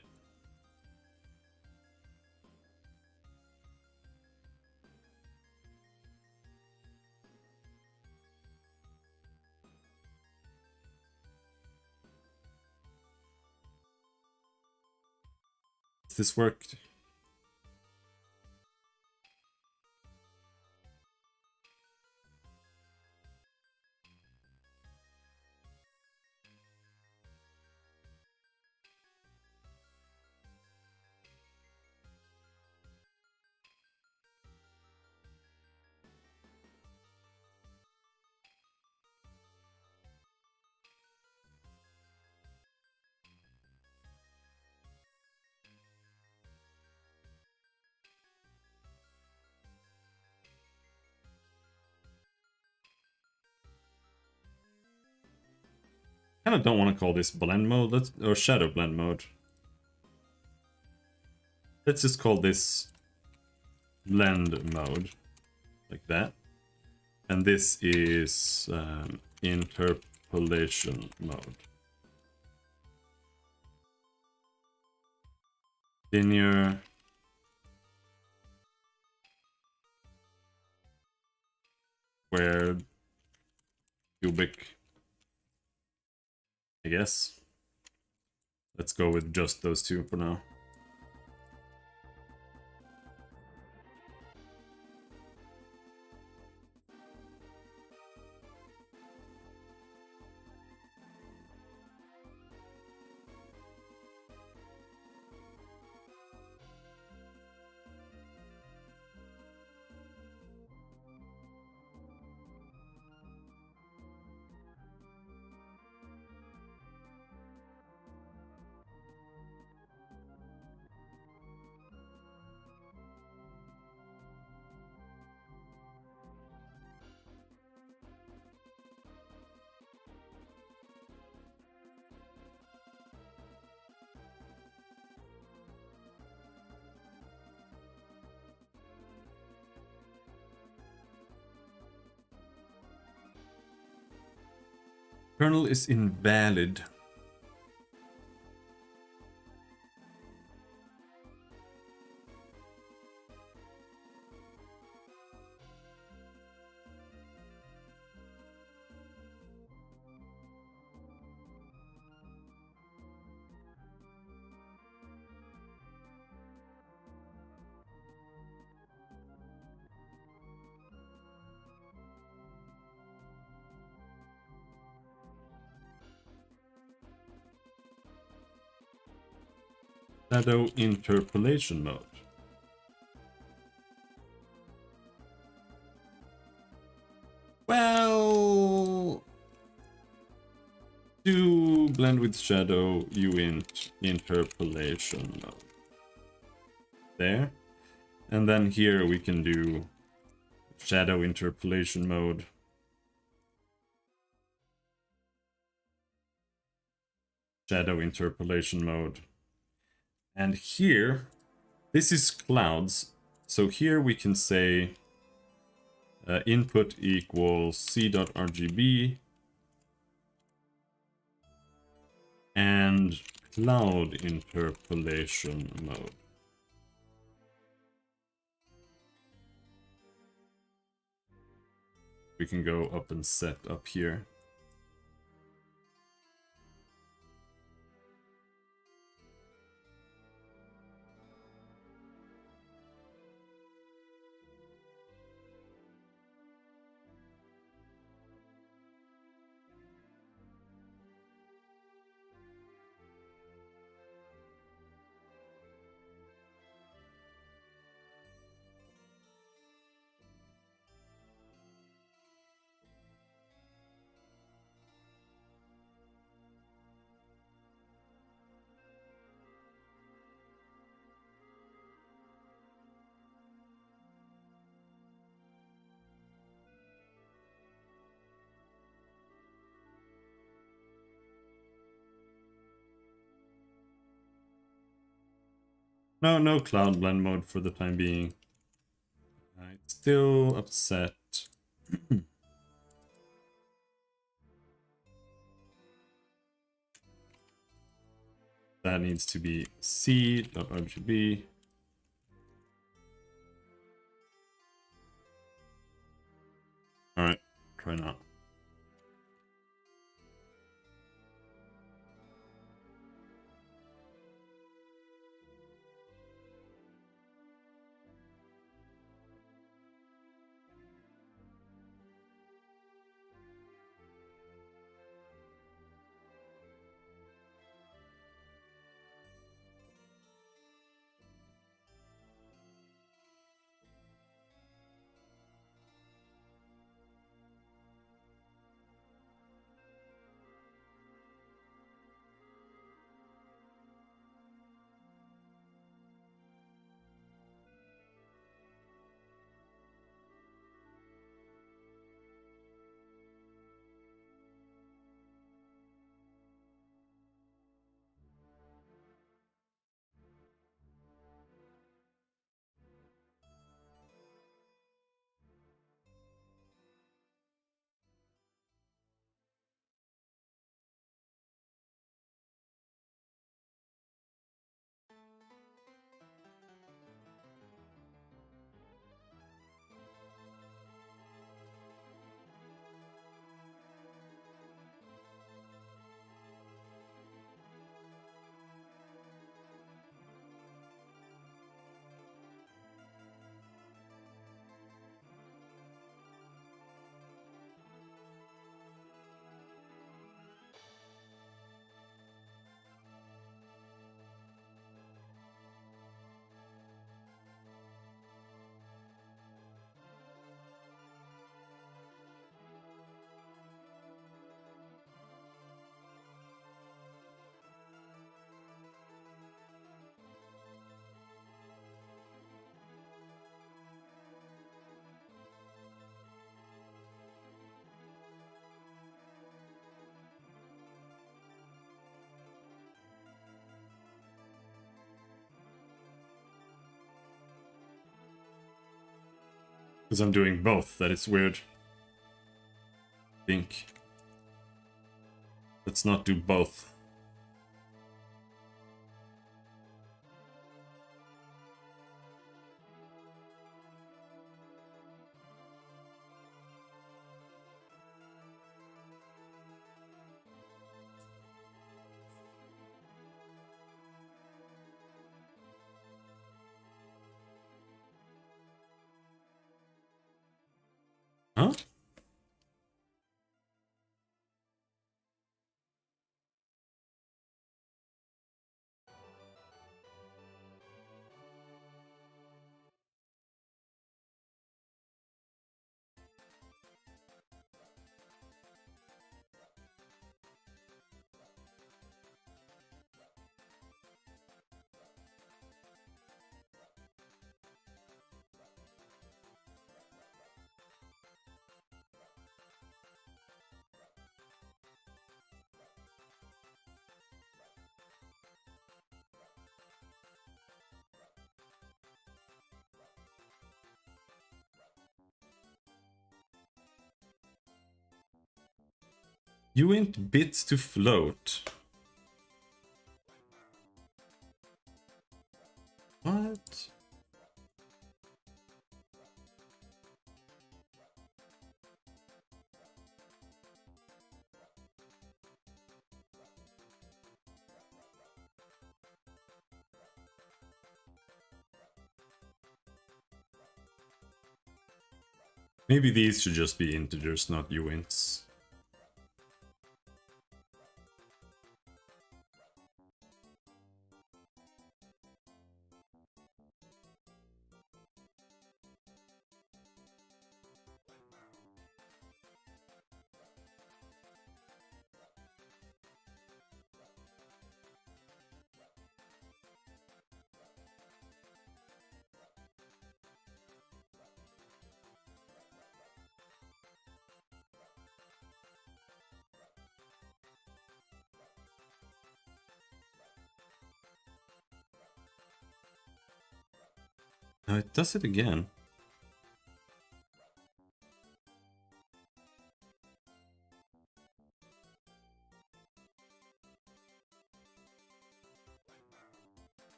This worked. I kind of don't want to call this blend mode, or shadow blend mode. Let's just call this blend mode, like that. And this is interpolation mode. Linear. Squared. Cubic. I guess. Let's go with just those two for now. Kernel is invalid. Shadow interpolation mode. Well, to blend with shadow, uint interpolation mode. There. And then here we can do shadow interpolation mode. Shadow interpolation mode. And here, this is clouds. So here we can say input equals c.rgb and cloud interpolation mode. We can go up and set up here. No cloud blend mode for the time being. It's still upset. That needs to be c.rgb. Alright, try now. Because I'm doing both, that is weird. I think. Let's not do both. Huh? You ain't bits to float. What? Maybe these should just be integers, not uints. It does it again.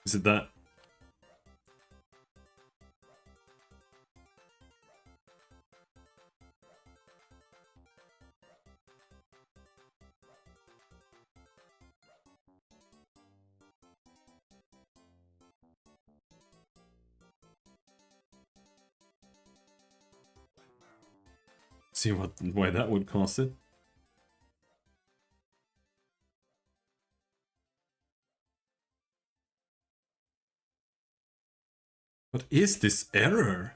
Is it that? See why that would cause it. What is this error?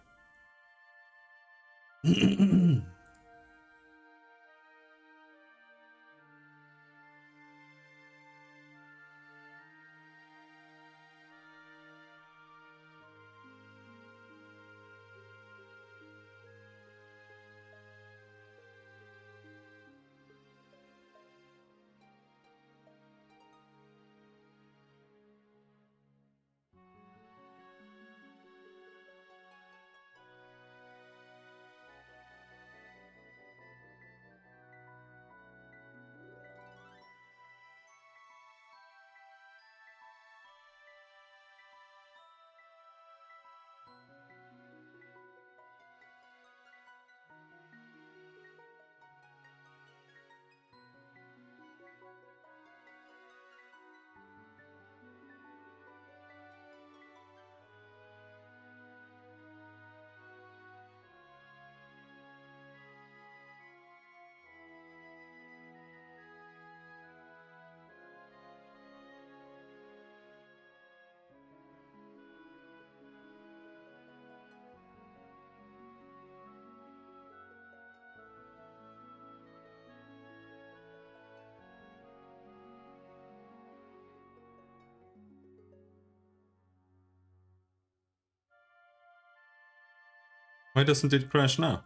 Why doesn't it crash now?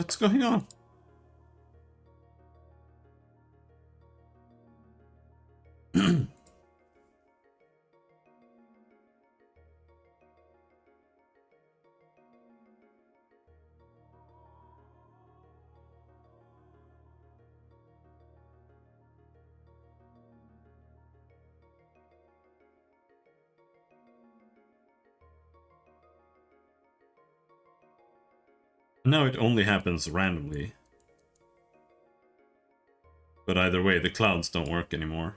What's going on? Now it only happens randomly. But either way, the clouds don't work anymore.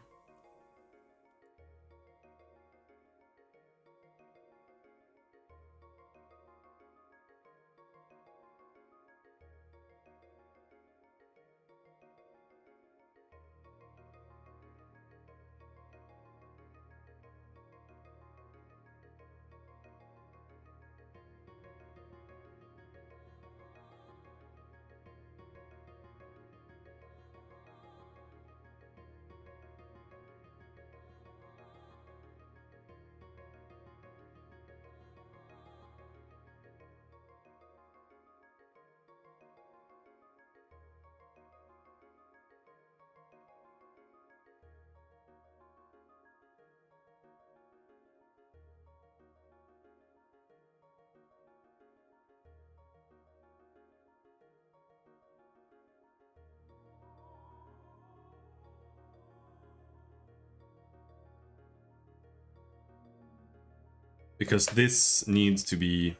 Because this needs to be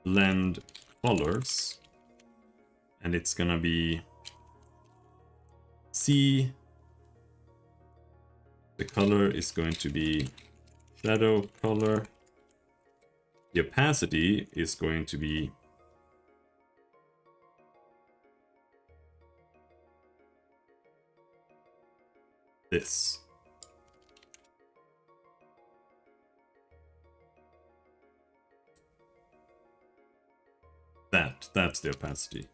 blend colors, and it's gonna be C. The color is going to be shadow color. The opacity is going to be this. That's the opacity.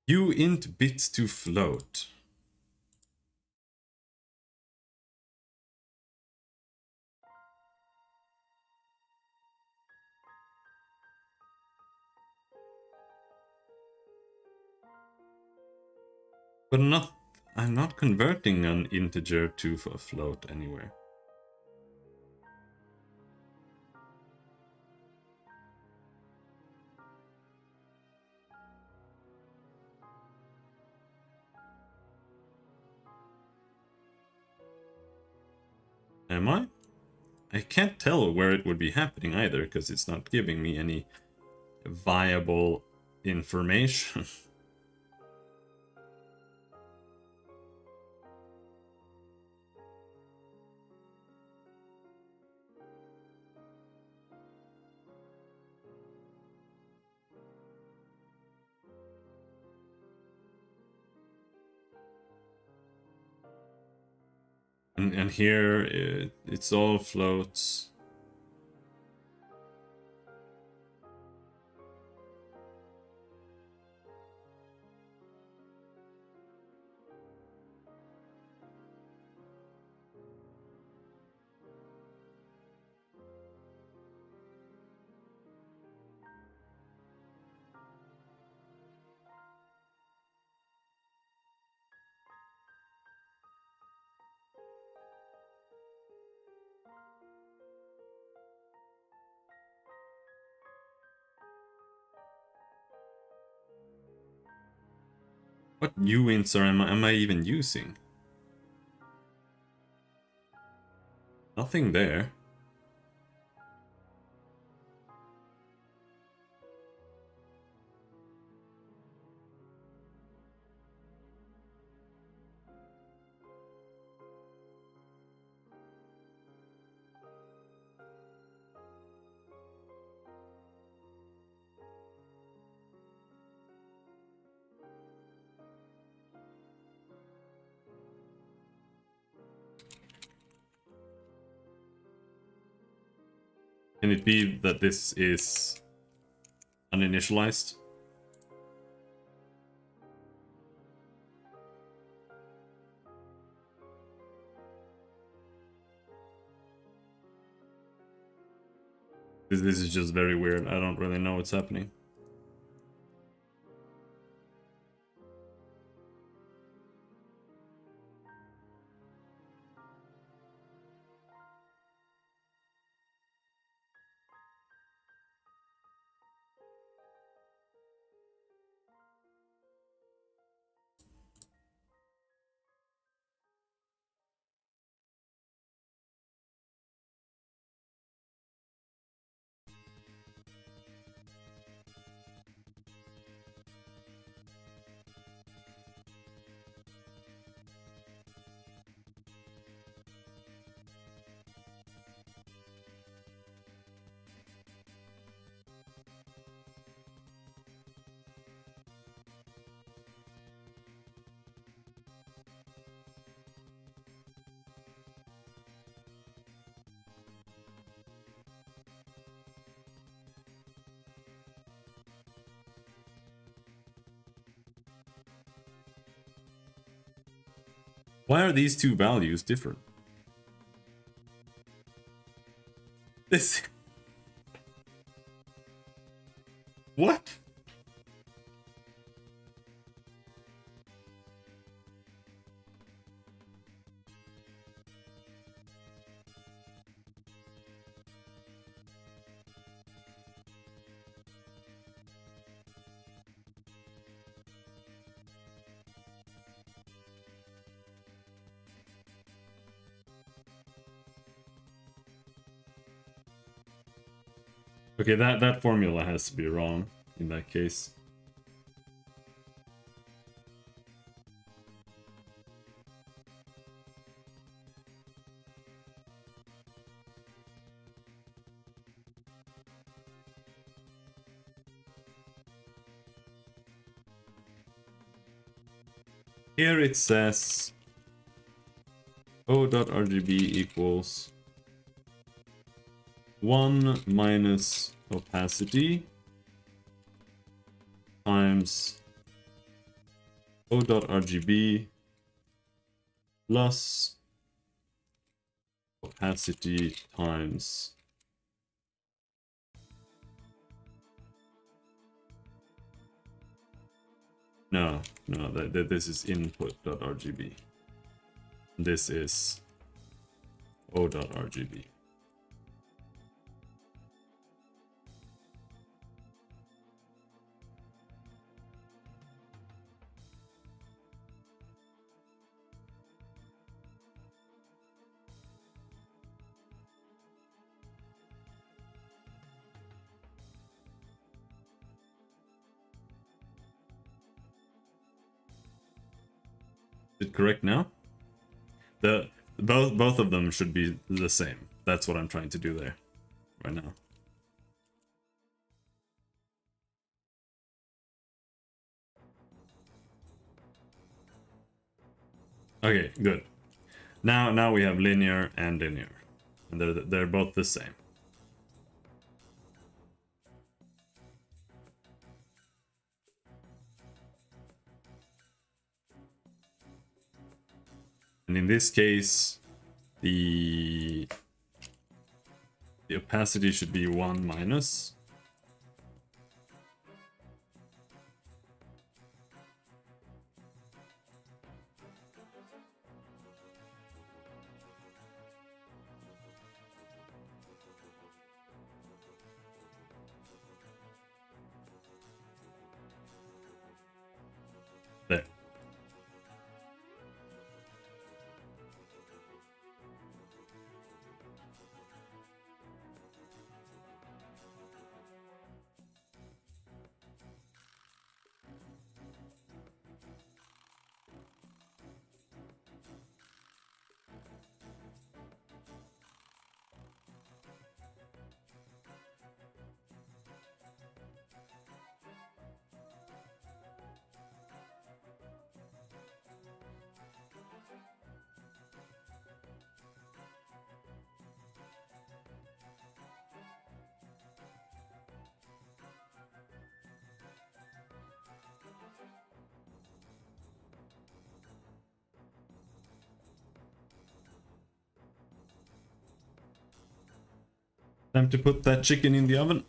You int bits to float. But I'm not converting an integer to a float anywhere. Am I? I can't tell where it would be happening either, because it's not giving me any viable information. And here it's all floats. What uints am I even using? Nothing there. Can it be that this is uninitialized? This is just very weird. I don't really know what's happening. Why are these two values different? This... What? Okay, that formula has to be wrong in that case. Here it says O.RGB equals 1 minus opacity times O.RGB plus opacity times no, this is input.RGB. This is O.RGB. Is it correct now? Both of them should be the same. That's what I'm trying to do there right now. Okay, good. Now we have linear and linear, and they're both the same. And in this case, the opacity should be 1 minus. There. Time to put that chicken in the oven.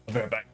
I'll be right back.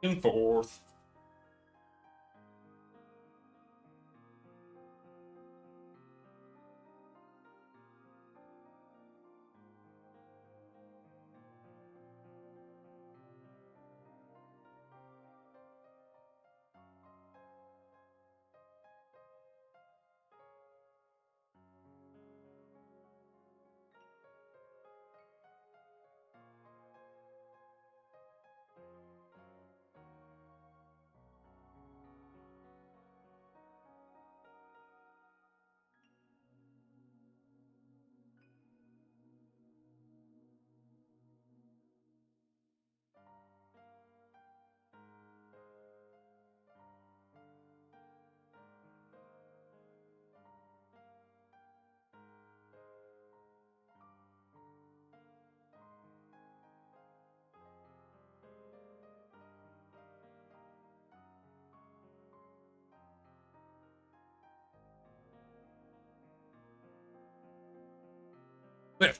And forth. Where?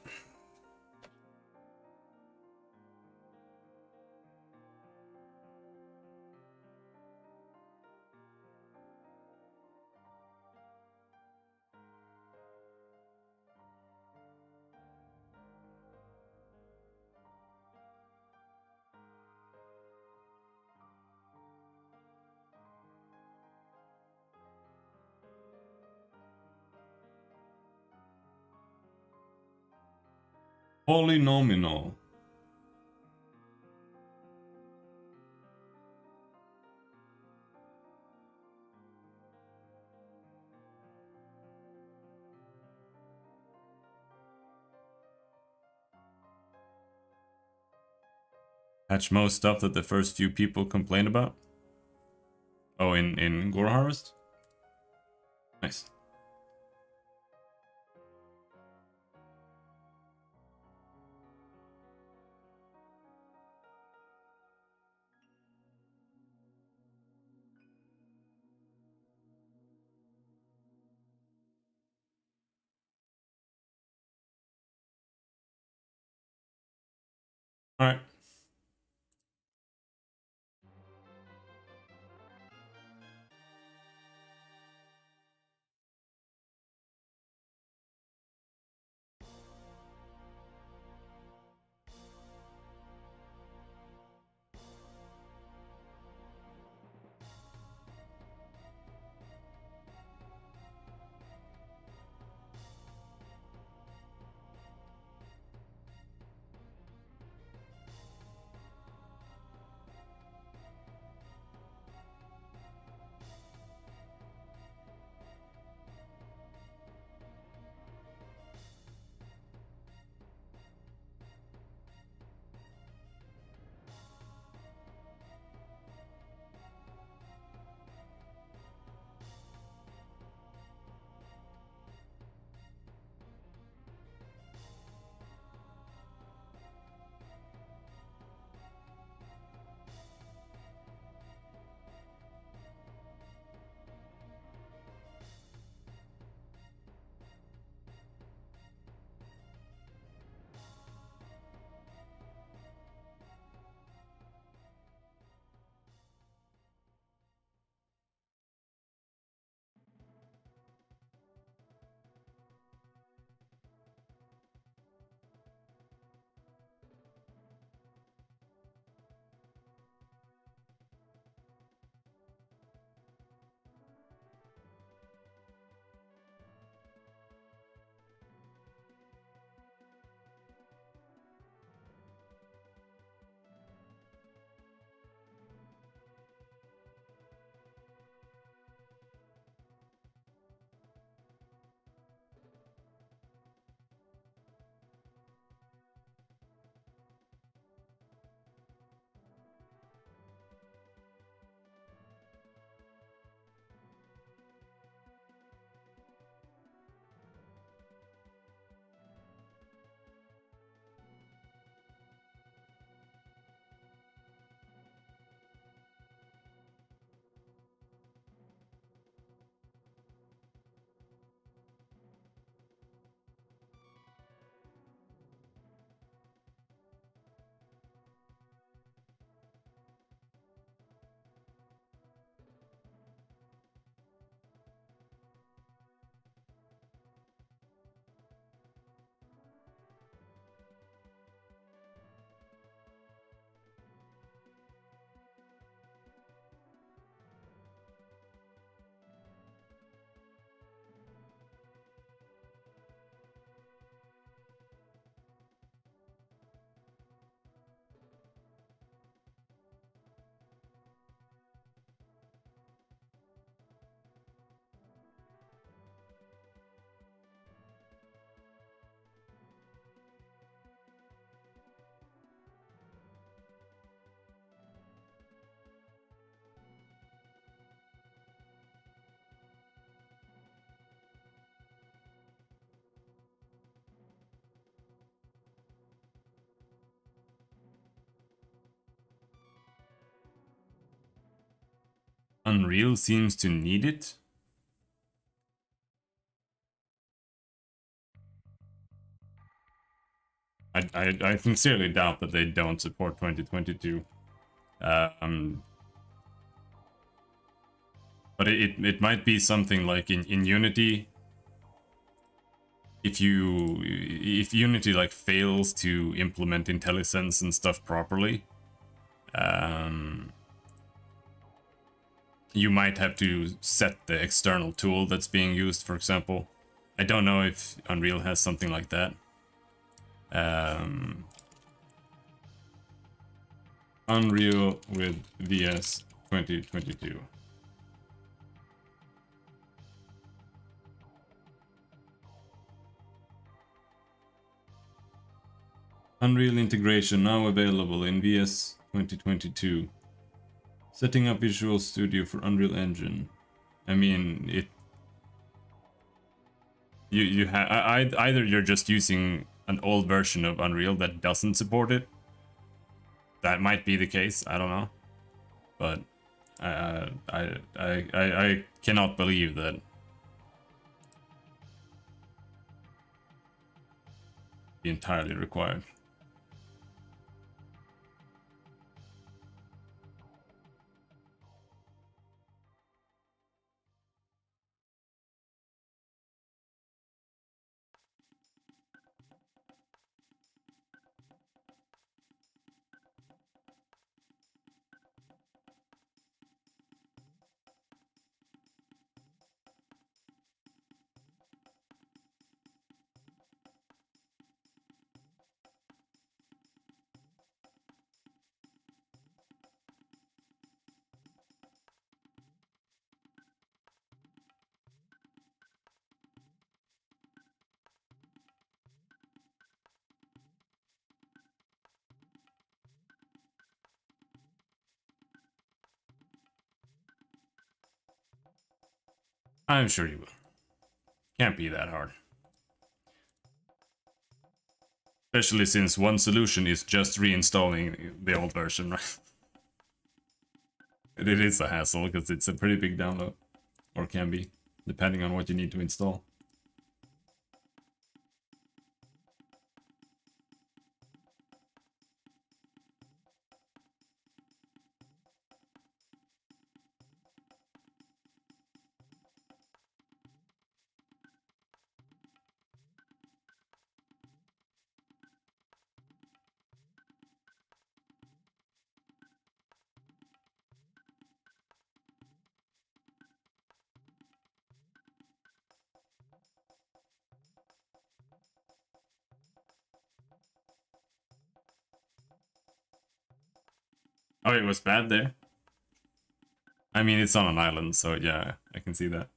Polynomial. Patch most stuff that the first few people complain about. Oh, in Gore Harvest? Nice. Alright. Unreal seems to need it. I sincerely doubt that they don't support 2022. But it might be something like in Unity, if Unity like fails to implement IntelliSense and stuff properly, you might have to set the external tool that's being used, for example. I don't know if Unreal has something like that. Unreal with VS 2022. Unreal integration now available in VS 2022. Setting up Visual Studio for Unreal Engine. I mean, it. You have either you're just using an old version of Unreal that doesn't support it. That might be the case. I don't know, but I cannot believe that. Be entirely required. I'm sure you will. Can't be that hard. Especially since one solution is just reinstalling the old version, right? It is a hassle because it's a pretty big download. Or can be, depending on what you need to install. Oh, it was bad there? I mean, it's on an island, so yeah, I can see that.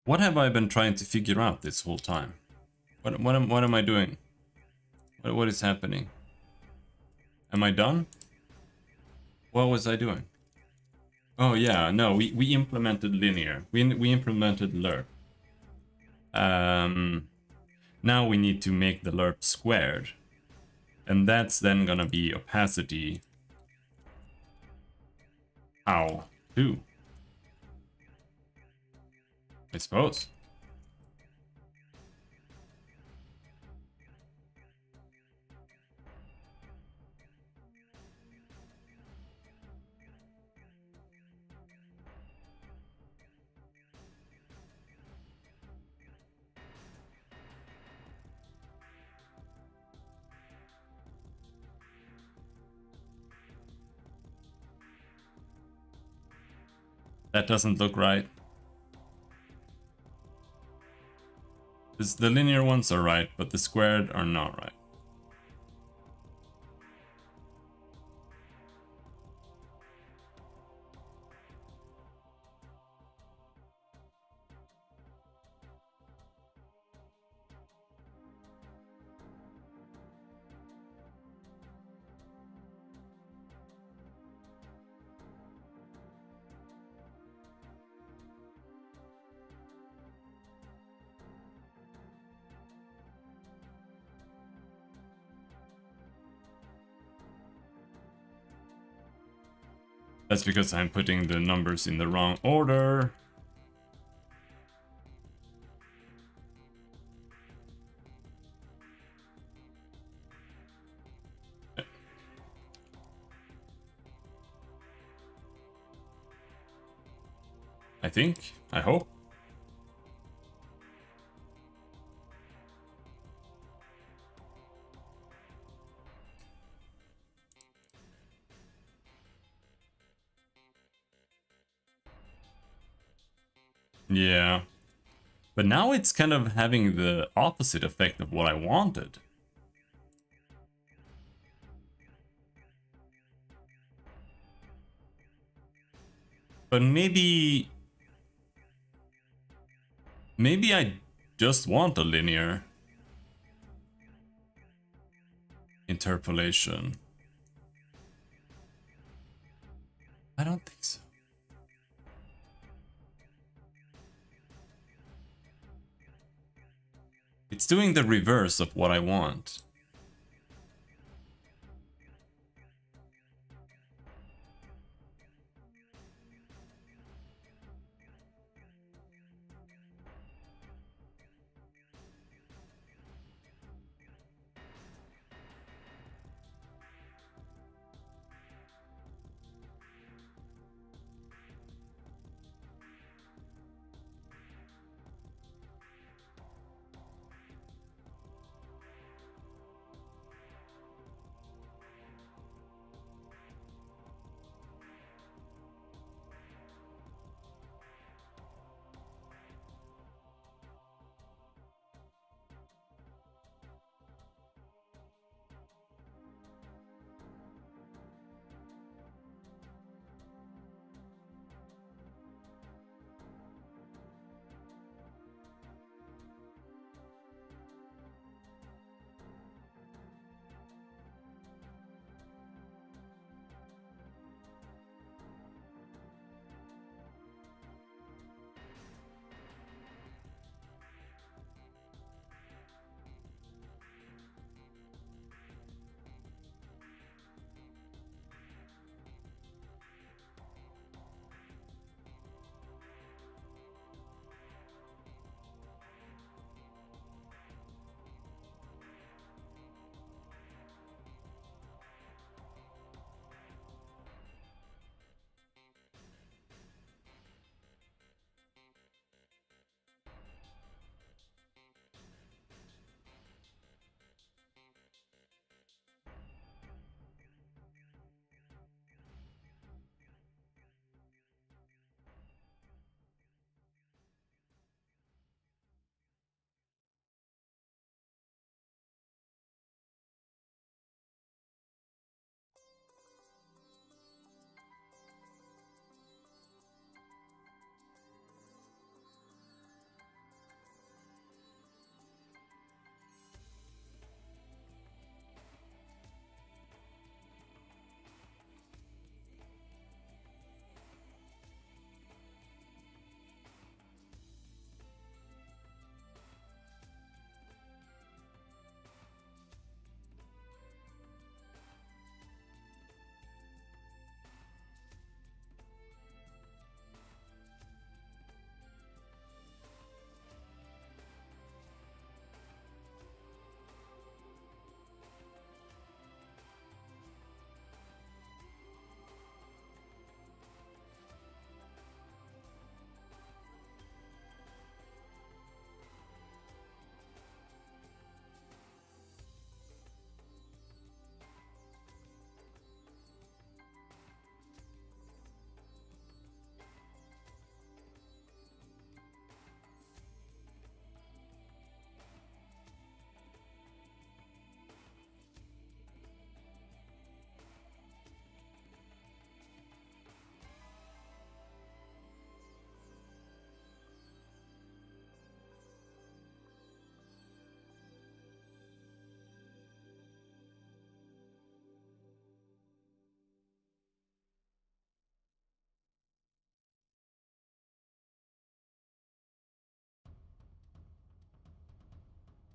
What have I been trying to figure out this whole time? What am I doing? What is happening? Am I done? What was I doing? Oh yeah, no, we implemented linear. We implemented lerp. Now we need to make the lerp squared. And that's then gonna be opacity. How to? I suppose. That doesn't look right. The linear ones are right, but the squared are not right. That's because I'm putting the numbers in the wrong order. I think. I hope. Yeah. But now it's kind of having the opposite effect of what I wanted. But maybe I just want a linear interpolation. I don't think so. It's doing the reverse of what I want.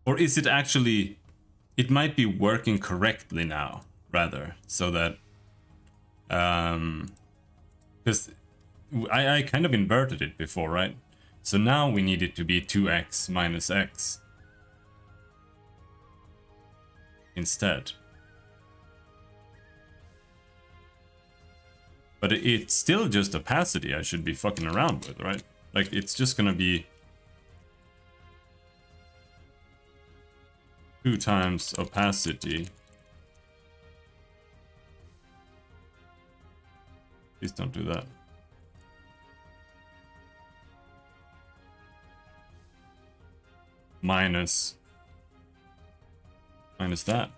Or is it actually... It might be working correctly now, rather, so that... Because I kind of inverted it before, right? So now we need it to be 2x minus x instead. But it's still just opacity I should be fucking around with, right? Like, it's just gonna be 2 times opacity. Please don't do that. Minus that.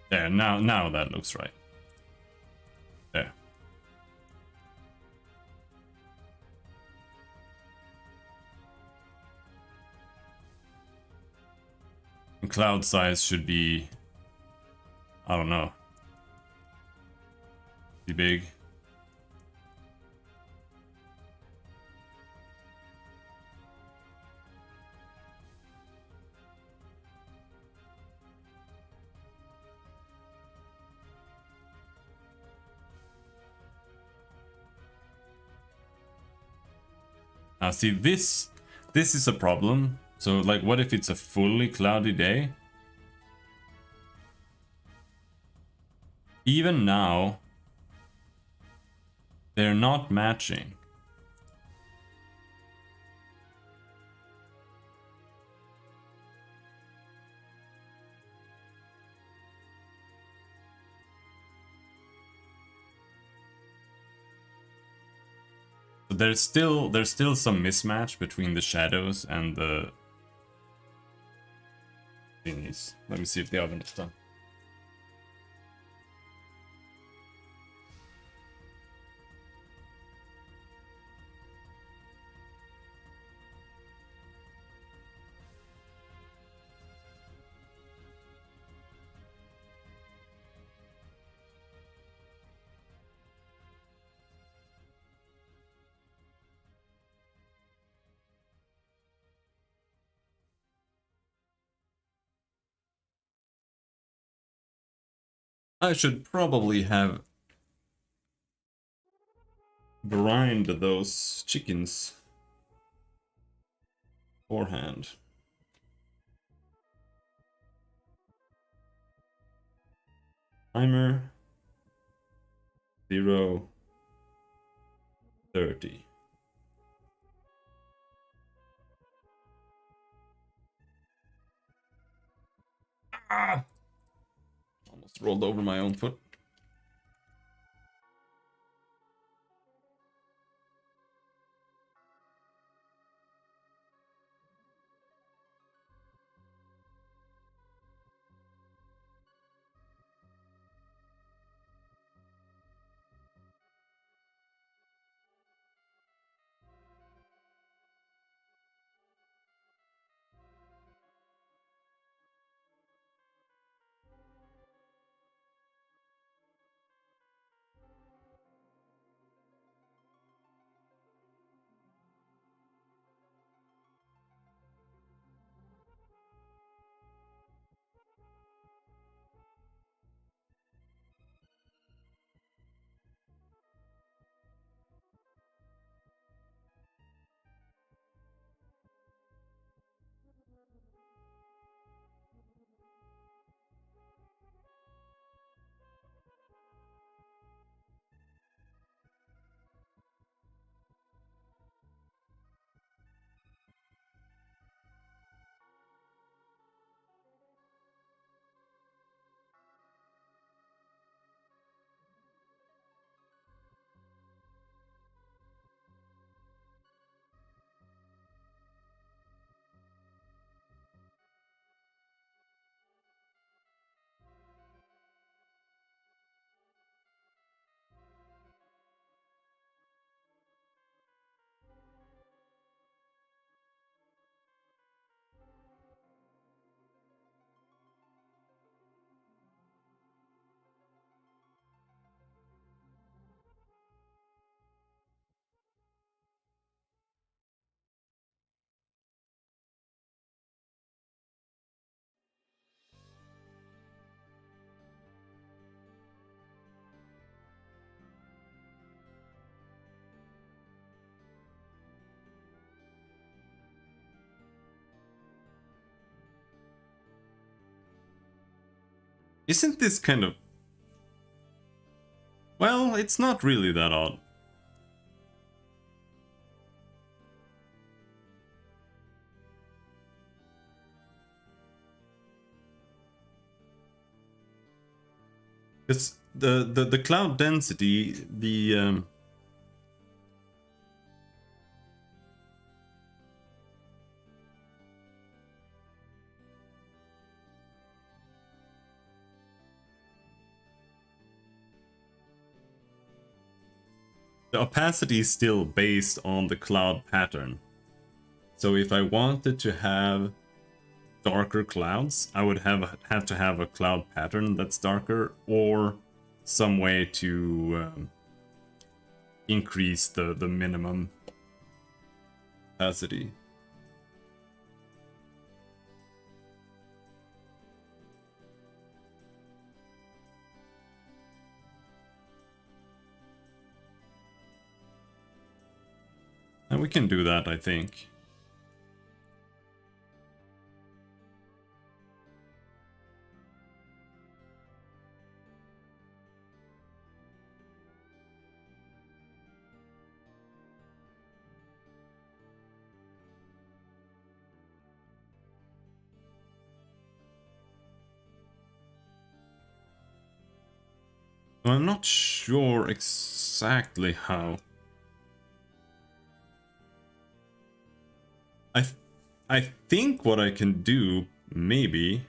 There, now that looks right. There. And cloud size should be, I don't know, be big. Now see, this is a problem. So like, what if it's a fully cloudy day? Even now, they're not matching. So there's still some mismatch between the shadows and the thingies. Let me see if the oven is done. I should probably have brined those chickens beforehand. Timer 0:30. Ah! Almost rolled over my own foot. Isn't this kind of... Well, it's not really that odd. Because the cloud density, the opacity is still based on the cloud pattern. So if I wanted to have darker clouds, I would have to have a cloud pattern that's darker, or some way to increase the minimum opacity. And we can do that, I think. So I'm not sure exactly how. I think what I can do, maybe...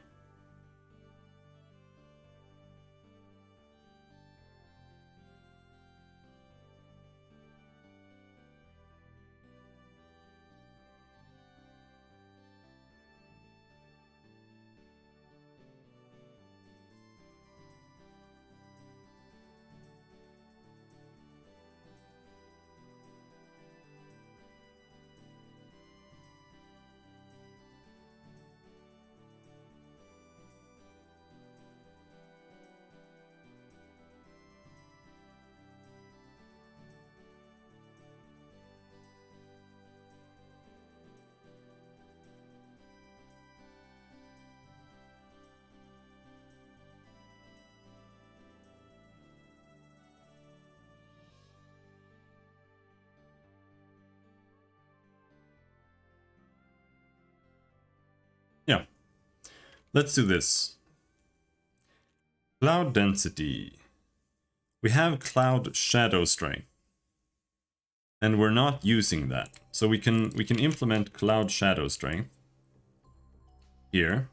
Yeah. Let's do this. Cloud density. We have cloud shadow strength. And we're not using that. So we can implement cloud shadow strength here.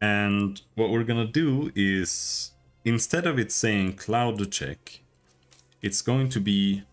And what we're gonna do is, instead of it saying cloud check, it's going to be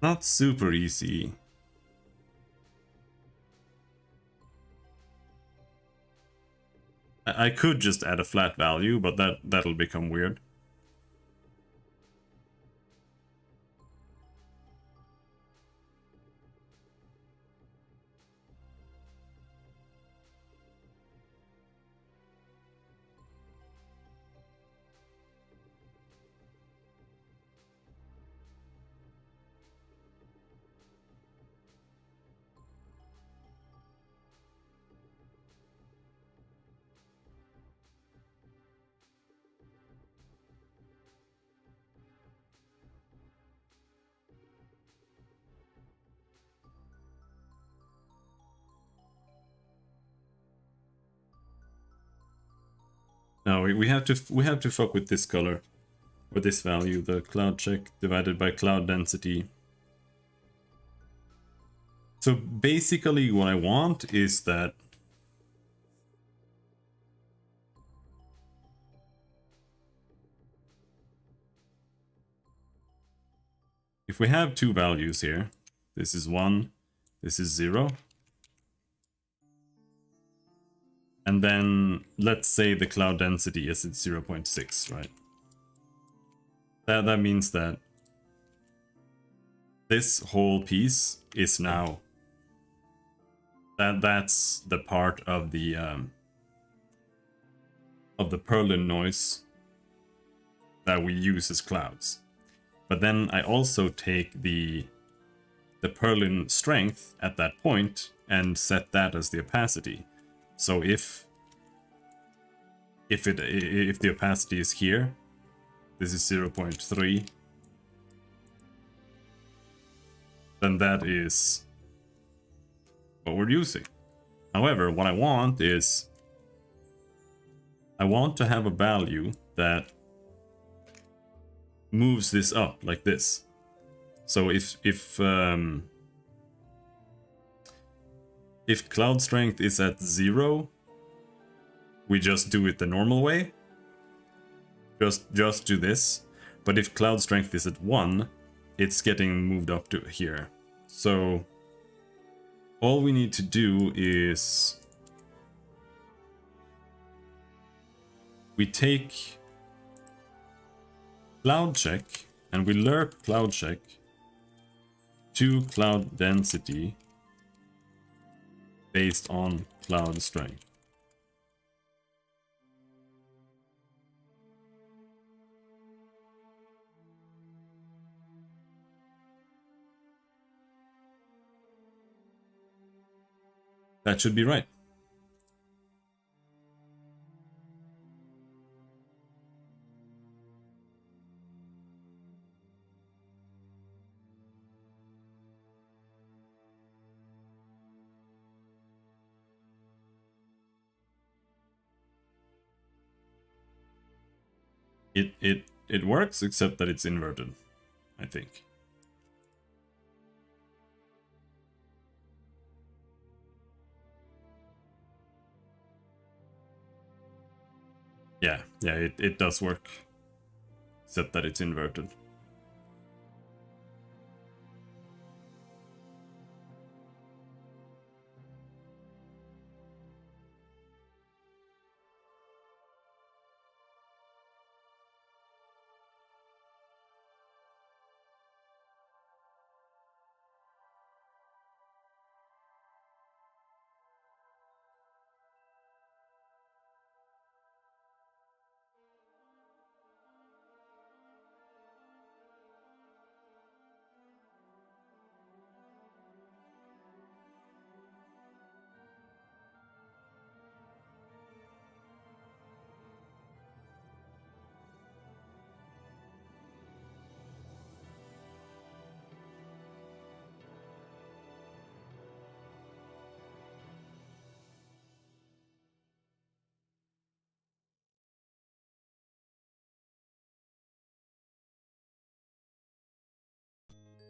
not super easy. I could just add a flat value, but that'll become weird. No, we have to fuck with this color. Or this value, the cloud check divided by cloud density. So basically what I want is that if we have two values here, this is 1, this is 0, and then let's say the cloud density is at 0.6, right? That means that this whole piece is now that's the part of the Perlin noise that we use as clouds. But then I also take the Perlin strength at that point and set that as the opacity. So if the opacity is here, this is 0.3, then that is what we're using. However, what I want is I want to have a value that moves this up like this. So if cloud strength is at 0, we just do it the normal way. Just do this. But if cloud strength is at 1, it's getting moved up to here. So all we need to do is we take cloud check and we lerp cloud check to cloud density based on cloud strength. That should be right. It works, except that it's inverted, I think. Yeah, it does work, except that it's inverted.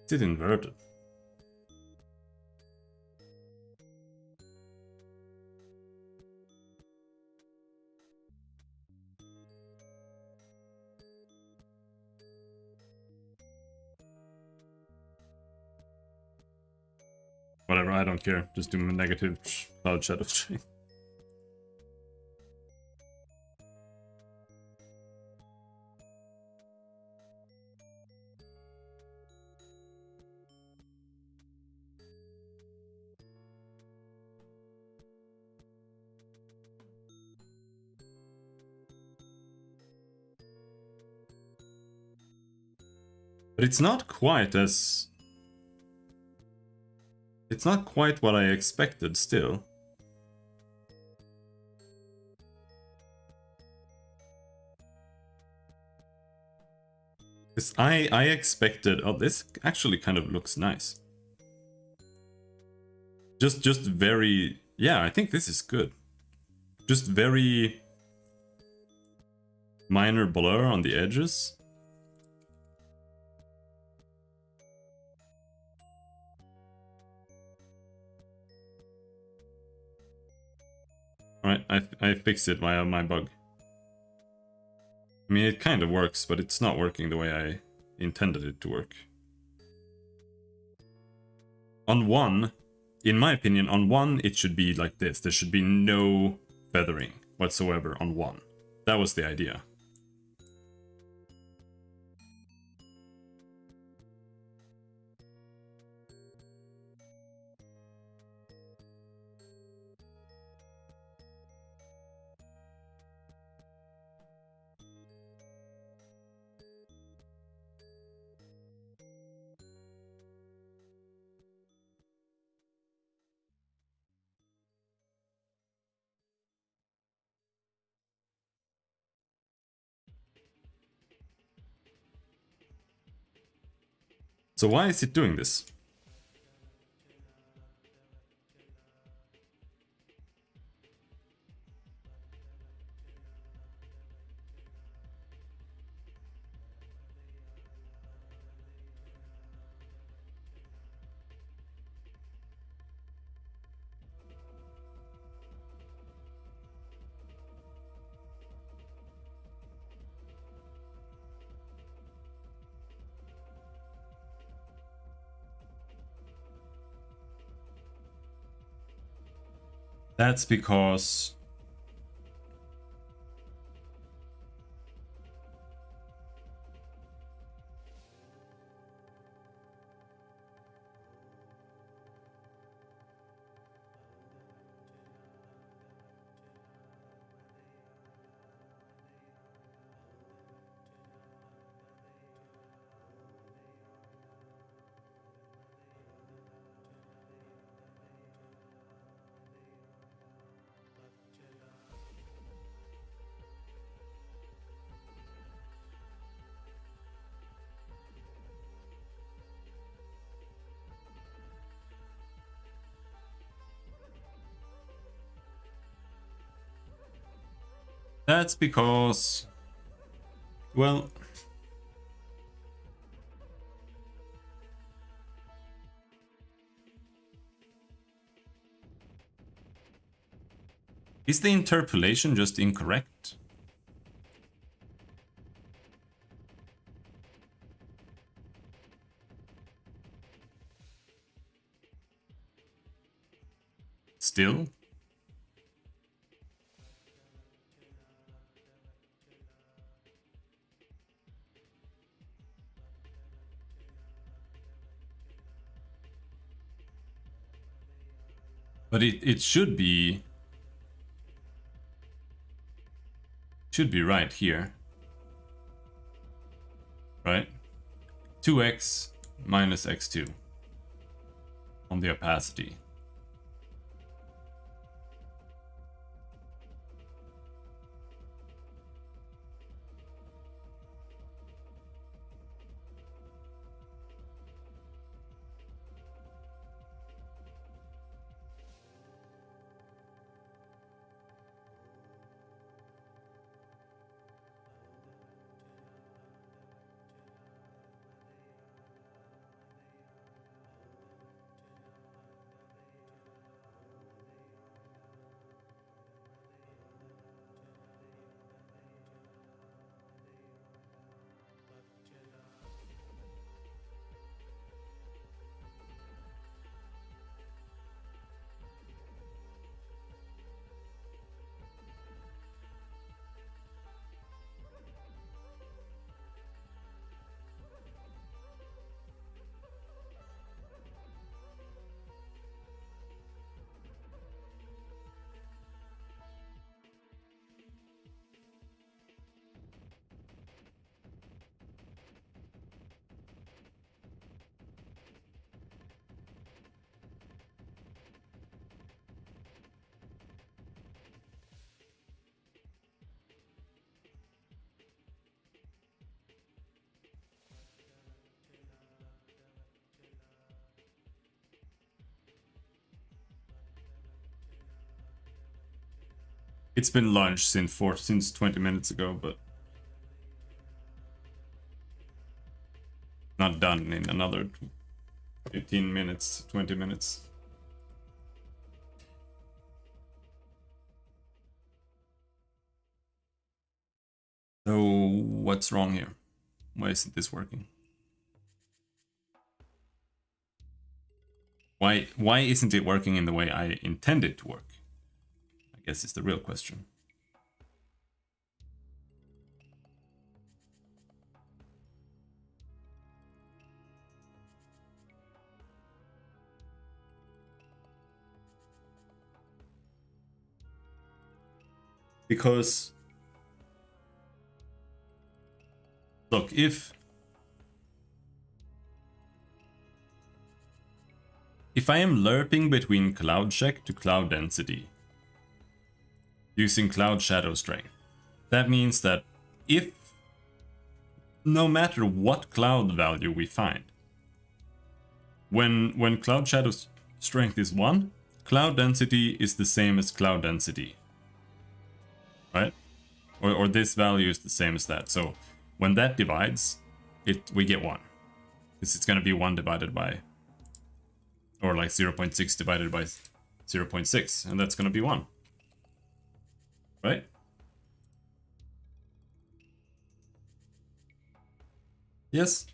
Is it inverted? Whatever, I don't care. Just do a negative cloud shadow string. But it's not quite as... It's not quite what I expected still. Because I expected... Oh, this actually kind of looks nice. Just very... Yeah, I think this is good. Just very... minor blur on the edges. Alright, I fixed it via my bug. I mean, it kind of works, but it's not working the way I intended it to work. On one, in my opinion, on one it should be like this. There should be no feathering whatsoever on one. That was the idea. So why is it doing this? That's because That's because, well, is the interpolation just incorrect? Still? But it should be right here. Right? 2x minus x2 on the opacity. It's been lunch since 20 minutes ago, but not done in another 15 minutes, 20 minutes. So what's wrong here? Why isn't this working? Why isn't it working in the way I intended to work? I guess is the real question. Because look, if I am lerping between cloud check to cloud density using cloud shadow strength, that means that if no matter what cloud value we find, when cloud shadow strength is 1, cloud density is the same as cloud density, right? Or this value is the same as that. So when that divides, we get 1. Because it's going to be 1 divided by, or like 0.6 divided by 0.6, and that's going to be 1. Right? Yes.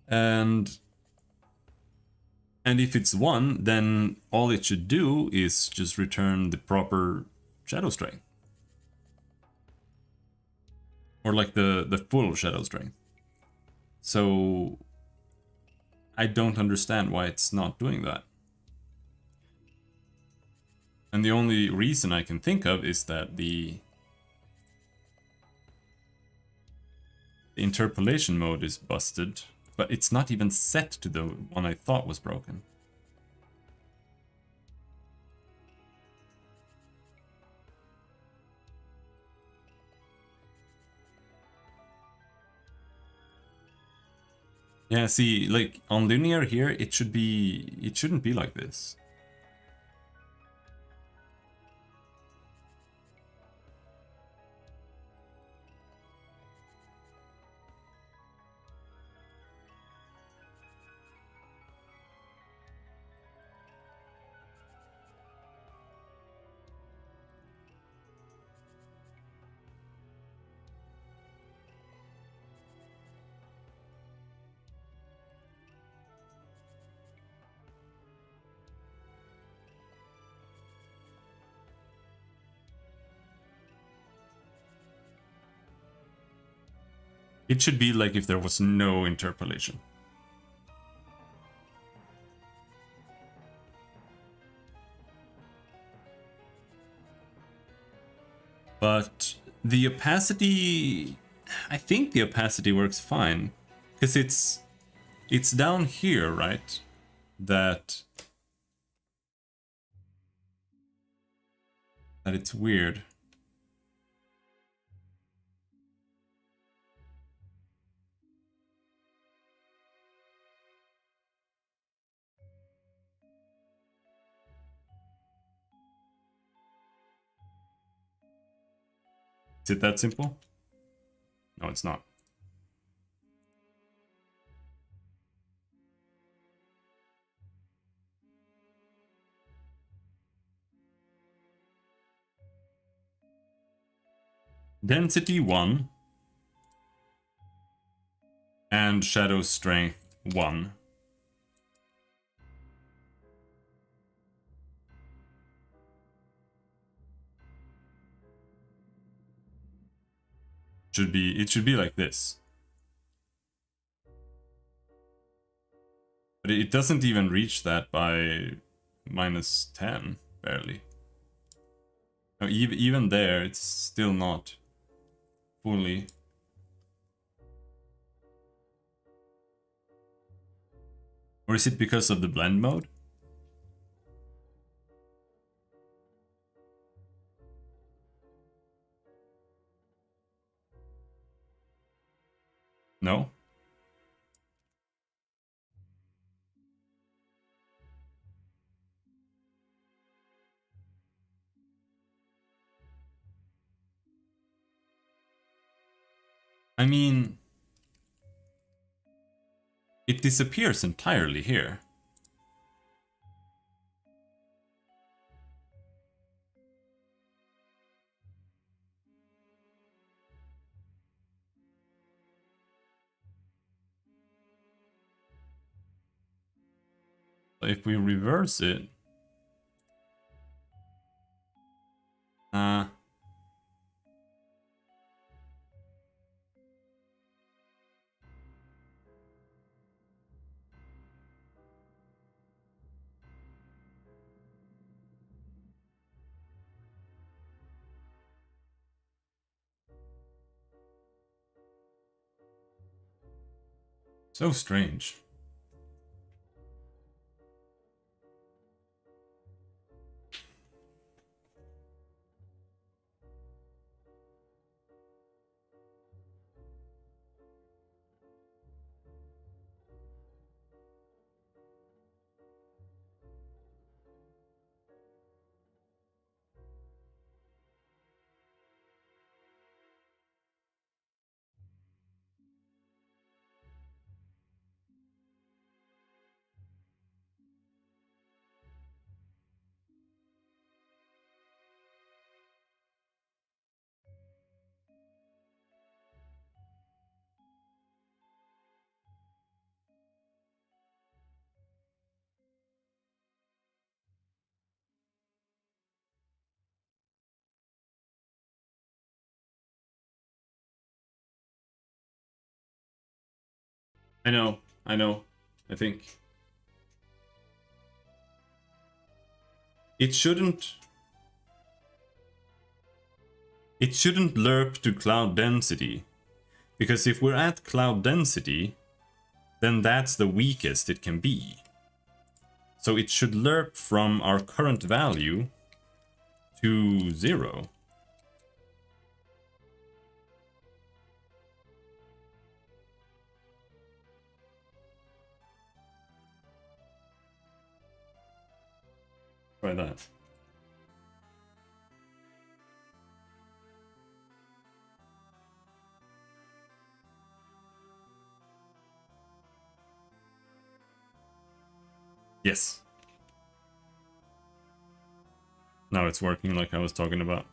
And if it's 1, then all it should do is just return the proper shadow strength. Or like the full shadow strength. So I don't understand why it's not doing that. And the only reason I can think of is that the interpolation mode is busted, but it's not even set to the one I thought was broken. Yeah, see, like on linear here, it shouldn't be like this. It should be like if there was no interpolation. But the opacity, I think the opacity works fine, because it's down here, right? That it's weird. Is it that simple? No, it's not. Density 1 and shadow strength 1. It should be like this. But it doesn't even reach that by -10, barely. No, even there, it's still not fully. Or is it because of the blend mode? No? I mean, It disappears entirely here. So if we reverse it, uh, so strange. I know, I know. I think it shouldn't. It shouldn't lerp to cloud density, because if we're at cloud density, then that's the weakest it can be. So it should lerp from our current value to 0. Try that. Yes. Now it's working like I was talking about.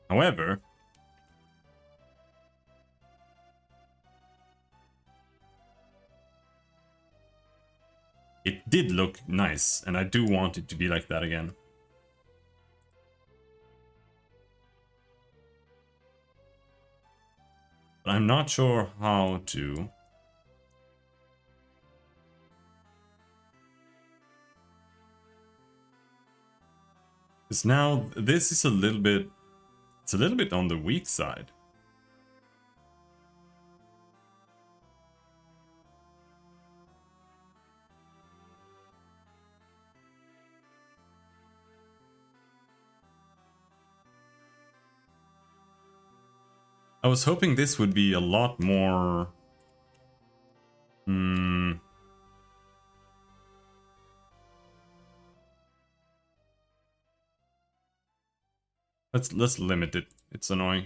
However, it did look nice, and I do want it to be like that again. But I'm not sure how to. Because now this is a little bit, it's a little bit on the weak side. I was hoping this would be a lot more. Let's limit it. It's annoying.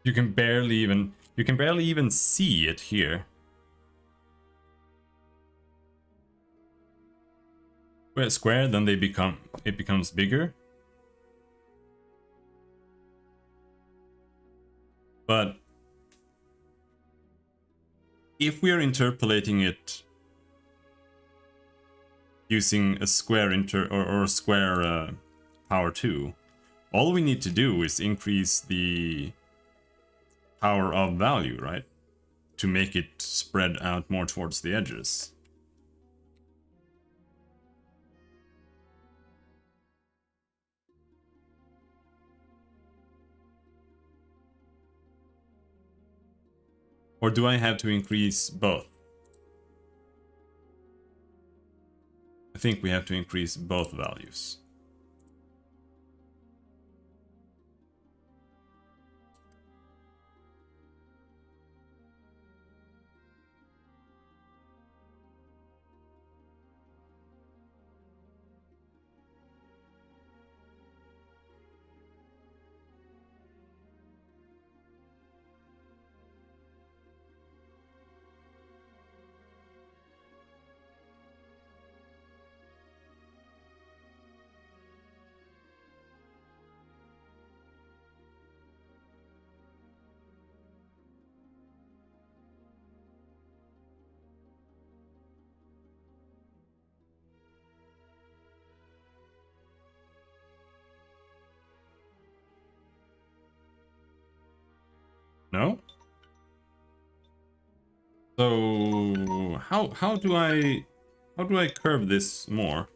You can barely even see it here. Where square, then it becomes bigger. But if we are interpolating it using a square or square power 2, all we need to do is increase the power of value, right? To make it spread out more towards the edges. Or do I have to increase both? I think we have to increase both values. No? So how do I curve this more?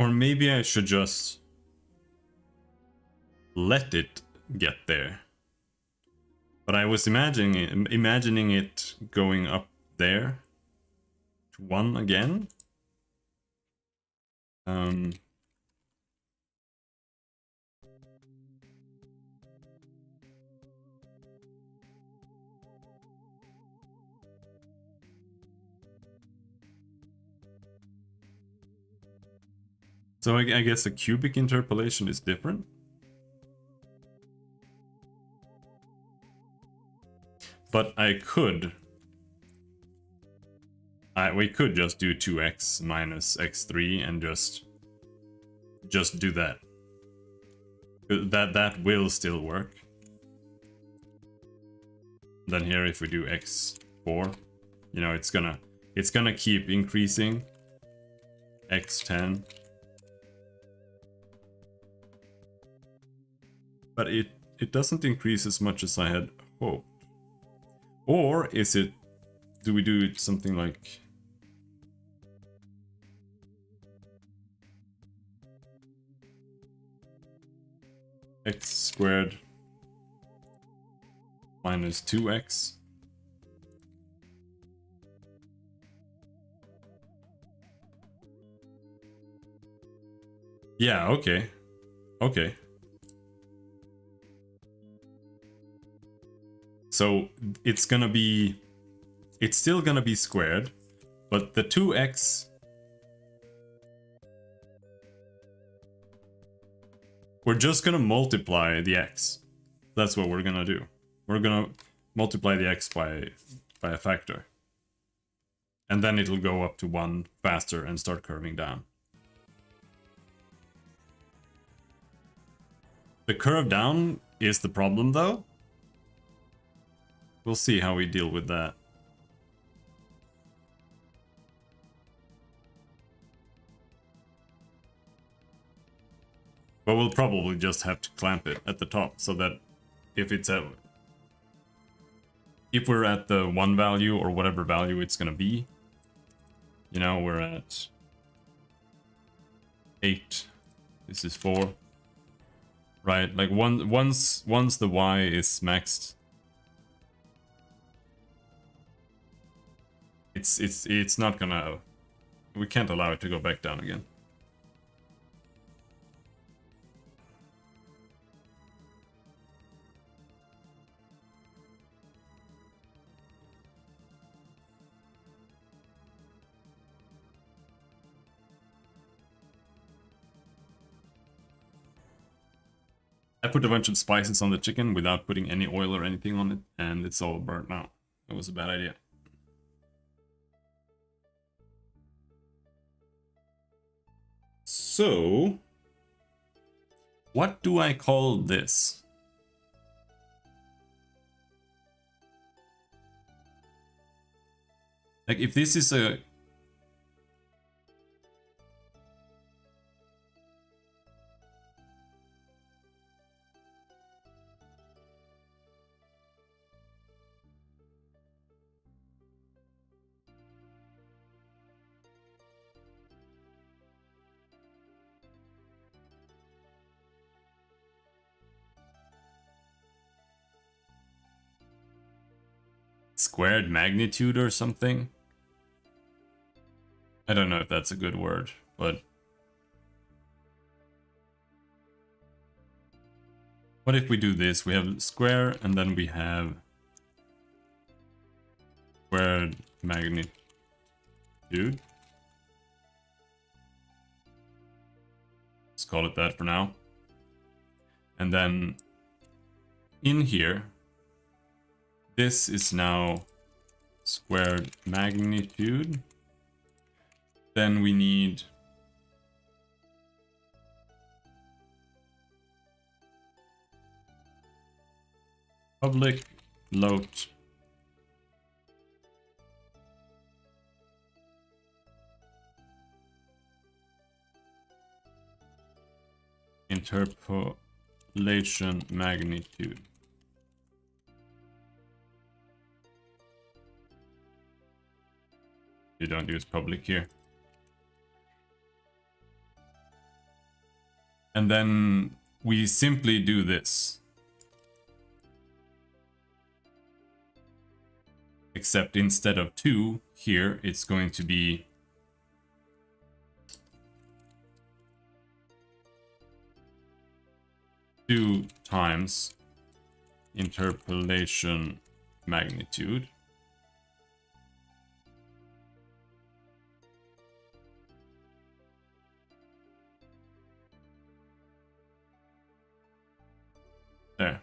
Or maybe I should just let it get there. But I was imagining it going up there to 1 again. So I guess the cubic interpolation is different. But we could just do 2x minus x3 and just do that. That will still work. Then here, if we do x4, you know, it's gonna keep increasing. x10. But it doesn't increase as much as I had hoped. Or is it, do we do it something like x squared minus 2x? Yeah, okay. Okay. So it's still gonna be squared, but the 2x, we're just gonna multiply the x. That's what we're gonna do. We're gonna multiply the x by a factor. And then it'll go up to 1 faster and start curving down. The curve down is the problem though. We'll see how we deal with that. But we'll probably just have to clamp it at the top so that if we're at the 1 value or whatever value it's gonna be, you know, we're at 8. This is 4. Right? Like once the y is maxed, it's not gonna, We can't allow it to go back down again. I put a bunch of spices on the chicken without putting any oil or anything on it, and it's all burnt now. It was a bad idea. So, what do I call this? Like, if this is a... squared magnitude or something? I don't know if that's a good word, but... What if we do this? We have square, and then we have... squared magnitude. Let's call it that for now. And then in here, this is now squared magnitude. Then we need public float interpolation magnitude. You don't use public here. And then we simply do this. Except instead of 2 here, it's going to be 2 times interpolation magnitude. There.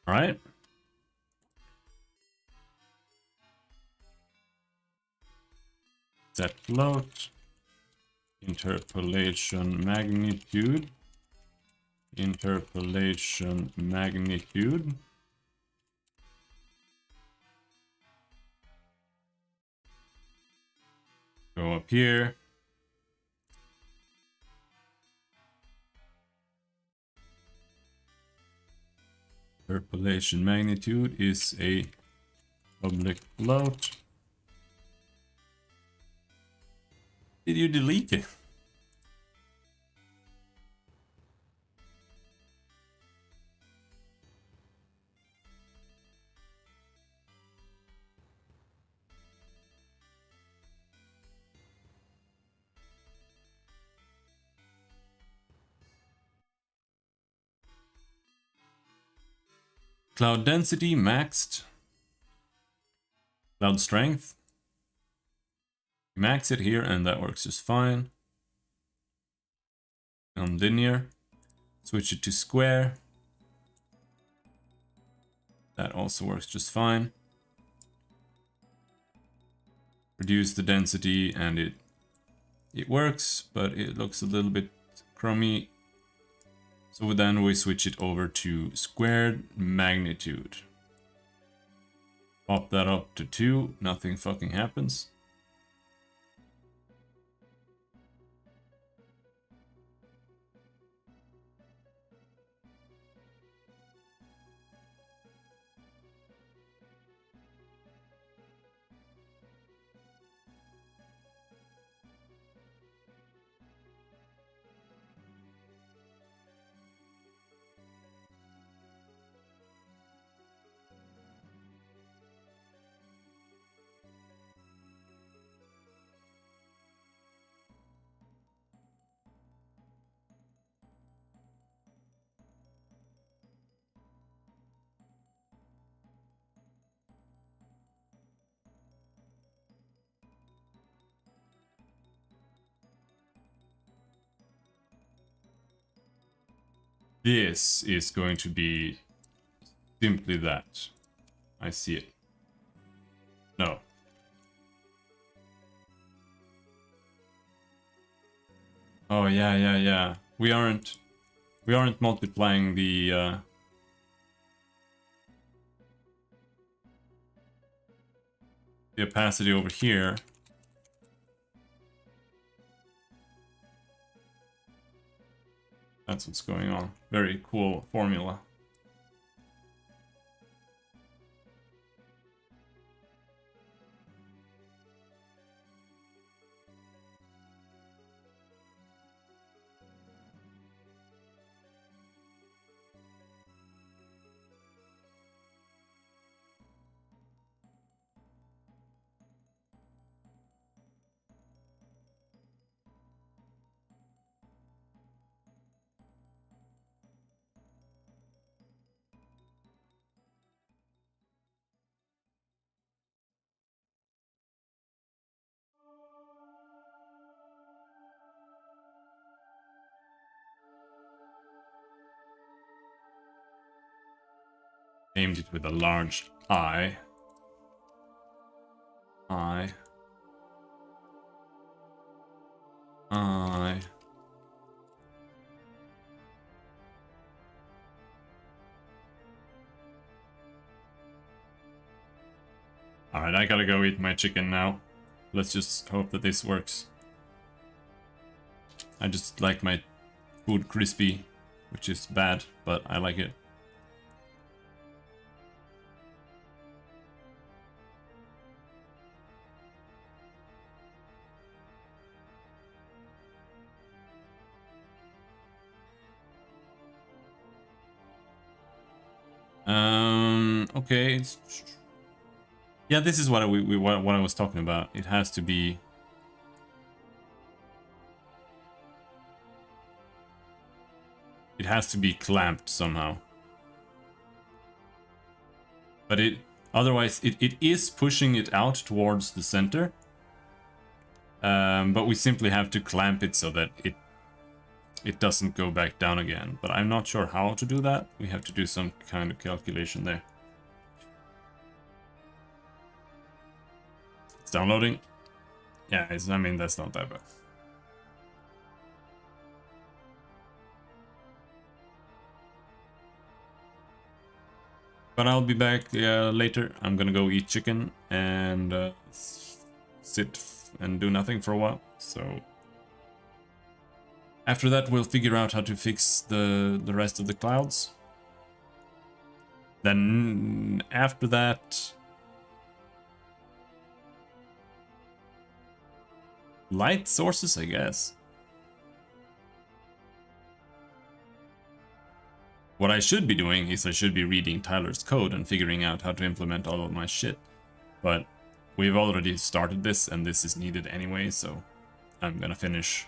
All right. Set float. Interpolation magnitude. Interpolation magnitude. Go up here. Interpolation magnitude is a public float. Did you delete it? Cloud density maxed. Cloud strength. Max it here and that works just fine. On linear. Switch it to square. That also works just fine. Reduce the density and it works, but it looks a little bit crummy. So then we switch it over to squared magnitude. Pop that up to 2, nothing fucking happens. This is going to be simply that. I see it. No. Oh yeah. We aren't multiplying the opacity over here. That's what's going on. Very cool formula. Named it with a large I. I. Alright, I gotta go eat my chicken now. Let's just hope that this works. I just like my food crispy, which is bad, but I like it. Okay. Yeah, this is what I was talking about. It has to be. It has to be clamped somehow. But otherwise it is pushing it out towards the center. But we simply have to clamp it so that it doesn't go back down again. But I'm not sure how to do that. We have to do some kind of calculation there. It's downloading. Yeah, I mean, that's not that bad. But I'll be back later. I'm gonna go eat chicken and sit and do nothing for a while. So after that, we'll figure out how to fix the rest of the clouds. Then after that, light sources, I guess. What I should be doing is I should be reading Tyler's code and figuring out how to implement all of my shit. But we've already started this and this is needed anyway, so I'm gonna finish.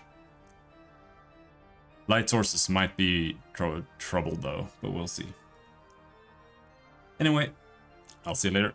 Light sources might be troubled though, but we'll see. Anyway, I'll see you later.